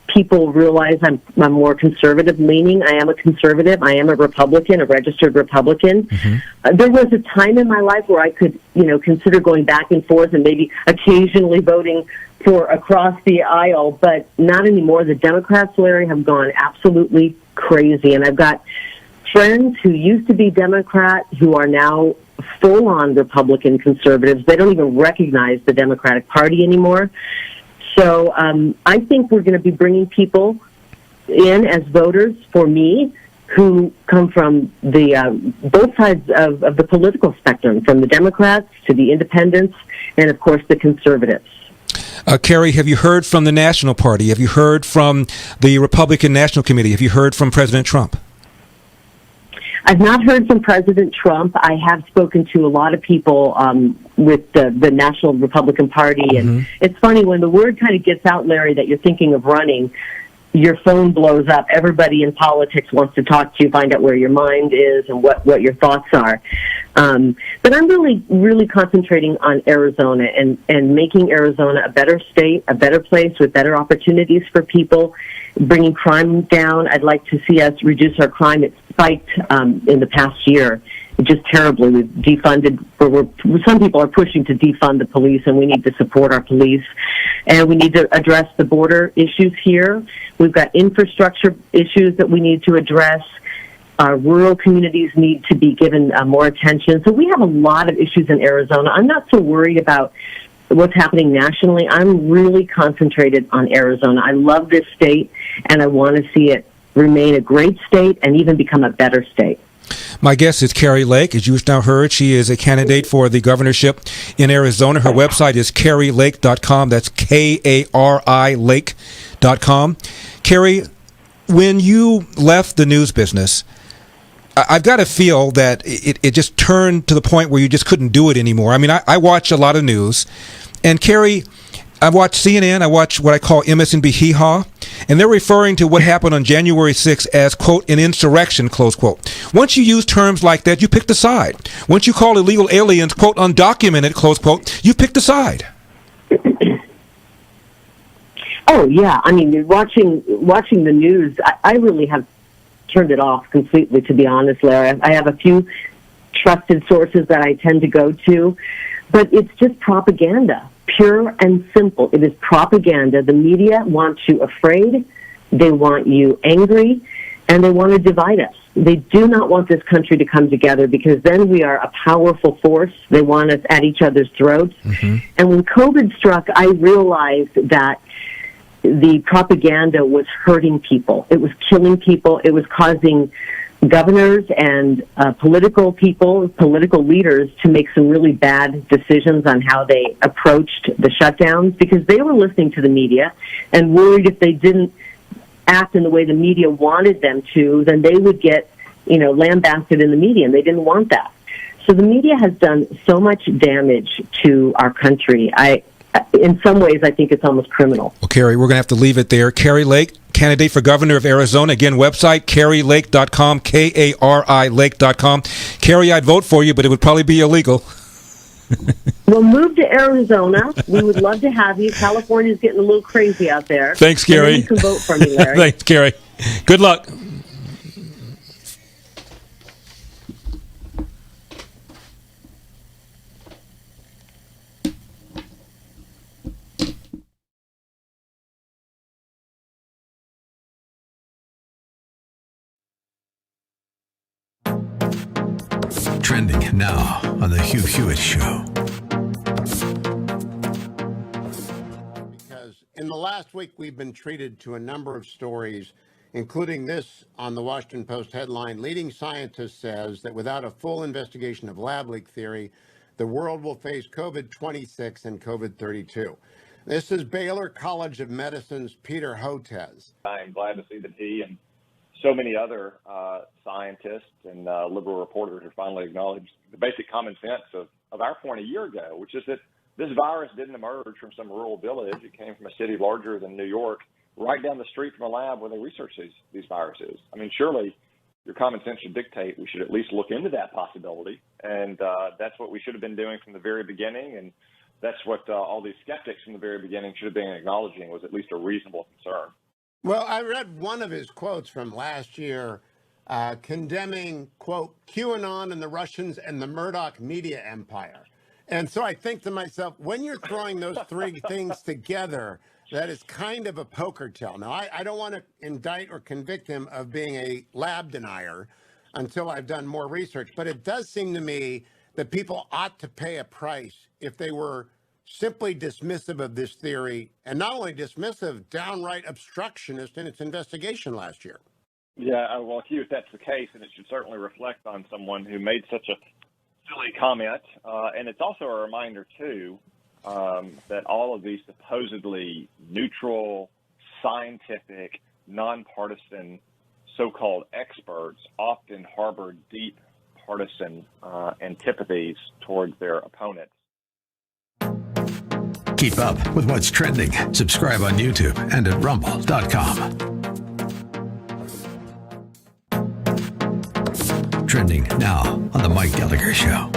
people realize I'm more conservative leaning. I am a conservative. I am a Republican, a registered Republican. Mm-hmm. There was a time in my life where I could, consider going back and forth and maybe occasionally voting for across the aisle, but not anymore. The Democrats, Larry, have gone absolutely crazy. And I've got friends who used to be Democrat who are now full-on Republican conservatives. They don't even recognize the Democratic Party anymore. So I think we're going to be bringing people in as voters for me who come from the both sides of the political spectrum, from the Democrats to the independents and, of course, the conservatives. Carrie, have you heard from the National Party? Have you heard from the Republican National Committee? Have you heard from President Trump? I've not heard from President Trump. I have spoken to a lot of people with the National Republican Party. And it's funny, when the word kind of gets out, Larry, that you're thinking of running, your phone blows up. Everybody in politics wants to talk to you, find out where your mind is and what your thoughts are. But I'm really concentrating on Arizona and making Arizona a better state, a better place with better opportunities for people, bringing crime down. I'd like to see us reduce our crime. It's spiked in the past year, just terribly. We've defunded, some people are pushing to defund the police, and we need to support our police. And we need to address the border issues here. We've got infrastructure issues that we need to address. Rural communities need to be given more attention. So we have a lot of issues in Arizona. I'm not so worried about what's happening nationally. I'm really concentrated on Arizona. I love this state, and I want to see it remain a great state and even become a better state. My guest is Kari Lake. As you've now heard, she is a candidate for the governorship in Arizona. Her website is karilake.com. That's Kari Lake.com. Kari, when you left the news business, I've got to feel that it just turned to the point where you just couldn't do it anymore. I mean, I watch a lot of news. And Kari, I watch CNN, I watch what I call MSNBC Hee Haw, and they're referring to what happened on January 6th as, quote, an insurrection, close quote. Once you use terms like that, you pick the side. Once you call illegal aliens, quote, undocumented, close quote, you pick the side. Oh, yeah. I mean, watching the news, I really have turned it off completely, to be honest, Larry. I have a few trusted sources that I tend to go to, but it's just propaganda. Pure and simple. It is propaganda. The media wants you afraid, they want you angry, and they want to divide us. They do not want this country to come together because then we are a powerful force. They want us at each other's throats. Mm-hmm. And when COVID struck, I realized that the propaganda was hurting people. It was killing people. It was causing governors and political leaders to make some really bad decisions on how they approached the shutdowns because they were listening to the media and worried if they didn't act in the way the media wanted them to, then they would get, lambasted in the media, and they didn't want that. So the media has done so much damage to our country. In some ways, I think it's almost criminal. Well, Kari, we're going to have to leave it there. Kari Lake, candidate for governor of Arizona. Again, website, karilake.com, Kari Lake.com. Kari, I'd vote for you, but it would probably be illegal. Well, move to Arizona. We would love to have you. California's getting a little crazy out there. Thanks, Kari. You can vote for me, Larry. Thanks, Kari. Good luck. Trending now on the Hugh Hewitt Show. Because in the last week, we've been treated to a number of stories, including this on the Washington Post headline, leading scientist says that without a full investigation of lab leak theory, the world will face COVID-26 and COVID-32. This is Baylor College of Medicine's Peter Hotez. I am glad to see that he and so many other scientists and liberal reporters are finally acknowledged the basic common sense of our point a year ago, which is that this virus didn't emerge from some rural village. It came from a city larger than New York, right down the street from a lab where they research these viruses. I mean, surely your common sense should dictate we should at least look into that possibility. And that's what we should have been doing from the very beginning. And that's what all these skeptics from the very beginning should have been acknowledging was at least a reasonable concern. Well, I read one of his quotes from last year condemning, quote, QAnon and the Russians and the Murdoch media empire. And so I think to myself, when you're throwing those three things together, that is kind of a poker tell. Now, I don't want to indict or convict him of being a lab denier until I've done more research. But it does seem to me that people ought to pay a price if they were simply dismissive of this theory, and not only dismissive, downright obstructionist in its investigation last year. Yeah, well, Hugh, if that's the case, then it should certainly reflect on someone who made such a silly comment. And it's also a reminder, too, that all of these supposedly neutral, scientific, nonpartisan so-called experts often harbor deep partisan antipathies towards their opponents. Keep up with what's trending. Subscribe on YouTube and at rumble.com. Trending now on the Mike Gallagher Show.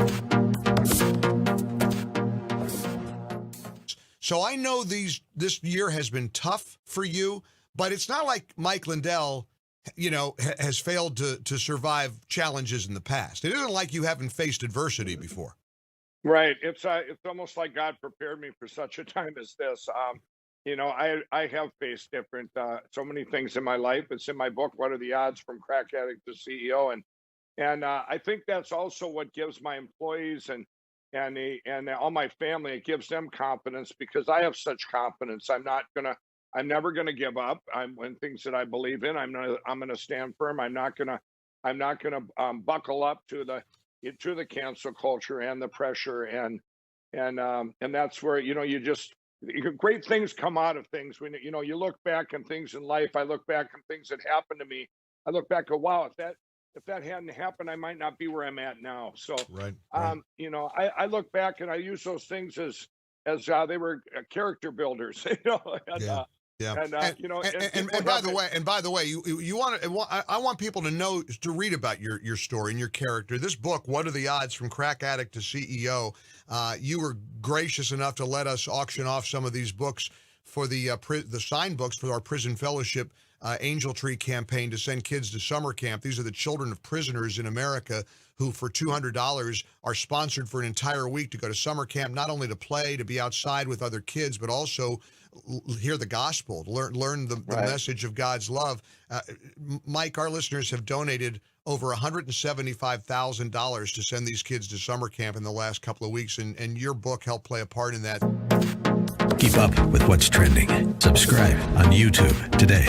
So I know this year has been tough for you, but it's not like Mike Lindell, has failed to survive challenges in the past. It isn't like you haven't faced adversity before. Right. It's almost like God prepared me for such a time as this. I have faced different, so many things in my life. It's in my book, What Are the Odds from Crack Addict to CEO? And I think that's also what gives my employees and all my family, it gives them confidence, because I have such confidence. I'm never gonna give up. When things that I believe in, I'm gonna stand firm. I'm not gonna buckle up to the cancel culture and the pressure, and that's where great things come out of things. When you look back on things in life, I look back on things that happened to me. I look back and wow, if that hadn't happened, I might not be where I'm at now. So, right. I look back and I use those things as they were character builders. Yeah. And by the way, I want people to read about your story and your character. This book, What Are the Odds from Crack Addict to CEO? You were gracious enough to let us auction off some of these books for the signed books for our prison fellowship Angel Tree campaign to send kids to summer camp. These are the children of prisoners in America who for $200 are sponsored for an entire week to go to summer camp, not only to play, to be outside with other kids, but also hear the gospel, learn the message of God's love. Mike, our listeners have donated over $175,000 to send these kids to summer camp in the last couple of weeks, and your book helped play a part in that. Keep up with what's trending. Subscribe on YouTube today.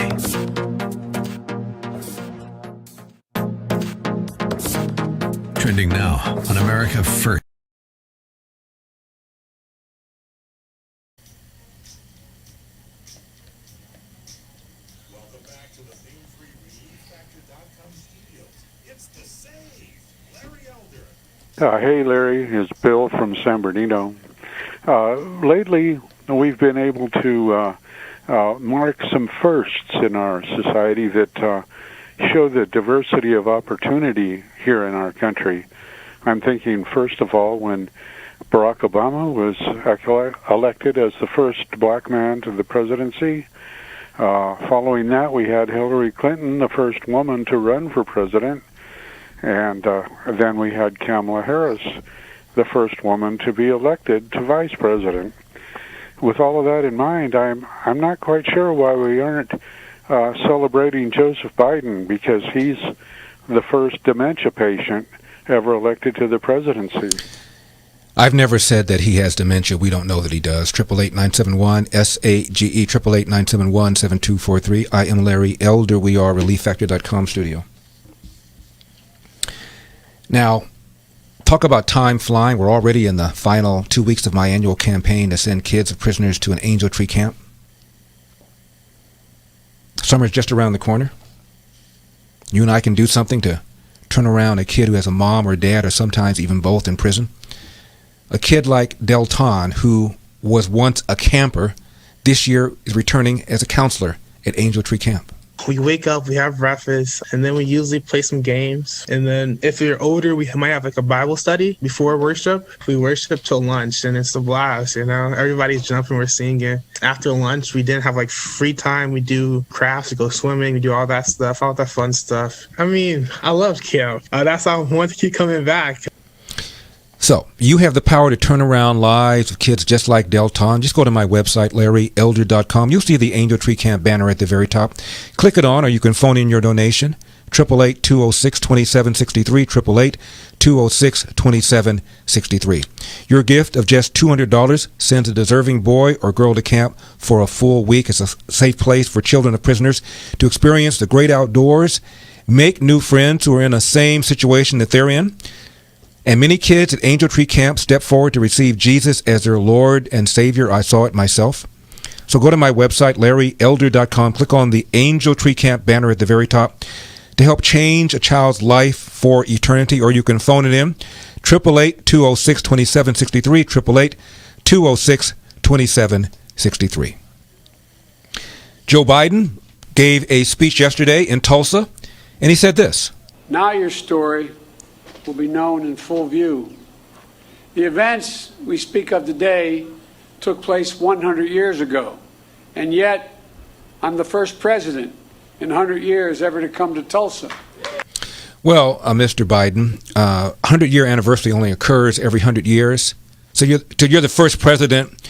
Trending now on America First. Welcome back to the theme-free ReliefFactor.com studios. It's the Save, Larry Elder. Hey, Larry. It's Bill from San Bernardino. Lately, we've been able to mark some firsts in our society that show the diversity of opportunity here in our country. I'm thinking, first of all, when Barack Obama was elected as the first black man to the presidency. Following that, we had Hillary Clinton, the first woman to run for president. And then we had Kamala Harris, the first woman to be elected to vice president. With all of that in mind, I'm not quite sure why we aren't celebrating Joseph Biden, because he's the first dementia patient ever elected to the presidency. I've never said that he has dementia. We don't know that he does. 888-971-SAGE, 888-971-7243. I am Larry Elder. We are ReliefFactor.com studio. Now, talk about time flying. We're already in the final 2 weeks of my annual campaign to send kids of prisoners to an Angel Tree camp. Summer's just around the corner. You and I can do something to turn around a kid who has a mom or dad or sometimes even both in prison. A kid like Delton, who was once a camper, this year is returning as a counselor at Angel Tree Camp. We wake up, we have breakfast, and then we usually play some games. And then if you're older, we might have like a Bible study before worship. We worship till lunch, and it's a blast, Everybody's jumping, we're singing. After lunch, we didn't have like free time. We do crafts, we go swimming, we do all that stuff, all that fun stuff. I mean, I love camp. That's how I want to keep coming back. So, you have the power to turn around lives of kids just like Delton. Just go to my website, LarryElder.com. You'll see the Angel Tree Camp banner at the very top. Click it on, or you can phone in your donation. 888-206-2763, 888-206-2763. Your gift of just $200 sends a deserving boy or girl to camp for a full week. It's a safe place for children of prisoners to experience the great outdoors, make new friends who are in the same situation that they're in. And many kids at Angel Tree Camp step forward to receive Jesus as their Lord and Savior. I saw it myself. So go to my website, LarryElder.com. Click on the Angel Tree Camp banner at the very top to help change a child's life for eternity, or you can phone it in, 888-206-2763, 888-206-2763. Joe Biden gave a speech yesterday in Tulsa, and he said this. Now your story will be known in full view. The events we speak of today took place 100 years ago, and yet I'm the first president in 100 years ever to come to Tulsa. Well, Mr. Biden, 100-year anniversary only occurs every 100 years. So you're the first president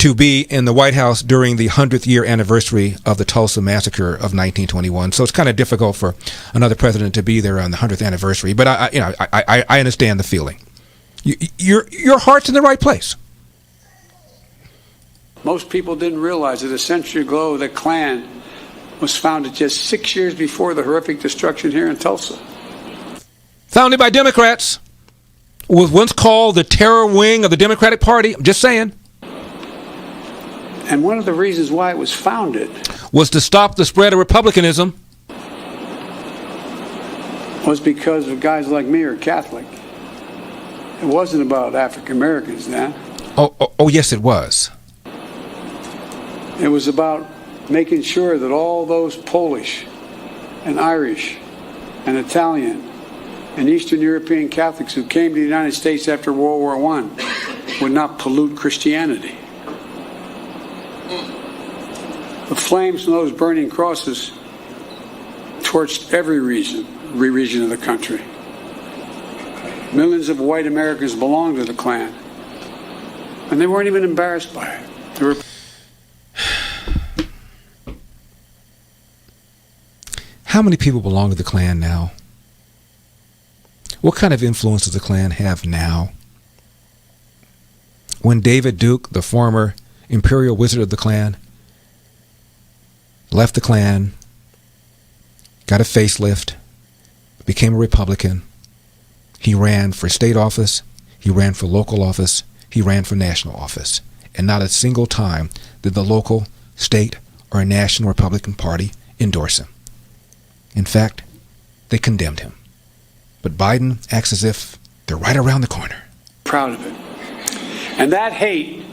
to be in the White House during the 100th year anniversary of the Tulsa massacre of 1921. So it's kind of difficult for another president to be there on the 100th anniversary. But I understand the feeling. Your heart's in the right place. Most people didn't realize that a century ago the Klan was founded just 6 years before the horrific destruction here in Tulsa. Founded by Democrats. Was once called the terror wing of the Democratic Party. I'm just saying. And one of the reasons why it was founded was to stop the spread of republicanism. Was because of guys like me who are Catholic. It wasn't about African Americans then. Oh, yes, it was. It was about making sure that all those Polish and Irish and Italian and Eastern European Catholics who came to the United States after World War I would not pollute Christianity. The flames from those burning crosses torched every region of the country. Millions of white Americans belonged to the Klan, and they weren't even embarrassed by it. They were. How many people belong to the Klan now? What kind of influence does the Klan have now? When David Duke, the former imperial wizard of the Klan, left the Klan, got a facelift, became a Republican, he ran for state office, he ran for local office, he ran for national office. And not a single time did the local, state, or national Republican Party endorse him. In fact, they condemned him. But Biden acts as if they're right around the corner. Proud of it. And that hate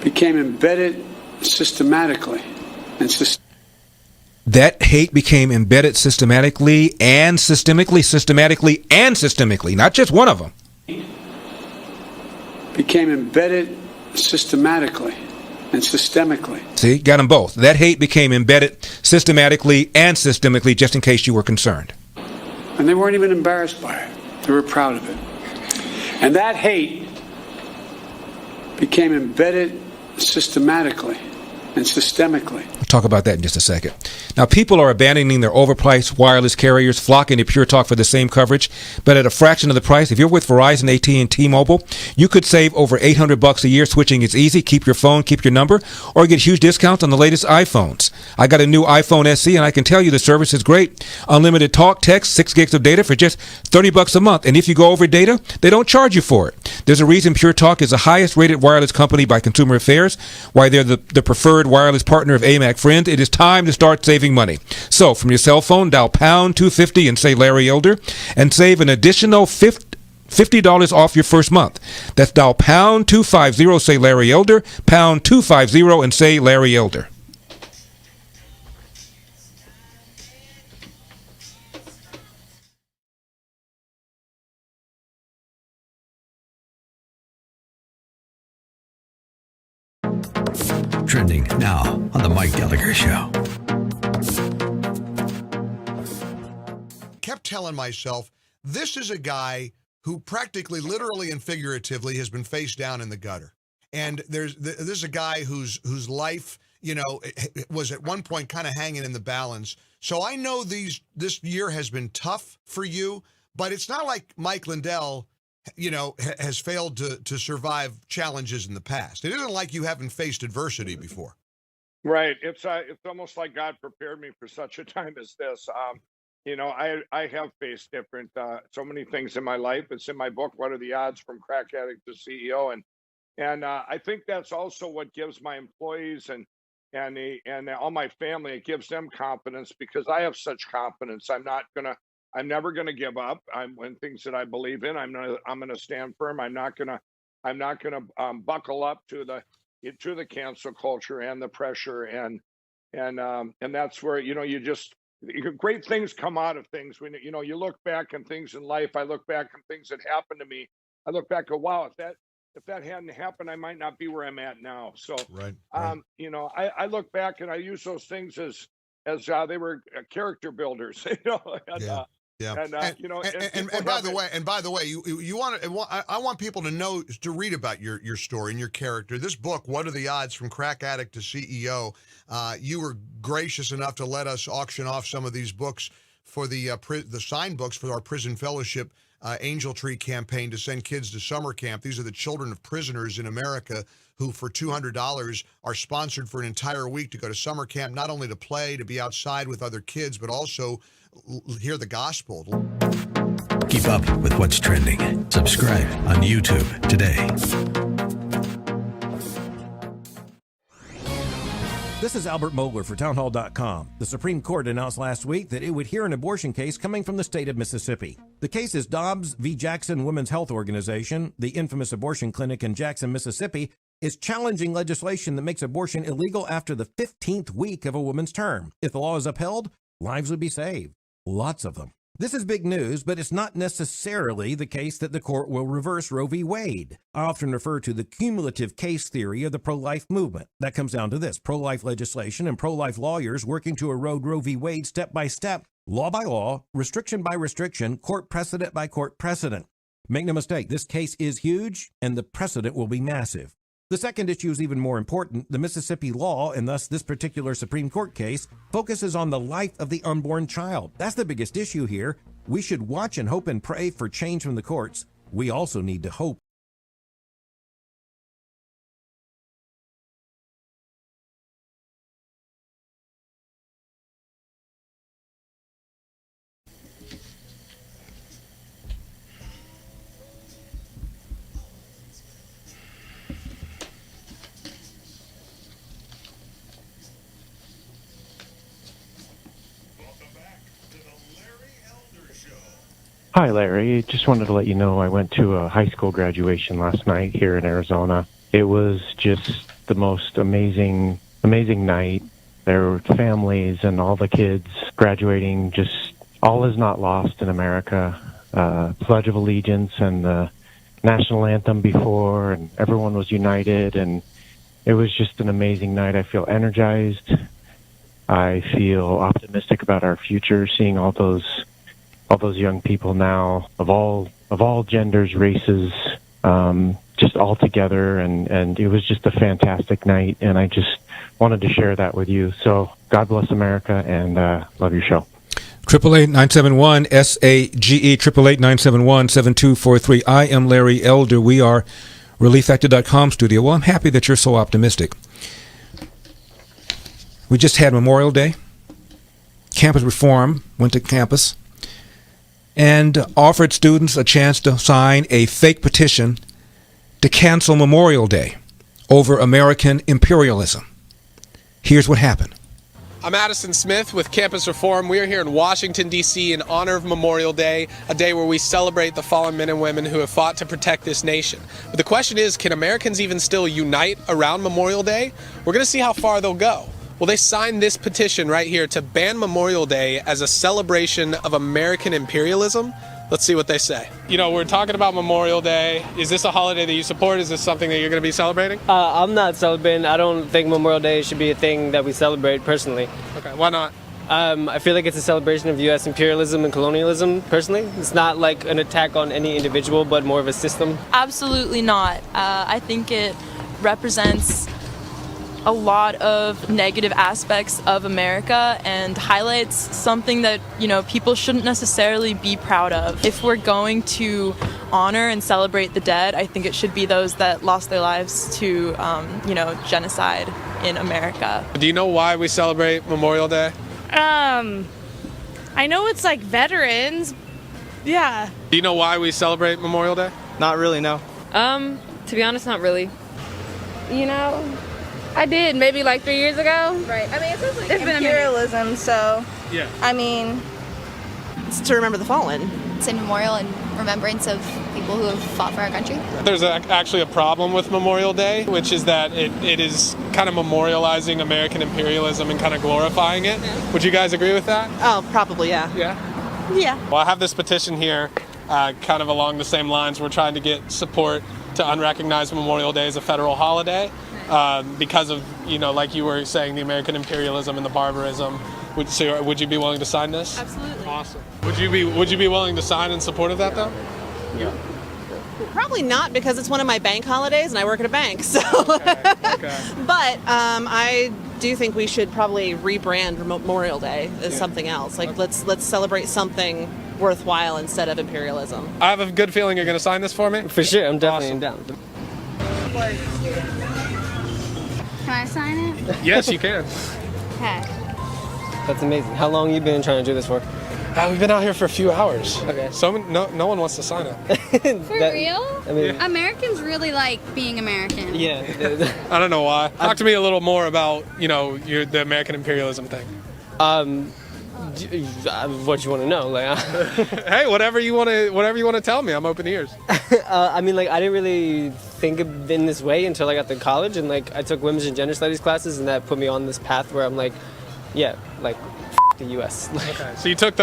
became embedded systematically. That hate became embedded systematically and systemically, not just one of them. Became embedded systematically and systemically. See, got them both. That hate became embedded systematically and systemically, just in case you were concerned. And they weren't even embarrassed by it. They were proud of it. And that hate became embedded systematically and systemically. We'll talk about that in just a second. Now, people are abandoning their overpriced wireless carriers, flocking to Pure Talk for the same coverage, but at a fraction of the price. If you're with Verizon, AT&T, and T-Mobile, you could save over $800 a year. Switching is easy. Keep your phone, keep your number, or get huge discounts on the latest iPhones. I got a new iPhone SE, and I can tell you the service is great. Unlimited talk, text, 6 gigs of data for just $30 a month. And if you go over data, they don't charge you for it. There's a reason Pure Talk is the highest rated wireless company by Consumer Affairs, why they're the preferred wireless partner of AMAC Friends. It is time to start saving money. So from your cell phone, dial pound 250 and say Larry Elder, and save an additional $50 off your first month. That's dial pound 250, say Larry Elder, pound 250 and say Larry Elder. Trending now on the Mike Gallagher Show. Kept telling myself, this is a guy who practically, literally and figuratively has been face down in the gutter. And this is a guy whose life, was at one point kind of hanging in the balance. So I know this year has been tough for you, but it's not like Mike Lindell has failed to survive challenges in the past. It isn't like you haven't faced adversity before. Right. It's almost like God prepared me for such a time as this. I have faced different, so many things in my life. It's in my book, What Are the Odds from Crack Addict to CEO? And I think that's also what gives my employees and all my family, it gives them confidence, because I have such confidence. I'm never gonna give up. When things that I believe in, I'm gonna stand firm. I'm not gonna buckle up to the cancel culture and the pressure, and that's where great things come out of things. When you look back on things in life, I look back on things that happened to me. I look back and wow, if that hadn't happened, I might not be where I'm at now. So right. I look back and I use those things as they were character builders. Yeah, And and by the way, you want I want people to know, to read about your story and your character. This book, What Are the Odds? From Crack Addict to CEO. You were gracious enough to let us auction off some of these books for the signed books for our Prison Fellowship Angel Tree campaign to send kids to summer camp. These are the children of prisoners in America who, for $200, are sponsored for an entire week to go to summer camp, not only to play, to be outside with other kids, but also hear the gospel. Keep up with what's trending. Subscribe on YouTube today. This is Albert Mohler for townhall.com. The Supreme Court announced last week that it would hear an abortion case coming from the state of Mississippi. The case is Dobbs v. Jackson Women's Health Organization. The infamous abortion clinic in Jackson, Mississippi, is challenging legislation that makes abortion illegal after the 15th week of a woman's term. If the law is upheld, lives would be saved. Lots of them. This is big news, but it's not necessarily the case that the court will reverse Roe v. Wade. I often refer to the cumulative case theory of the pro-life movement. That comes down to this: pro-life legislation and pro-life lawyers working to erode Roe v. Wade step by step, law by law, restriction by restriction, court precedent by court precedent. Make no mistake, this case is huge, and the precedent will be massive. The second issue is even more important. The Mississippi law, and thus this particular Supreme Court case, focuses on the life of the unborn child. That's the biggest issue here. We should watch and hope and pray for change from the courts. We also need to hope. Hi, Larry. Just wanted to let you know I went to a high school graduation last night here in Arizona. It was just the most amazing night. There were families and all the kids graduating. Just all is not lost in America. Pledge of Allegiance and the national anthem before, and everyone was united, and it was just an amazing night. I feel energized. I feel optimistic about our future, seeing all those young people now of all genders, races, just all together, and it was just a fantastic night, and I just wanted to share that with you. So God bless America, and love your show. 888-971-SAGE, 888-971-7243. I am Larry Elder. We are ReliefFactor.com studio. Well, I'm happy that you're so optimistic. We just had Memorial Day. Campus Reform went to campus and offered students a chance to sign a fake petition to cancel Memorial Day over American imperialism. Here's what happened. I'm Addison Smith with Campus Reform. We are here in Washington, D.C. in honor of Memorial Day, a day where we celebrate the fallen men and women who have fought to protect this nation. But the question is, can Americans even still unite around Memorial Day? We're going to see how far they'll go. Well, they signed this petition right here to ban Memorial Day as a celebration of American imperialism. Let's see what they say. You know, we're talking about Memorial Day. Is this a holiday that you support? Is this something that you're going to be celebrating? I'm not celebrating. I don't think Memorial Day should be a thing that we celebrate personally. Okay, why not? I feel like it's a celebration of U.S. imperialism and colonialism, personally. It's not like an attack on any individual, but more of a system. Absolutely not. I think it represents a lot of negative aspects of America and highlights something that, you know, people shouldn't necessarily be proud of. If we're going to honor and celebrate the dead, I think it should be those that lost their lives to, genocide in America. Do you know why we celebrate Memorial Day? I know it's like veterans. Yeah. Do you know why we celebrate Memorial Day? Not really, no. To be honest, not really. You know, I did maybe like 3 years ago. Right. I mean, it's like imperialism, so. Yeah. I mean, it's to remember the fallen. It's a memorial and remembrance of people who have fought for our country. There's actually a problem with Memorial Day, which is that it is kind of memorializing American imperialism and kind of glorifying it. Yeah. Would you guys agree with that? Oh, probably, yeah. Yeah? Yeah. Well, I have this petition here, kind of along the same lines. We're trying to get support to unrecognize Memorial Day as a federal holiday because of, like you were saying, the American imperialism and the barbarism Would you be willing to sign this? Absolutely. Awesome. Would you be willing to sign in support of that though? Yeah. Probably not, because it's one of my bank holidays and I work at a bank. So, Okay. But I do think we should probably rebrand Memorial Day as something else. Like let's celebrate something worthwhile instead of imperialism. I have a good feeling you're going to sign this for me. For sure, I'm definitely down. Can I sign it? Yes, you can. Okay. That's amazing. How long you been trying to do this for? We've been out here for a few hours. Okay. So no one wants to sign it. For real? I mean, Americans really like being American. yeah. I don't know why. Talk to me a little more about the American imperialism thing. What you want to know? Like, hey, whatever you want to tell me. I'm open ears. I mean, like, I didn't really think of it in this way until I got to college, and like I took women's and gender studies classes, and that put me on this path where I'm like, yeah, like the U.S. Okay. So you took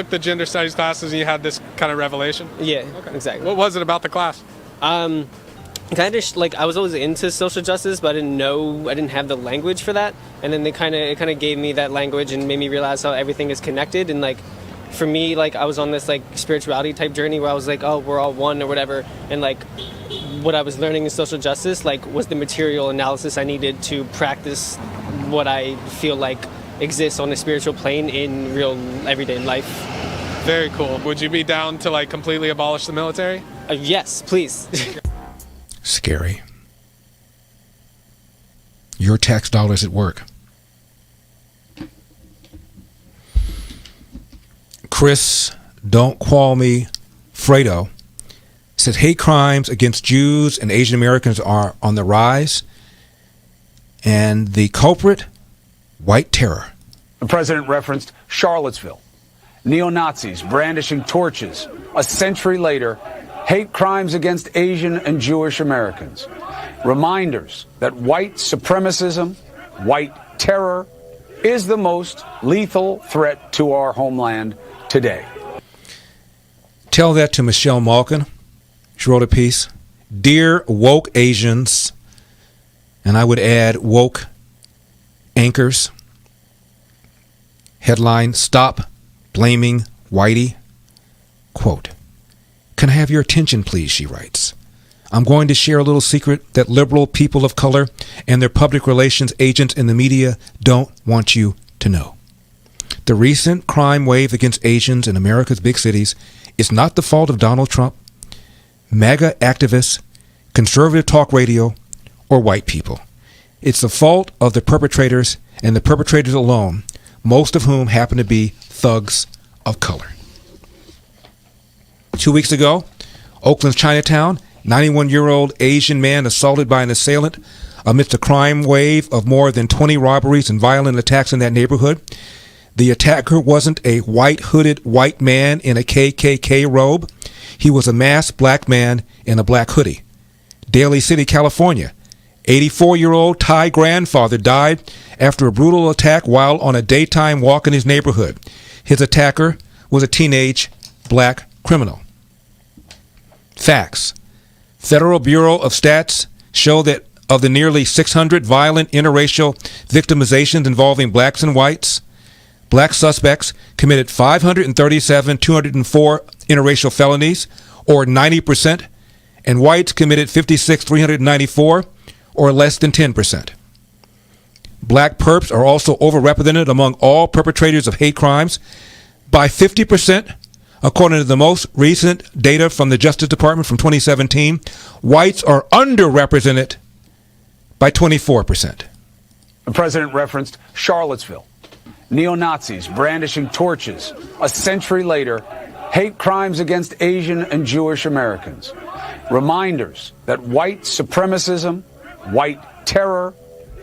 the gender studies classes, and you had this kind of revelation. Yeah, exactly. What was it about the class? Kind of like I was always into social justice, but I didn't have the language for that. And then it kind of gave me that language and made me realize how everything is connected. And like, for me, like I was on this like spirituality type journey where I was like, oh, we're all one or whatever. And like, what I was learning in social justice like was the material analysis I needed to practice what I feel like exists on a spiritual plane in real everyday life. Very cool. Would you be down to like completely abolish the military? Yes, please. Scary. Your tax dollars at work. Chris, don't call me Fredo, said hate crimes against Jews and Asian Americans are on the rise, and the culprit, white terror. The president referenced Charlottesville, neo-Nazis brandishing torches. A century later, hate crimes against Asian and Jewish Americans. Reminders that white supremacism, white terror, is the most lethal threat to our homeland today. Tell that to Michelle Malkin. She wrote a piece. Dear woke Asians, and I would add woke anchors. Headline, Stop Blaming Whitey. Quote, can I have your attention, please, she writes. I'm going to share a little secret that liberal people of color and their public relations agents in the media don't want you to know. The recent crime wave against Asians in America's big cities is not the fault of Donald Trump, MAGA activists, conservative talk radio, or white people. It's the fault of the perpetrators and the perpetrators alone, most of whom happen to be thugs of color. 2 weeks ago, Oakland's Chinatown, 91-year-old Asian man assaulted by an assailant amidst a crime wave of more than 20 robberies and violent attacks in that neighborhood. The attacker wasn't a white-hooded white man in a KKK robe. He was a masked black man in a black hoodie. Daly City, California, 84-year-old Thai grandfather died after a brutal attack while on a daytime walk in his neighborhood. His attacker was a teenage black criminal. Facts. Federal Bureau of Stats show that of the nearly 600 violent interracial victimizations involving blacks and whites, black suspects committed 537 204 interracial felonies, or 90%, and whites committed 56 394, or less than 10%. Black perps are also overrepresented among all perpetrators of hate crimes by 50%. According to the most recent data from the Justice Department from 2017, whites are underrepresented by 24%. The president referenced Charlottesville, neo-Nazis brandishing torches. A century later, hate crimes against Asian and Jewish Americans. Reminders that white supremacism, white terror,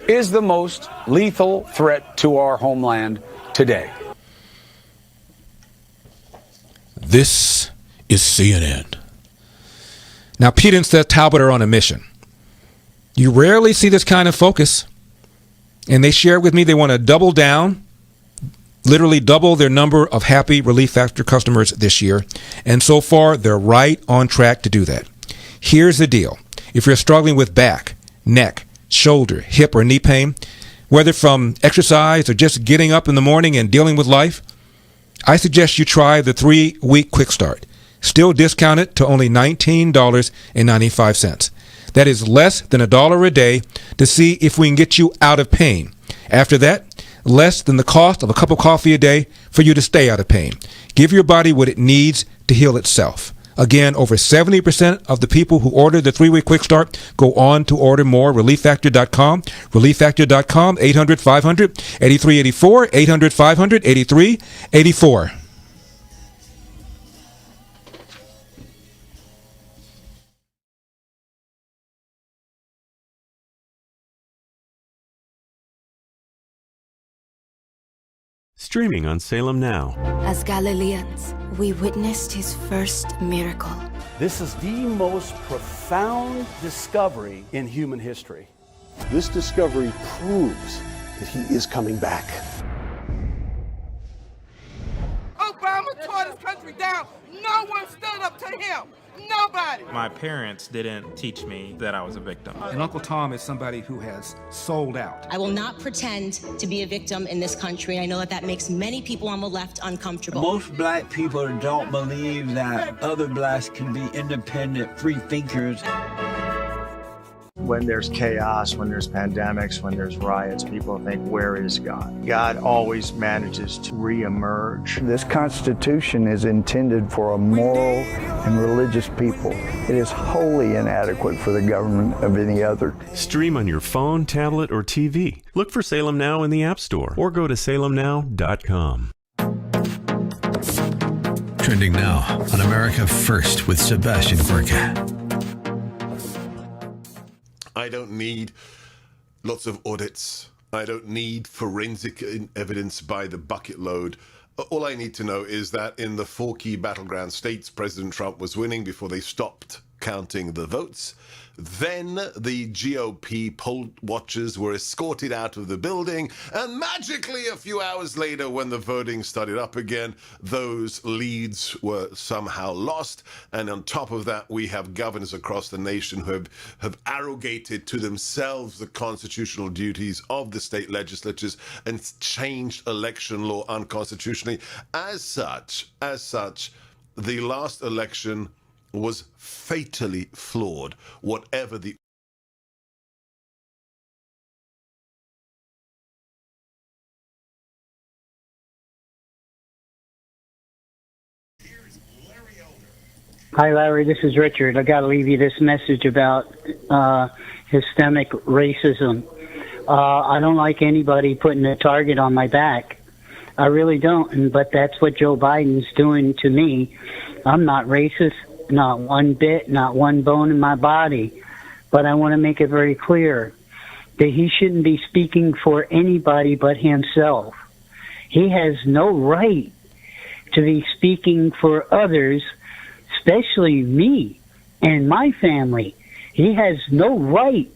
is the most lethal threat to our homeland today. This is CNN. Now, Pete and Seth Talbot are on a mission. You rarely see this kind of focus. And they shared with me they want to double down, literally double their number of happy Relief Factor customers this year. And so far, they're right on track to do that. Here's the deal. If you're struggling with back, neck, shoulder, hip, or knee pain, whether from exercise or just getting up in the morning and dealing with life, I suggest you try the 3-week Quick Start. Still discounted to only $19.95. That is less than $1 a day to see if we can get you out of pain. After that, less than the cost of a cup of coffee a day for you to stay out of pain. Give your body what it needs to heal itself. Again, over 70% of the people who order the 3-week Quick Start go on to order more. ReliefFactor.com. ReliefFactor.com. 800-500-8384. 800-500-8384. Streaming on Salem Now. As Galileans, we witnessed his first miracle. This is the most profound discovery in human history. This discovery proves that he is coming back. Obama tore this country down. No one stood up to him. Nobody. My parents didn't teach me that I was a victim. And Uncle Tom is somebody who has sold out. I will not pretend to be a victim in this country. I know that that makes many people on the left uncomfortable. Most black people don't believe that other blacks can be independent, free thinkers. When there's chaos, when there's pandemics, when there's riots, people think, where is God? God always manages to reemerge. This Constitution is intended for a moral and religious people. It is wholly inadequate for the government of any other. Stream on your phone, tablet, or TV. Look for Salem Now in the App Store or go to salemnow.com. Trending now on America First with Sebastian Gorka. I don't need lots of audits. I don't need forensic evidence by the bucket load. All I need to know is that in the 4 key battleground states, President Trump was winning before they stopped counting the votes. Then the GOP poll watchers were escorted out of the building, and magically a few hours later, when the voting started up again, those leads were somehow lost. And on top of that, we have governors across the nation who have arrogated to themselves the constitutional duties of the state legislatures and changed election law unconstitutionally. As such, the last election was fatally flawed, whatever the Hi, Larry. This is Richard. I got to leave you this message about systemic racism. I don't like anybody putting a target on my back. I really don't, but that's what Joe Biden's doing to me. I'm not racist. Not one bit, not one bone in my body. But I want to make it very clear that he shouldn't be speaking for anybody but himself. He has no right to be speaking for others, especially me and my family. He has no right.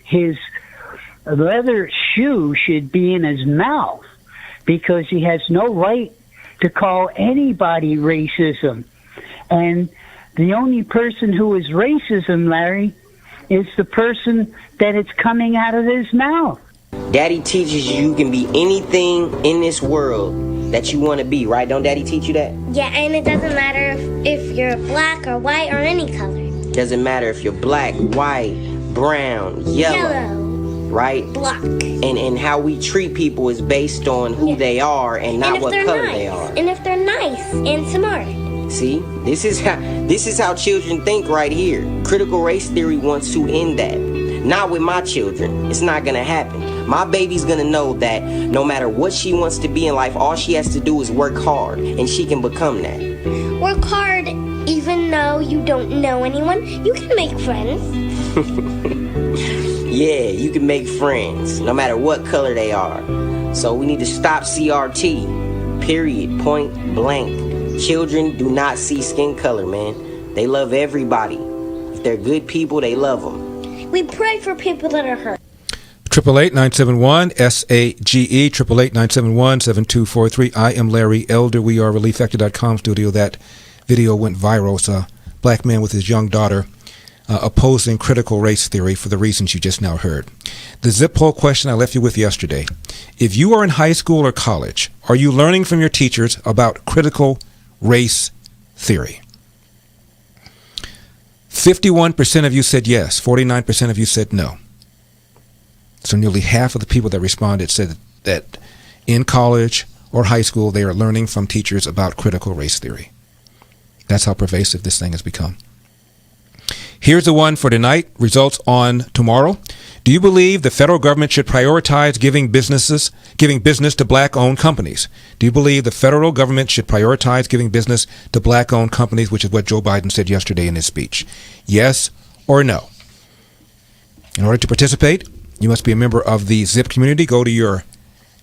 His leather shoe should be in his mouth because he has no right to call anybody racism. And the only person who is racism, Larry, is the person that it's coming out of his mouth. Daddy teaches you can be anything in this world that you want to be, right? Don't Daddy teach you that? Yeah, and it doesn't matter if you're black or white or any color. Doesn't matter if you're black, white, brown, yellow. Right? Black. And how we treat people is based on who they are and not what color they are. And if they're nice and smart. See, this is how children think right here. Critical race theory wants to end that. Not with my children. It's not gonna happen. My baby's gonna know that no matter what she wants to be in life, all she has to do is work hard, and she can become that. Work hard, even though you don't know anyone. You can make friends. Yeah, you can make friends, no matter what color they are. So we need to stop CRT. Period. Point blank. Children do not see skin color, man. They love everybody. If they're good people, they love them. We pray for people that are hurt. 888-971-SAGE, 888-971-7243. I am Larry Elder. We are ReliefFactor.com studio. That video went viral. It's a black man with his young daughter opposing critical race theory for the reasons you just now heard. The zip poll question I left you with yesterday. If you are in high school or college, are you learning from your teachers about critical race theory? 51% of you said yes. 49% of you said no. So nearly half of the people that responded said that in college or high school they are learning from teachers about critical race theory. That's how pervasive this thing has become. Here's the one for tonight. Results on tomorrow. Do you believe the federal government should prioritize giving business to black-owned companies? Do you believe the federal government should prioritize giving business to black-owned companies, which is what Joe Biden said yesterday in his speech? Yes or no? In order to participate, you must be a member of the Zip community. Go to your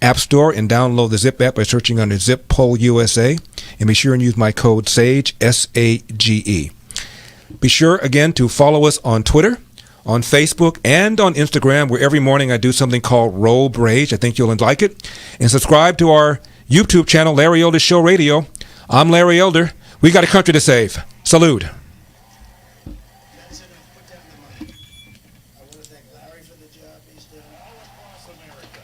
app store and download the Zip app by searching under Zip Poll USA, and be sure and use my code SAGE, S-A-G-E. Be sure, again, to follow us on Twitter, on Facebook, and on Instagram, where every morning I do something called Roll Rage. I think you'll like it. And subscribe to our YouTube channel, Larry Elder Show Radio. I'm Larry Elder. We got a country to save. Salute. I want to thank Larry for the job he's done all across America.